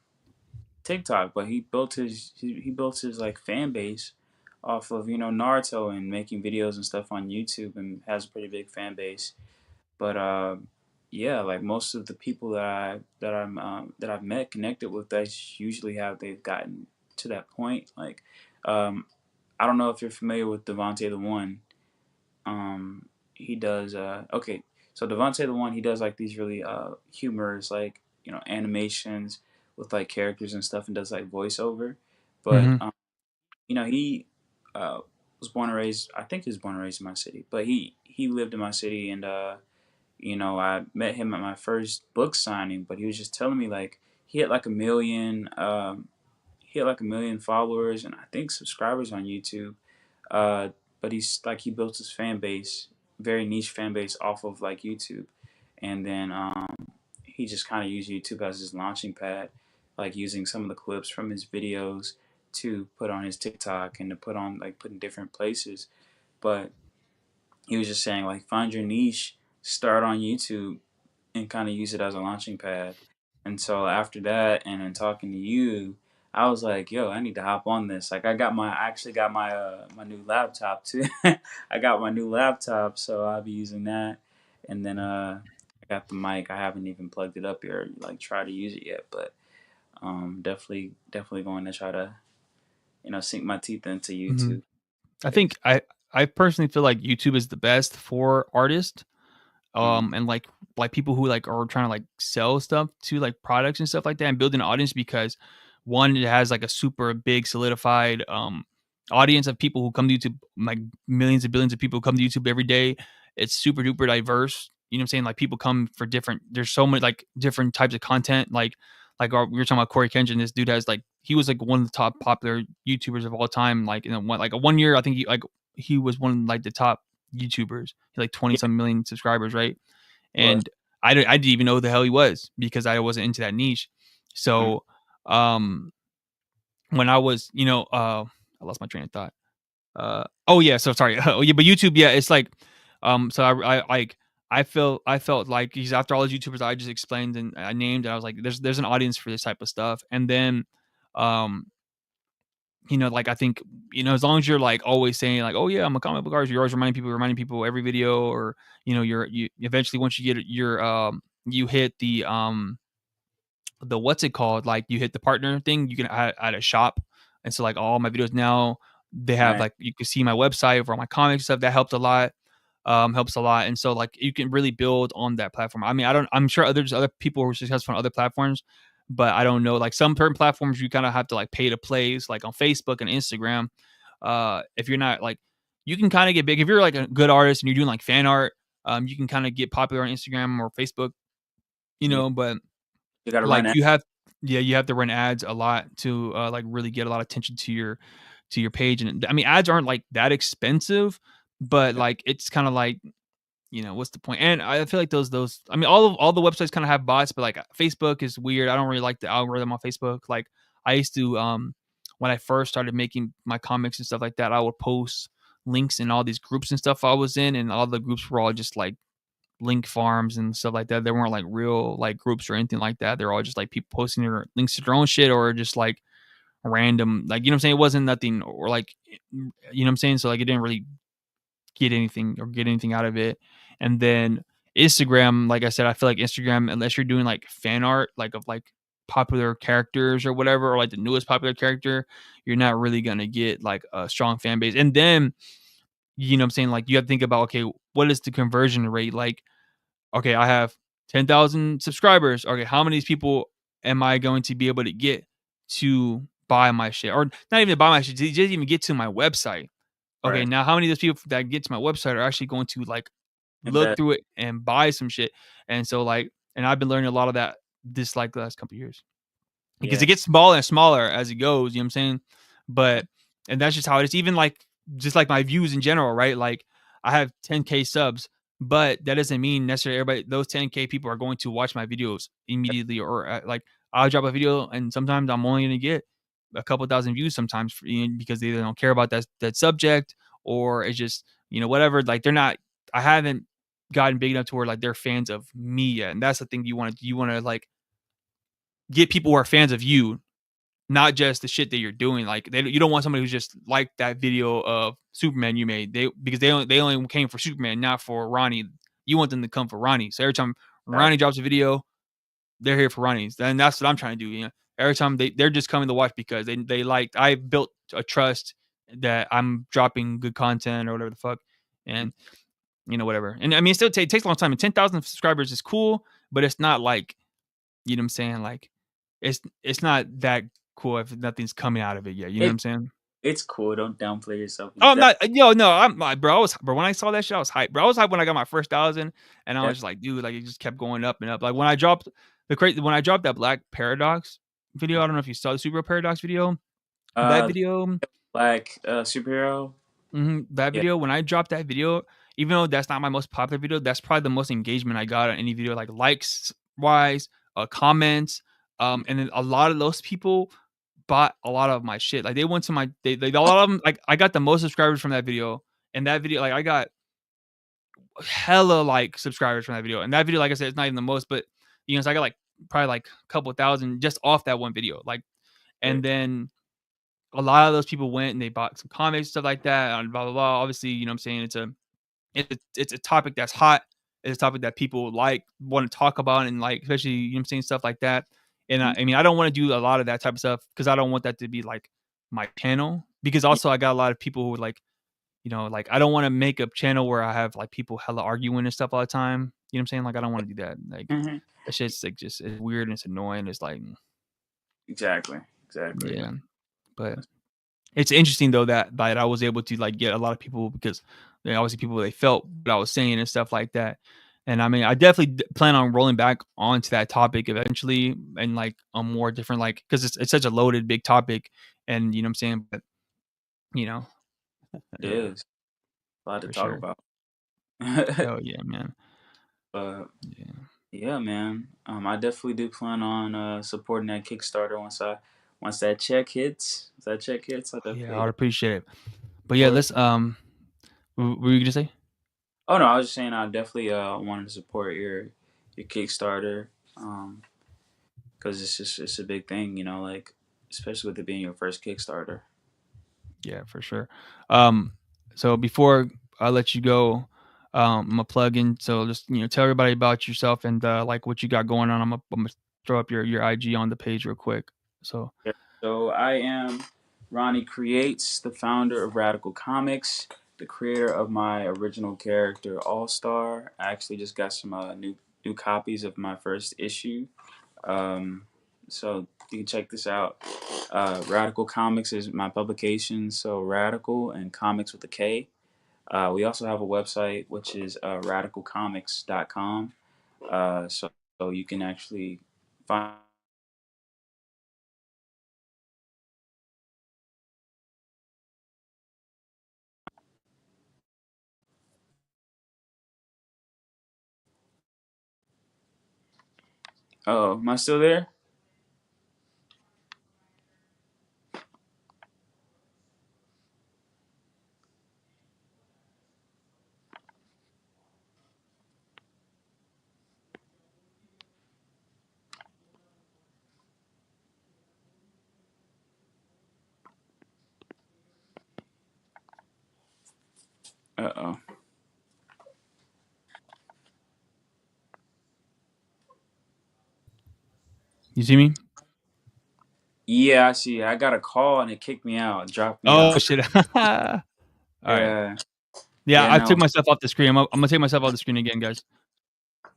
TikTok, but he built his like fan base off of Naruto and making videos and stuff on YouTube, and has a pretty big fan base. But yeah, like most of the people that I've met connected with, that's usually how they've gotten to that point. Like um, I don't know if you're familiar with Devontae the One. He does okay. So Devontae the One, he does like these really humorous like animations with like characters and stuff, and does like voiceover. But Mm-hmm. he uh, was born and raised. I think he was born and raised in my city, but he lived in my city, and I met him at my first book signing. But he was just telling me like he had like a million. He had like a million followers and I think subscribers on YouTube. Uh, but he built his fan base, very niche fan base off of like YouTube, and then he just kind of used YouTube as his launching pad, like using some of the clips from his videos to put on his TikTok and to put in different places. But he was just saying like find your niche, start on YouTube, and kind of use it as a launching pad. And so after that, and then talking to you, I was like, "Yo, I need to hop on this." Like, I actually got my new laptop too. I got my new laptop, so I'll be using that. And then I got the mic. I haven't even plugged it up or like try to use it yet, but definitely going to try to sink my teeth into Mm-hmm. YouTube. I think I personally feel like YouTube is the best for artists, Mm, and like people who like are trying to like sell stuff to like products and stuff like that, and build an audience, because one, it has like a super big solidified audience of people who come to YouTube, like millions and billions of people come to YouTube every day. It's super duper diverse. You know what I'm saying? Like people come for different. There's so many like different types of content. We were talking about Corey Kenshin. This dude has like he was like one of the top popular YouTubers of all time. Like in a 1 year, I think he was one of like the top YouTubers. He like 20 yeah, some million subscribers, right? it was. And I didn't even know who the hell he was because I wasn't into that niche. Mm, So when I was, I lost my train of thought. Oh yeah, so sorry. Oh yeah, but YouTube, yeah, it's like, so I felt like he's after all those YouTubers I just explained and I named, and I was like, there's an audience for this type of stuff, and then, um, like I think, as long as you're like always saying like, oh yeah, I'm a comic book artist, you're always reminding people every video, or you eventually once you get your you hit the what's it called? Like you hit the partner thing, you can add a shop. And so like all my videos now, they have right. like you can see my website for all my comics stuff. That helped a lot. Helps a lot. And so like you can really build on that platform. I mean, I'm sure there's other people who are successful on other platforms, but I don't know. Like some certain platforms you kind of have to like pay to plays, like on Facebook and Instagram. If you're not like you can kind of get big if you're like a good artist and you're doing like fan art, you can kind of get popular on Instagram or Facebook, Yeah, but you got to run like it. you have to run ads a lot to like really get a lot of attention to your page. And I mean ads aren't like that expensive, but like it's kind of like, what's the point? And I feel like those I mean all the websites kind of have bots, but like Facebook is weird. I don't really like the algorithm on Facebook. Like I used to when I first started making my comics and stuff like that, I would post links in all these groups and stuff I was in, and all the groups were all just like link farms and stuff like that. They weren't like real like groups or anything like that. They're all just like people posting their links to their own shit, or just like random, like, you know what I'm saying? It wasn't nothing, or like, you know what I'm saying? So like it didn't really get anything out of it. And then Instagram, like I said, I feel like Instagram, unless you're doing like fan art, like of like popular characters or whatever, or like the newest popular character, you're not really gonna get like a strong fan base. And then, you know what I'm saying? Like you have to think about, okay, what is the conversion rate? Like, okay, I have 10,000 subscribers. Okay, how many of these people am I going to be able to get to buy my shit? Or not even buy my shit, just even get to my website. Okay, Right. now how many of those people that get to my website are actually going to like look Invest. through it and buy some shit? And so like, and I've been learning a lot of that this like the last couple of years, because Yeah. it gets smaller and smaller as it goes, you know what I'm saying? But and that's just how it is. Even like just like my views in general, right? Like I have 10K subs, but that doesn't mean necessarily everybody those 10K people are going to watch my videos immediately, or like I'll drop a video, and sometimes I'm only gonna get a couple thousand views sometimes because they either don't care about that subject, or it's just whatever. Like they're not. I haven't gotten big enough to where like they're fans of me yet, and that's the thing you want to like get people who are fans of you, not just the shit that you're doing. Like you don't want somebody who's just like that video of Superman you made. Because they only came for Superman, not for Ronnie. You want them to come for Ronnie. So every time Ronnie drops a video, they're here for Ronnie's. And that's what I'm trying to do. Every time they're just coming to watch because they like I built a trust that I'm dropping good content or whatever the fuck. And whatever. And I mean, it still takes a long time. And 10,000 subscribers is cool, but it's not like, you know what I'm saying? Like, it's not that cool if nothing's coming out of it yet. You know what I'm saying? It's cool. Don't downplay yourself. Oh, I'm not. No. I'm like, bro. When I saw that shit, I was hyped. Bro, I was hyped when I got my first 1,000, and I was just like, dude, like it just kept going up and up. Like when I dropped that Black Paradox video, I don't know if you saw the Super Paradox video. That video, Black superhero. that video. When I dropped that video, even though that's not my most popular video, that's probably the most engagement I got on any video, like likes wise, comments, and then a lot of those people bought a lot of my shit. Like they went to my a lot of them. Like I got the most subscribers from that video, and that video, like I got hella like subscribers from that video. And that video, like I said, it's not even the most, but so I got like probably like a couple thousand just off that one video. Like, and then a lot of those people went and they bought some comics, stuff like that, and blah blah blah. Obviously, you know what I'm saying, it's a topic that's hot. It's a topic that people like want to talk about, and like especially what I'm saying, stuff like that. And I mean, I don't want to do a lot of that type of stuff because I don't want that to be like my channel. Because also I got a lot of people who like, like I don't want to make a channel where I have like people hella arguing and stuff all the time. You know what I'm saying? Like I don't want to do that. Like that shit's like just it's weird and it's annoying. It's like Exactly. Yeah. But it's interesting though that I was able to like get a lot of people because obviously people they felt what I was saying and stuff like that. And I mean, I definitely plan on rolling back onto that topic eventually and like a more different like because it's such a loaded big topic and you know what I'm saying, but It is a lot to talk about. Oh yeah, man. But yeah, man. I definitely do plan on supporting that Kickstarter once that check hits. I definitely. I would appreciate it. But yeah, let's what were you gonna say? Oh no, I was just saying I definitely wanted to support your Kickstarter because it's a big thing, like especially with it being your first Kickstarter. Yeah, for sure. So before I let you go, I'm gonna plug in. So just tell everybody about yourself and like what you got going on. I'm gonna throw up your IG on the page real quick. So So I am Ronnie Creates, the founder of Radical Comics, the creator of my original character All Star. I actually just got some new copies of my first issue. So you can check this out. Radical Comics is my publication. So Radical and Comics with a K. We also have a website which is radicalcomics.com. So you can actually find. Oh, am I still there? Uh-oh. you see me? Yeah, I see. I got a call and it kicked me out, dropped me Oh out. shit! All right. Yeah, I No. took myself off the screen. I'm gonna take myself off the screen again, guys.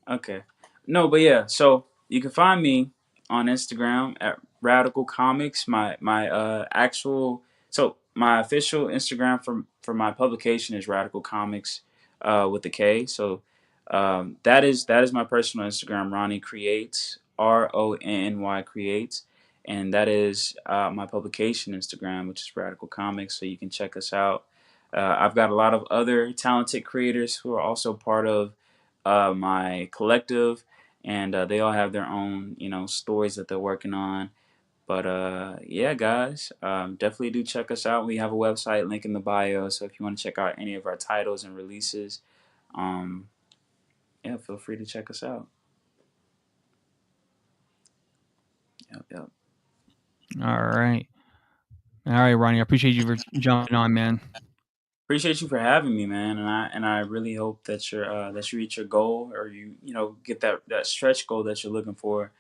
Okay. No, but yeah, so you can find me on Instagram at Radical Comics. My official Instagram for my publication is Radical Comics with the K. So that is my personal Instagram, Ronnie Creates, RONNY Creates. And that is my publication Instagram, which is Radical Comics. So you can check us out. I've got a lot of other talented creators who are also part of my collective, and they all have their own, stories that they're working on. But yeah, guys, definitely do check us out. We have a website, link in the bio. So if you want to check out any of our titles and releases, um, yeah, feel free to check us out. Yep. All right. All right, Ronnie. I appreciate you for jumping on, man. Appreciate you for having me, man. And I really hope that you reach your goal, or you get that stretch goal that you're looking for.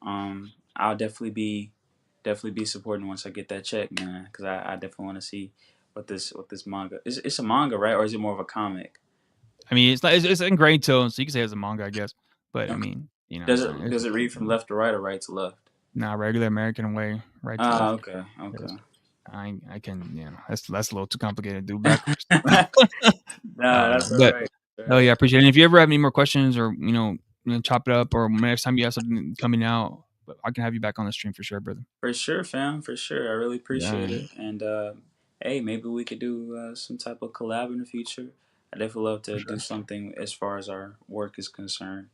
I'll definitely be supporting once I get that check, man, because I definitely want to see what this manga is. It's a manga, right? Or is it more of a comic? I mean, it's in grade tone, so you can say it's a manga, I guess. But I Okay. mean, you know what I'm Does saying? it It's does it read from left to right or right to left? not regular American way, right to Ah, left. okay, okay. I can, that's a little too complicated to do backwards. Nah, that's all But right. oh yeah, I appreciate it. And if you ever have any more questions, or chop it up, or next time you have something coming out, but I can have you back on the stream for sure, brother. For sure, fam. For sure. I really Yeah, appreciate it. And hey, maybe we could do some type of collab in the future. I definitely love for to do sure. something as far as our work is concerned.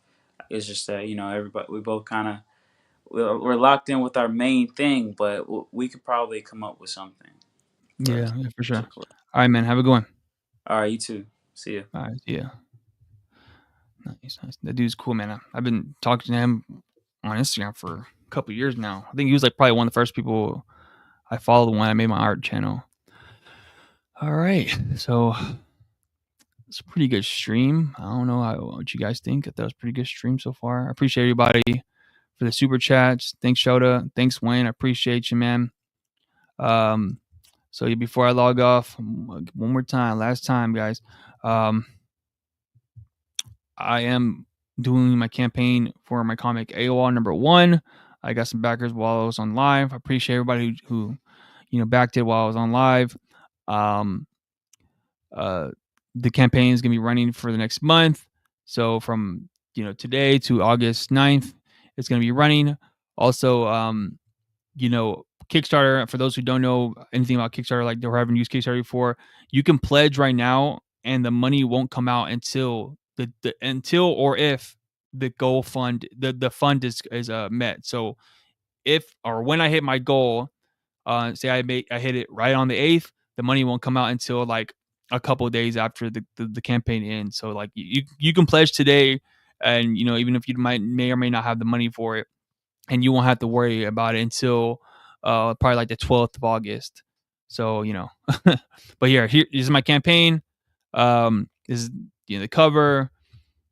It's just that everybody, we both kind of we're locked in with our main thing, but we could probably come up with something for Yeah, for to sure. collab. All right, man. Have a good one. All right, you too. See ya. All right, yeah. Nice. That dude's cool, man. I've been talking to him on Instagram for a couple years now. I think he was like probably one of the first people I followed when I made my art channel. All right, so it's a pretty good stream. I don't know what you guys think. That was a pretty good stream so far. I appreciate everybody for the super chats. Thanks, Shota. Thanks, Wayne. I appreciate you, man. So before I log off, one more time, last time, guys. I am doing my campaign for my comic Awol #1. I got some backers while I was on live. I appreciate everybody who backed it while I was on live. Um, uh, the campaign is gonna be running for the next month. So from today to August 9th, it's gonna be running. Also, Kickstarter, for those who don't know anything about Kickstarter, like they haven't used Kickstarter before, you can pledge right now and the money won't come out until until or if the goal fund the fund is met. So if or when I hit my goal, say I hit it right on the 8th, the money won't come out until like a couple of days after the campaign ends. So like you can pledge today, and even if you may or may not have the money for it, and you won't have to worry about it until probably like the 12th of August. So but here is my campaign. This is the cover.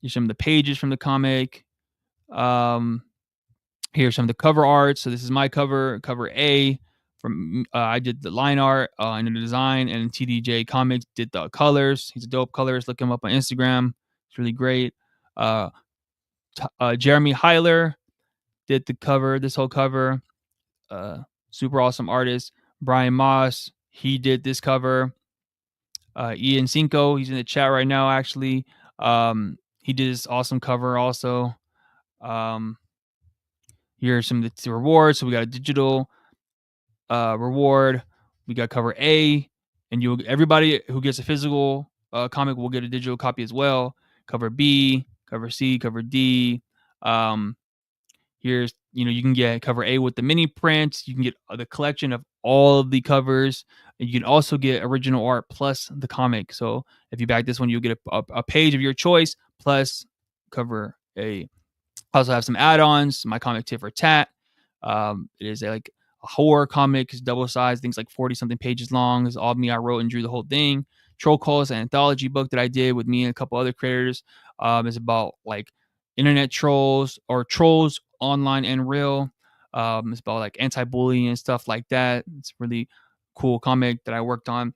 Here's some of the pages from the comic. Here's some of the cover art. So this is my cover A. From I did the line art and the design, and TDJ Comics did the colors. He's a dope colorist. Look him up on Instagram. It's really great. Jeremy Heiler did the cover. This whole cover. Super awesome artist. Brian Moss, he did this cover. Ian Cinco, he's in the chat right now, actually. He did this awesome cover also. Here are some of the rewards. So we got a digital reward. We got cover A, and everybody who gets a physical comic will get a digital copy as well. Cover B, cover C, cover D. Here's you can get cover A with the mini prints. You can get the collection of all of the covers. And you can also get original art plus the comic. So if you back this one, you'll get a page of your choice plus cover A. I also have some add-ons. My comic Tit for Tat. It is like a horror comic. It's double sized. Things like 40 something pages long. It's all me. I wrote and drew the whole thing. Troll Calls, an anthology book that I did with me and a couple other creators. It's about like internet trolls or trolls online and real. It's about like anti-bullying and stuff like that. It's a really cool comic that I worked on.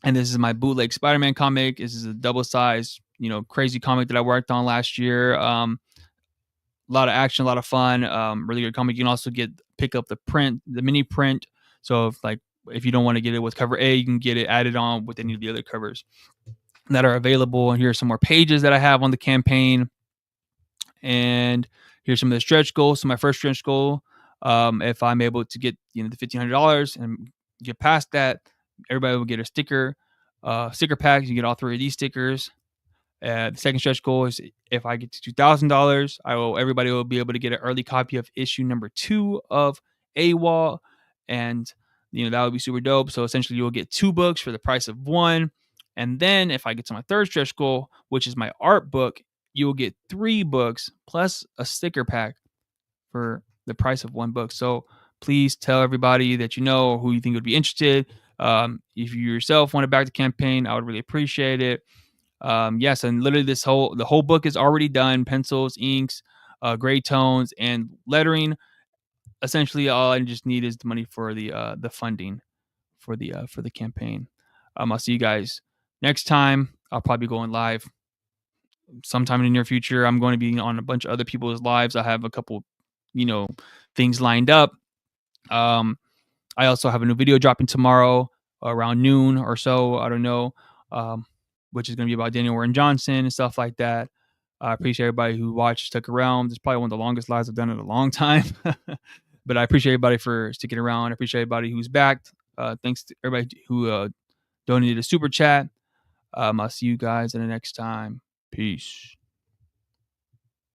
And this is my bootleg Spider-Man comic. This is a double-sized, crazy comic that I worked on last year. A lot of action, a lot of fun. Really good comic. You can also pick up the mini print. So if you don't want to get it with cover A, you can get it added on with any of the other covers that are available. And here are some more pages that I have on the campaign. And here's some of the stretch goals. So my first stretch goal, if I'm able to get the $1,500 and get past that, everybody will get a sticker pack. You get all 3 of these stickers. The second stretch goal is if I get to $2,000, everybody will be able to get an early copy of issue number 2 of Awol, and that would be super dope. So essentially, you'll get 2 books for the price of 1, and then if I get to my third stretch goal, which is my art book, you'll get 3 books plus a sticker pack for the price of 1 book. So please tell everybody that you know who you think would be interested. If you yourself want to back the campaign, I would really appreciate it. Yes, and literally the whole book is already done: pencils, inks, gray tones, and lettering. Essentially, all I just need is the money for the funding for the campaign. I'll see you guys next time. I'll probably be going live sometime in the near future. I'm going to be on a bunch of other people's lives. I have a couple, things lined up. I also have a new video dropping tomorrow around noon or so. I don't know, which is going to be about Daniel Warren Johnson and stuff like that. I appreciate everybody who watched, stuck around. It's probably one of the longest lives I've done in a long time. But I appreciate everybody for sticking around. I appreciate everybody who's backed. Thanks to everybody who donated a super chat. I'll see you guys in the next time. Peace.